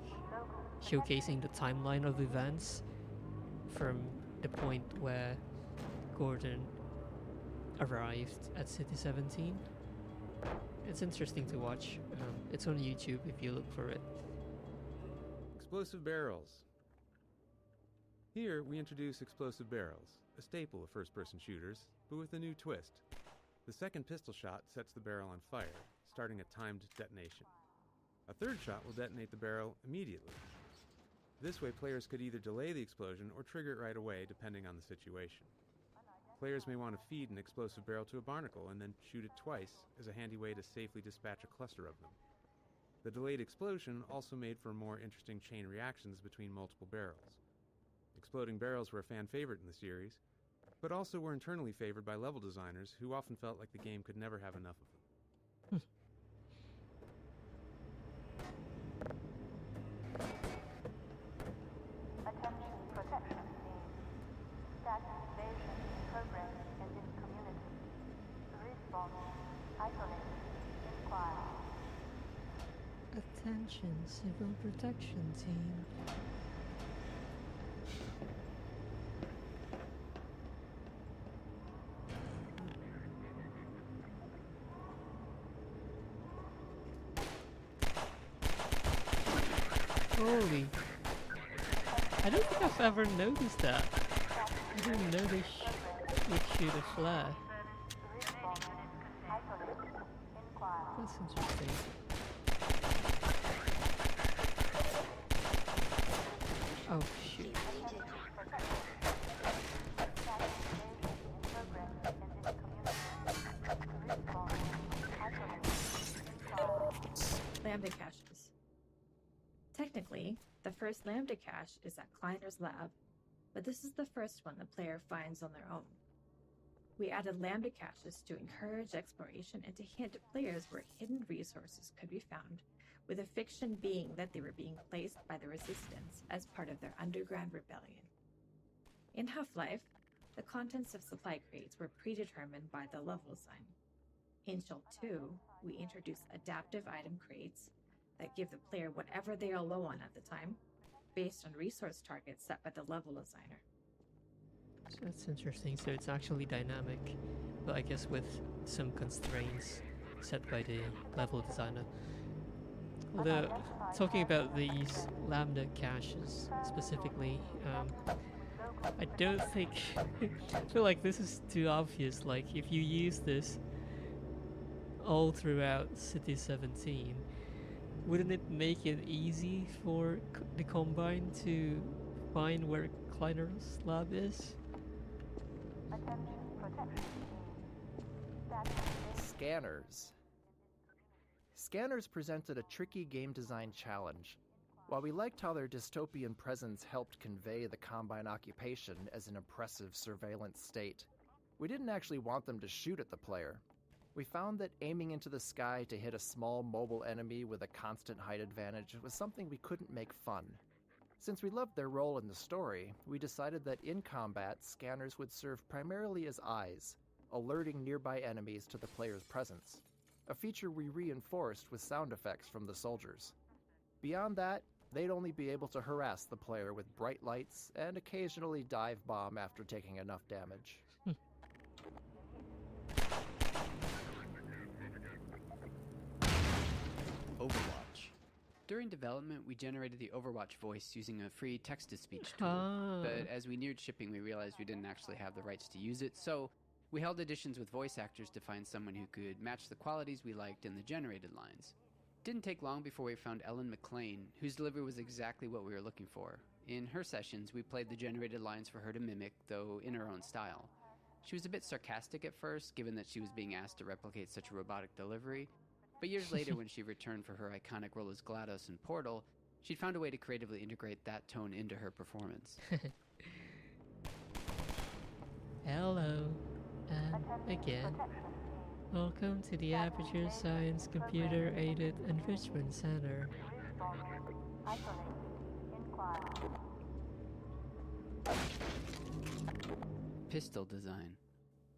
showcasing the timeline of events from the point where Gordon arrived at City 17. It's interesting to watch. It's on YouTube if you look for it. Explosive barrels. Here we introduce explosive barrels, a staple of first-person shooters, but with a new twist. The second pistol shot sets the barrel on fire, starting a timed detonation. A third shot will detonate the barrel immediately. This way players could either delay the explosion or trigger it right away depending on the situation. Players may want to feed an explosive barrel to a barnacle and then shoot it twice as a handy way to safely dispatch a cluster of them. The delayed explosion also made for more interesting chain reactions between multiple barrels. Exploding barrels were a fan favorite in the series, but also were internally favored by level designers who often felt like the game could never have enough of them. Attention protection team. Static invasion program in this community. Response isolated. Inquire. Attention, Civil Protection Team. Holy. I don't think I've ever noticed that. I didn't know they would shoot a flare. That's interesting. Oh shoot. Lambda caches. Technically, the first Lambda cache is at Kleiner's lab, but this is the first one the player finds on their own. We added Lambda caches to encourage exploration and to hint players where hidden resources could be found, with a fiction being that they were being placed by the Resistance as part of their underground rebellion. In Half-Life, the contents of supply crates were predetermined by the level design. In Shell 2, we introduced adaptive item crates that give the player whatever they are low on at the time, based on resource targets set by the level designer. So that's interesting. So it's actually dynamic, but I guess with some constraints set by the level designer. Although, talking about these Lambda caches specifically, I don't think... I feel like this is too obvious. Like, if you use this all throughout City 17, wouldn't it make it easy for the Combine to find where Kleiner's lab is? Scanners. Scanners presented a tricky game design challenge. While we liked how their dystopian presence helped convey the Combine occupation as an oppressive surveillance state, we didn't actually want them to shoot at the player. We found that aiming into the sky to hit a small mobile enemy with a constant height advantage was something we couldn't make fun. Since we loved their role in the story, we decided that in combat, scanners would serve primarily as eyes, alerting nearby enemies to the player's presence, a feature we reinforced with sound effects from the soldiers. Beyond that, they'd only be able to harass the player with bright lights and occasionally dive bomb after taking enough damage. Overwatch. During development, we generated the Overwatch voice using a free text-to-speech tool. Ah. But as we neared shipping, we realized we didn't actually have the rights to use it, so we held auditions with voice actors to find someone who could match the qualities we liked in the generated lines. Didn't take long before we found Ellen McLean, whose delivery was exactly what we were looking for. In her sessions, we played the generated lines for her to mimic, though in her own style. She was a bit sarcastic at first, given that she was being asked to replicate such a robotic delivery, but years later when she returned for her iconic role as GLaDOS in Portal, she'd found a way to creatively integrate that tone into her performance. Hello, and again. Welcome to the Aperture Science Computer Aided Enrichment Center. Pistol design.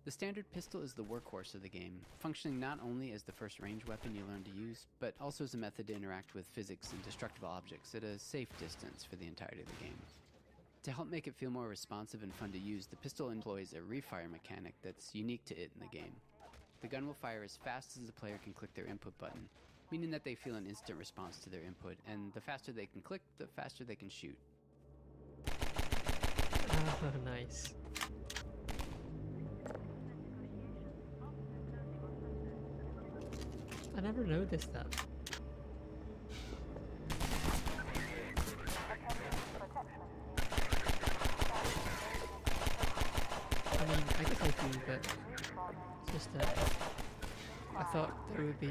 The standard pistol is the workhorse of the game, functioning not only as the first range weapon you learn to use, but also as a method to interact with physics and destructible objects at a safe distance for the entirety of the game. To help make it feel more responsive and fun to use, the pistol employs a refire mechanic that's unique to it in the game. The gun will fire as fast as the player can click their input button, meaning that they feel an instant response to their input, and the faster they can click, the faster they can shoot. Oh, nice. I never noticed that. I mean, I guess I do, but it's just that I thought there would be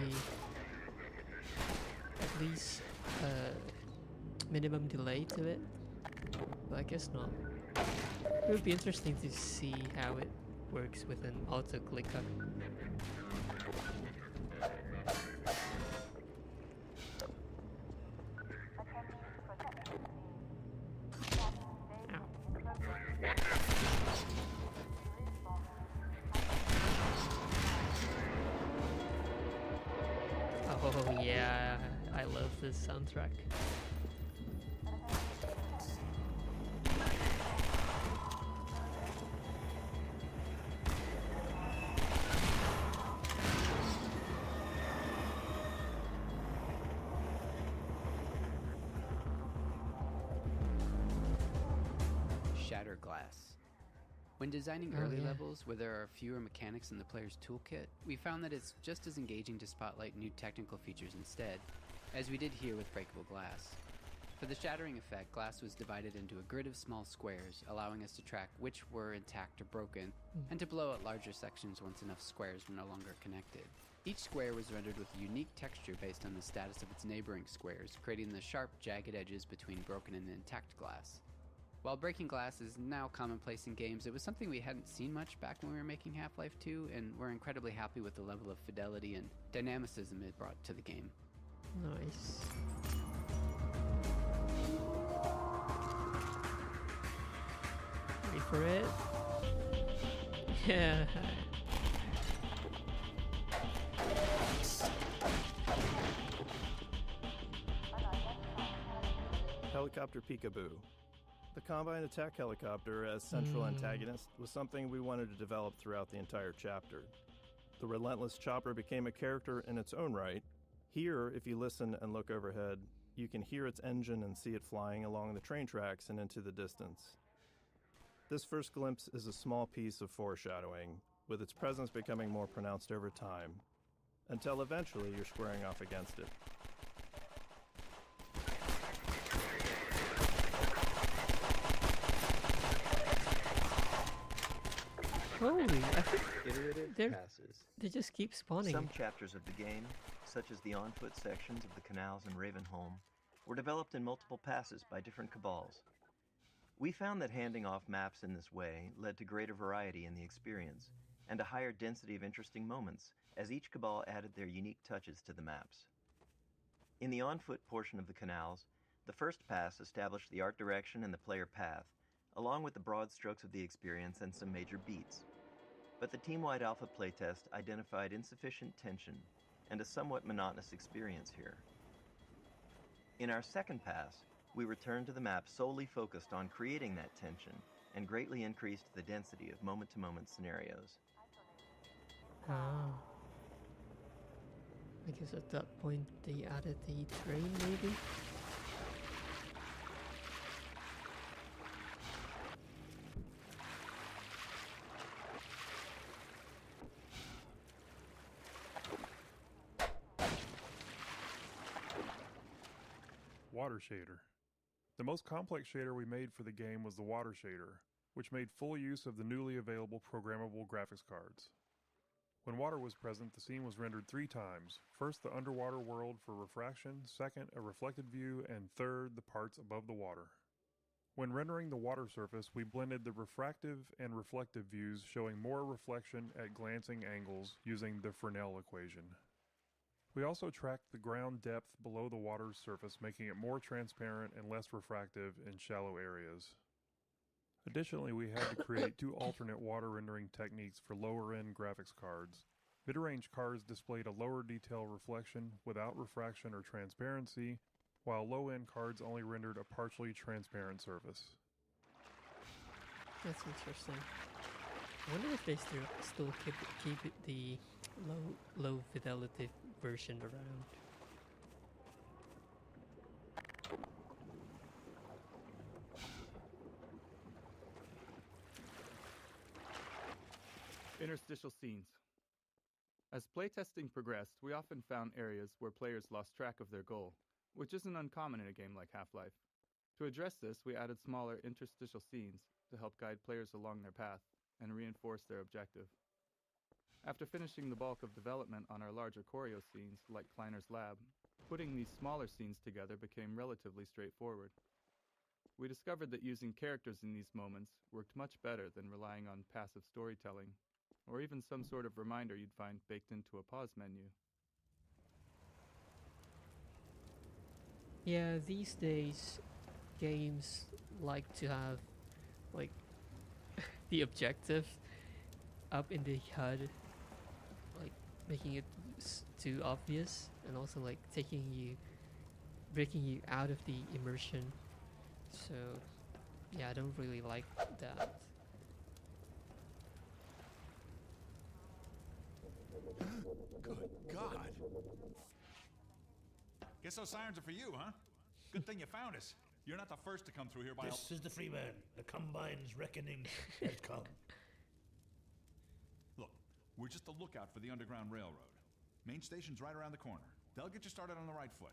at least a minimum delay to it, but I guess not. It would be interesting to see how it works with an auto clicker. Oh yeah, I love this soundtrack. Shatter glass. When designing early levels where there are fewer mechanics in the player's toolkit, we found that it's just as engaging to spotlight new technical features instead, as we did here with breakable glass. For the shattering effect, glass was divided into a grid of small squares, allowing us to track which were intact or broken, and to blow out larger sections once enough squares were no longer connected. Each square was rendered with a unique texture based on the status of its neighboring squares, creating the sharp, jagged edges between broken and intact glass. While breaking glass is now commonplace in games, it was something we hadn't seen much back when we were making Half-Life 2, and we're incredibly happy with the level of fidelity and dynamicism it brought to the game. Nice. Ready for it? Yeah. Helicopter Peekaboo. The Combine attack helicopter as central antagonist was something we wanted to develop throughout the entire chapter. The relentless chopper became a character in its own right. Here, if you listen and look overhead, you can hear its engine and see it flying along the train tracks and into the distance. This first glimpse is a small piece of foreshadowing, with its presence becoming more pronounced over time, until eventually you're squaring off against it. Holy, I think Iterative passes. they just keep spawning. Some chapters of the game, such as the on-foot sections of the canals in Ravenholm, were developed in multiple passes by different cabals. We found that handing off maps in this way led to greater variety in the experience, and a higher density of interesting moments, as each cabal added their unique touches to the maps. In the on-foot portion of the canals, the first pass established the art direction and the player path, along with the broad strokes of the experience and some major beats. But the team-wide alpha playtest identified insufficient tension and a somewhat monotonous experience here. In our second pass, we returned to the map solely focused on creating that tension and greatly increased the density of moment-to-moment scenarios. Ah. I guess at that point they added the train, maybe? Water shader. The most complex shader we made for the game was the water shader, which made full use of the newly available programmable graphics cards. When water was present, the scene was rendered 3 times. First, the underwater world for refraction, second, a reflected view, and third, the parts above the water. When rendering the water surface, we blended the refractive and reflective views, showing more reflection at glancing angles using the Fresnel equation. We also tracked the ground depth below the water's surface, making it more transparent and less refractive in shallow areas. Additionally, we had to create 2 alternate water rendering techniques for lower-end graphics cards. Mid-range cards displayed a lower detail reflection without refraction or transparency, while low-end cards only rendered a partially transparent surface. That's interesting. I wonder if they still keep it the low fidelity version around. Interstitial scenes. As playtesting progressed, we often found areas where players lost track of their goal, which isn't uncommon in a game like Half-Life. To address this, we added smaller interstitial scenes to help guide players along their path and reinforce their objective. After finishing the bulk of development on our larger choreo scenes, like Kleiner's Lab, putting these smaller scenes together became relatively straightforward. We discovered that using characters in these moments worked much better than relying on passive storytelling, or even some sort of reminder you'd find baked into a pause menu. Yeah, these days, games like to have, like, the objective up in the HUD, like, making it too obvious, and also, like, breaking you out of the immersion. So, yeah, I don't really like that. Good God. Guess those sirens are for you, huh? Good thing you found us. You're not the first to come through here by... This is the Freeman. The Combine's reckoning has come. Look, we're just a lookout for the Underground Railroad. Main station's right around the corner. They'll get you started on the right foot.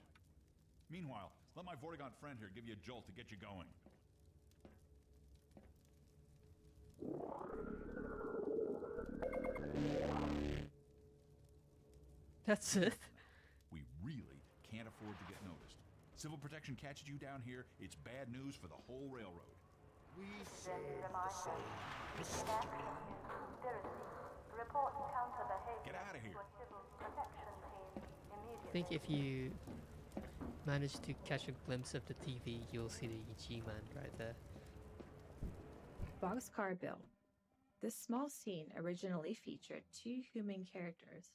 Meanwhile, let my Vortigaunt friend here give you a jolt to get you going. That's it. We really can't afford to get noticed. Civil protection catches you down here, it's bad news for the whole railroad. We serve the same mystery. Report counter behavior. Get out of here. To a civil protection team immediately. I think if you manage to catch a glimpse of the TV, you'll see the G-Man right there. Boxcar Bill. This small scene originally featured 2 human characters,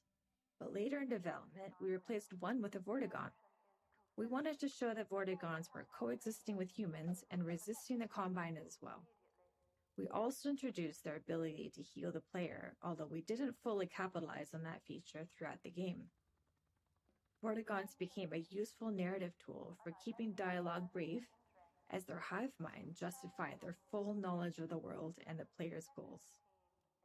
but later in development, we replaced one with a Vortigaunt. We wanted to show that Vortigaunts were coexisting with humans and resisting the Combine as well. We also introduced their ability to heal the player, although we didn't fully capitalize on that feature throughout the game. Vortigaunts became a useful narrative tool for keeping dialogue brief, as their hive mind justified their full knowledge of the world and the player's goals.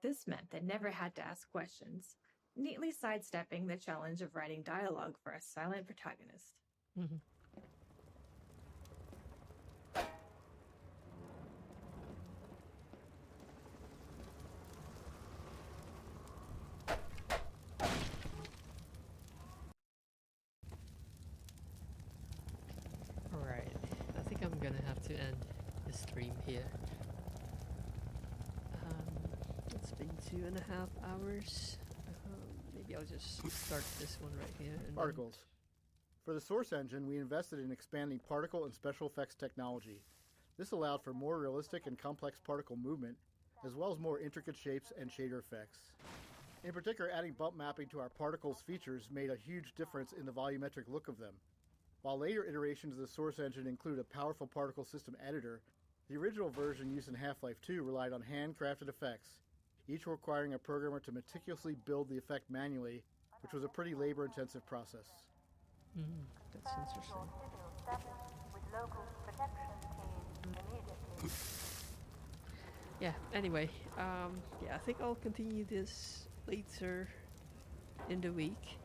This meant they never had to ask questions, neatly sidestepping the challenge of writing dialogue for a silent protagonist. Alright, I think I'm gonna have to end the stream here. It's been 2.5 hours. Maybe I'll just start this one right here. And Particles. For the Source engine, we invested in expanding particle and special effects technology. This allowed for more realistic and complex particle movement, as well as more intricate shapes and shader effects. In particular, adding bump mapping to our particles features made a huge difference in the volumetric look of them. While later iterations of the Source engine include a powerful particle system editor, the original version used in Half-Life 2 relied on handcrafted effects, each requiring a programmer to meticulously build the effect manually which was a pretty labor-intensive process. That's interesting. With local protection team immediately. Yeah, anyway, yeah, I think I'll continue this later in the week.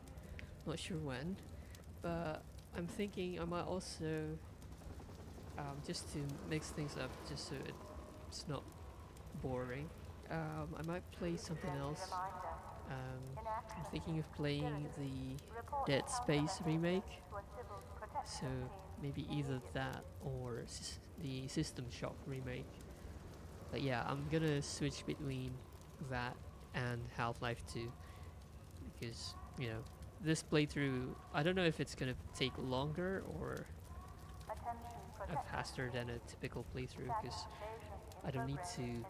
Not sure when, but I'm thinking I might also, just to mix things up, just so it's not boring, I might play something else. I'm thinking of playing the Dead Space remake, so maybe either that or the System Shock remake. But yeah, I'm gonna switch between that and Half-Life 2, because, you know, this playthrough, I don't know if it's gonna take longer or faster than a typical playthrough, because I don't need to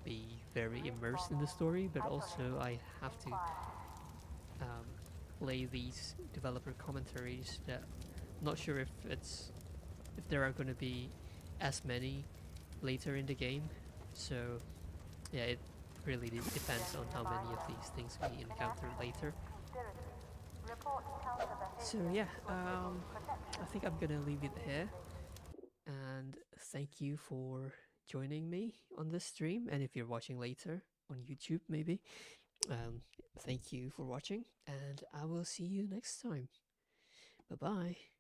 be very immersed in the story, but also I have to play these developer commentaries that I'm not sure if there are going to be as many later in the game. So yeah, it really depends on how many of these things we encounter later. So yeah, I think I'm gonna leave it here, and thank you for joining me on this stream, and if you're watching later on YouTube maybe, thank you for watching, and I will see you next time. Bye bye.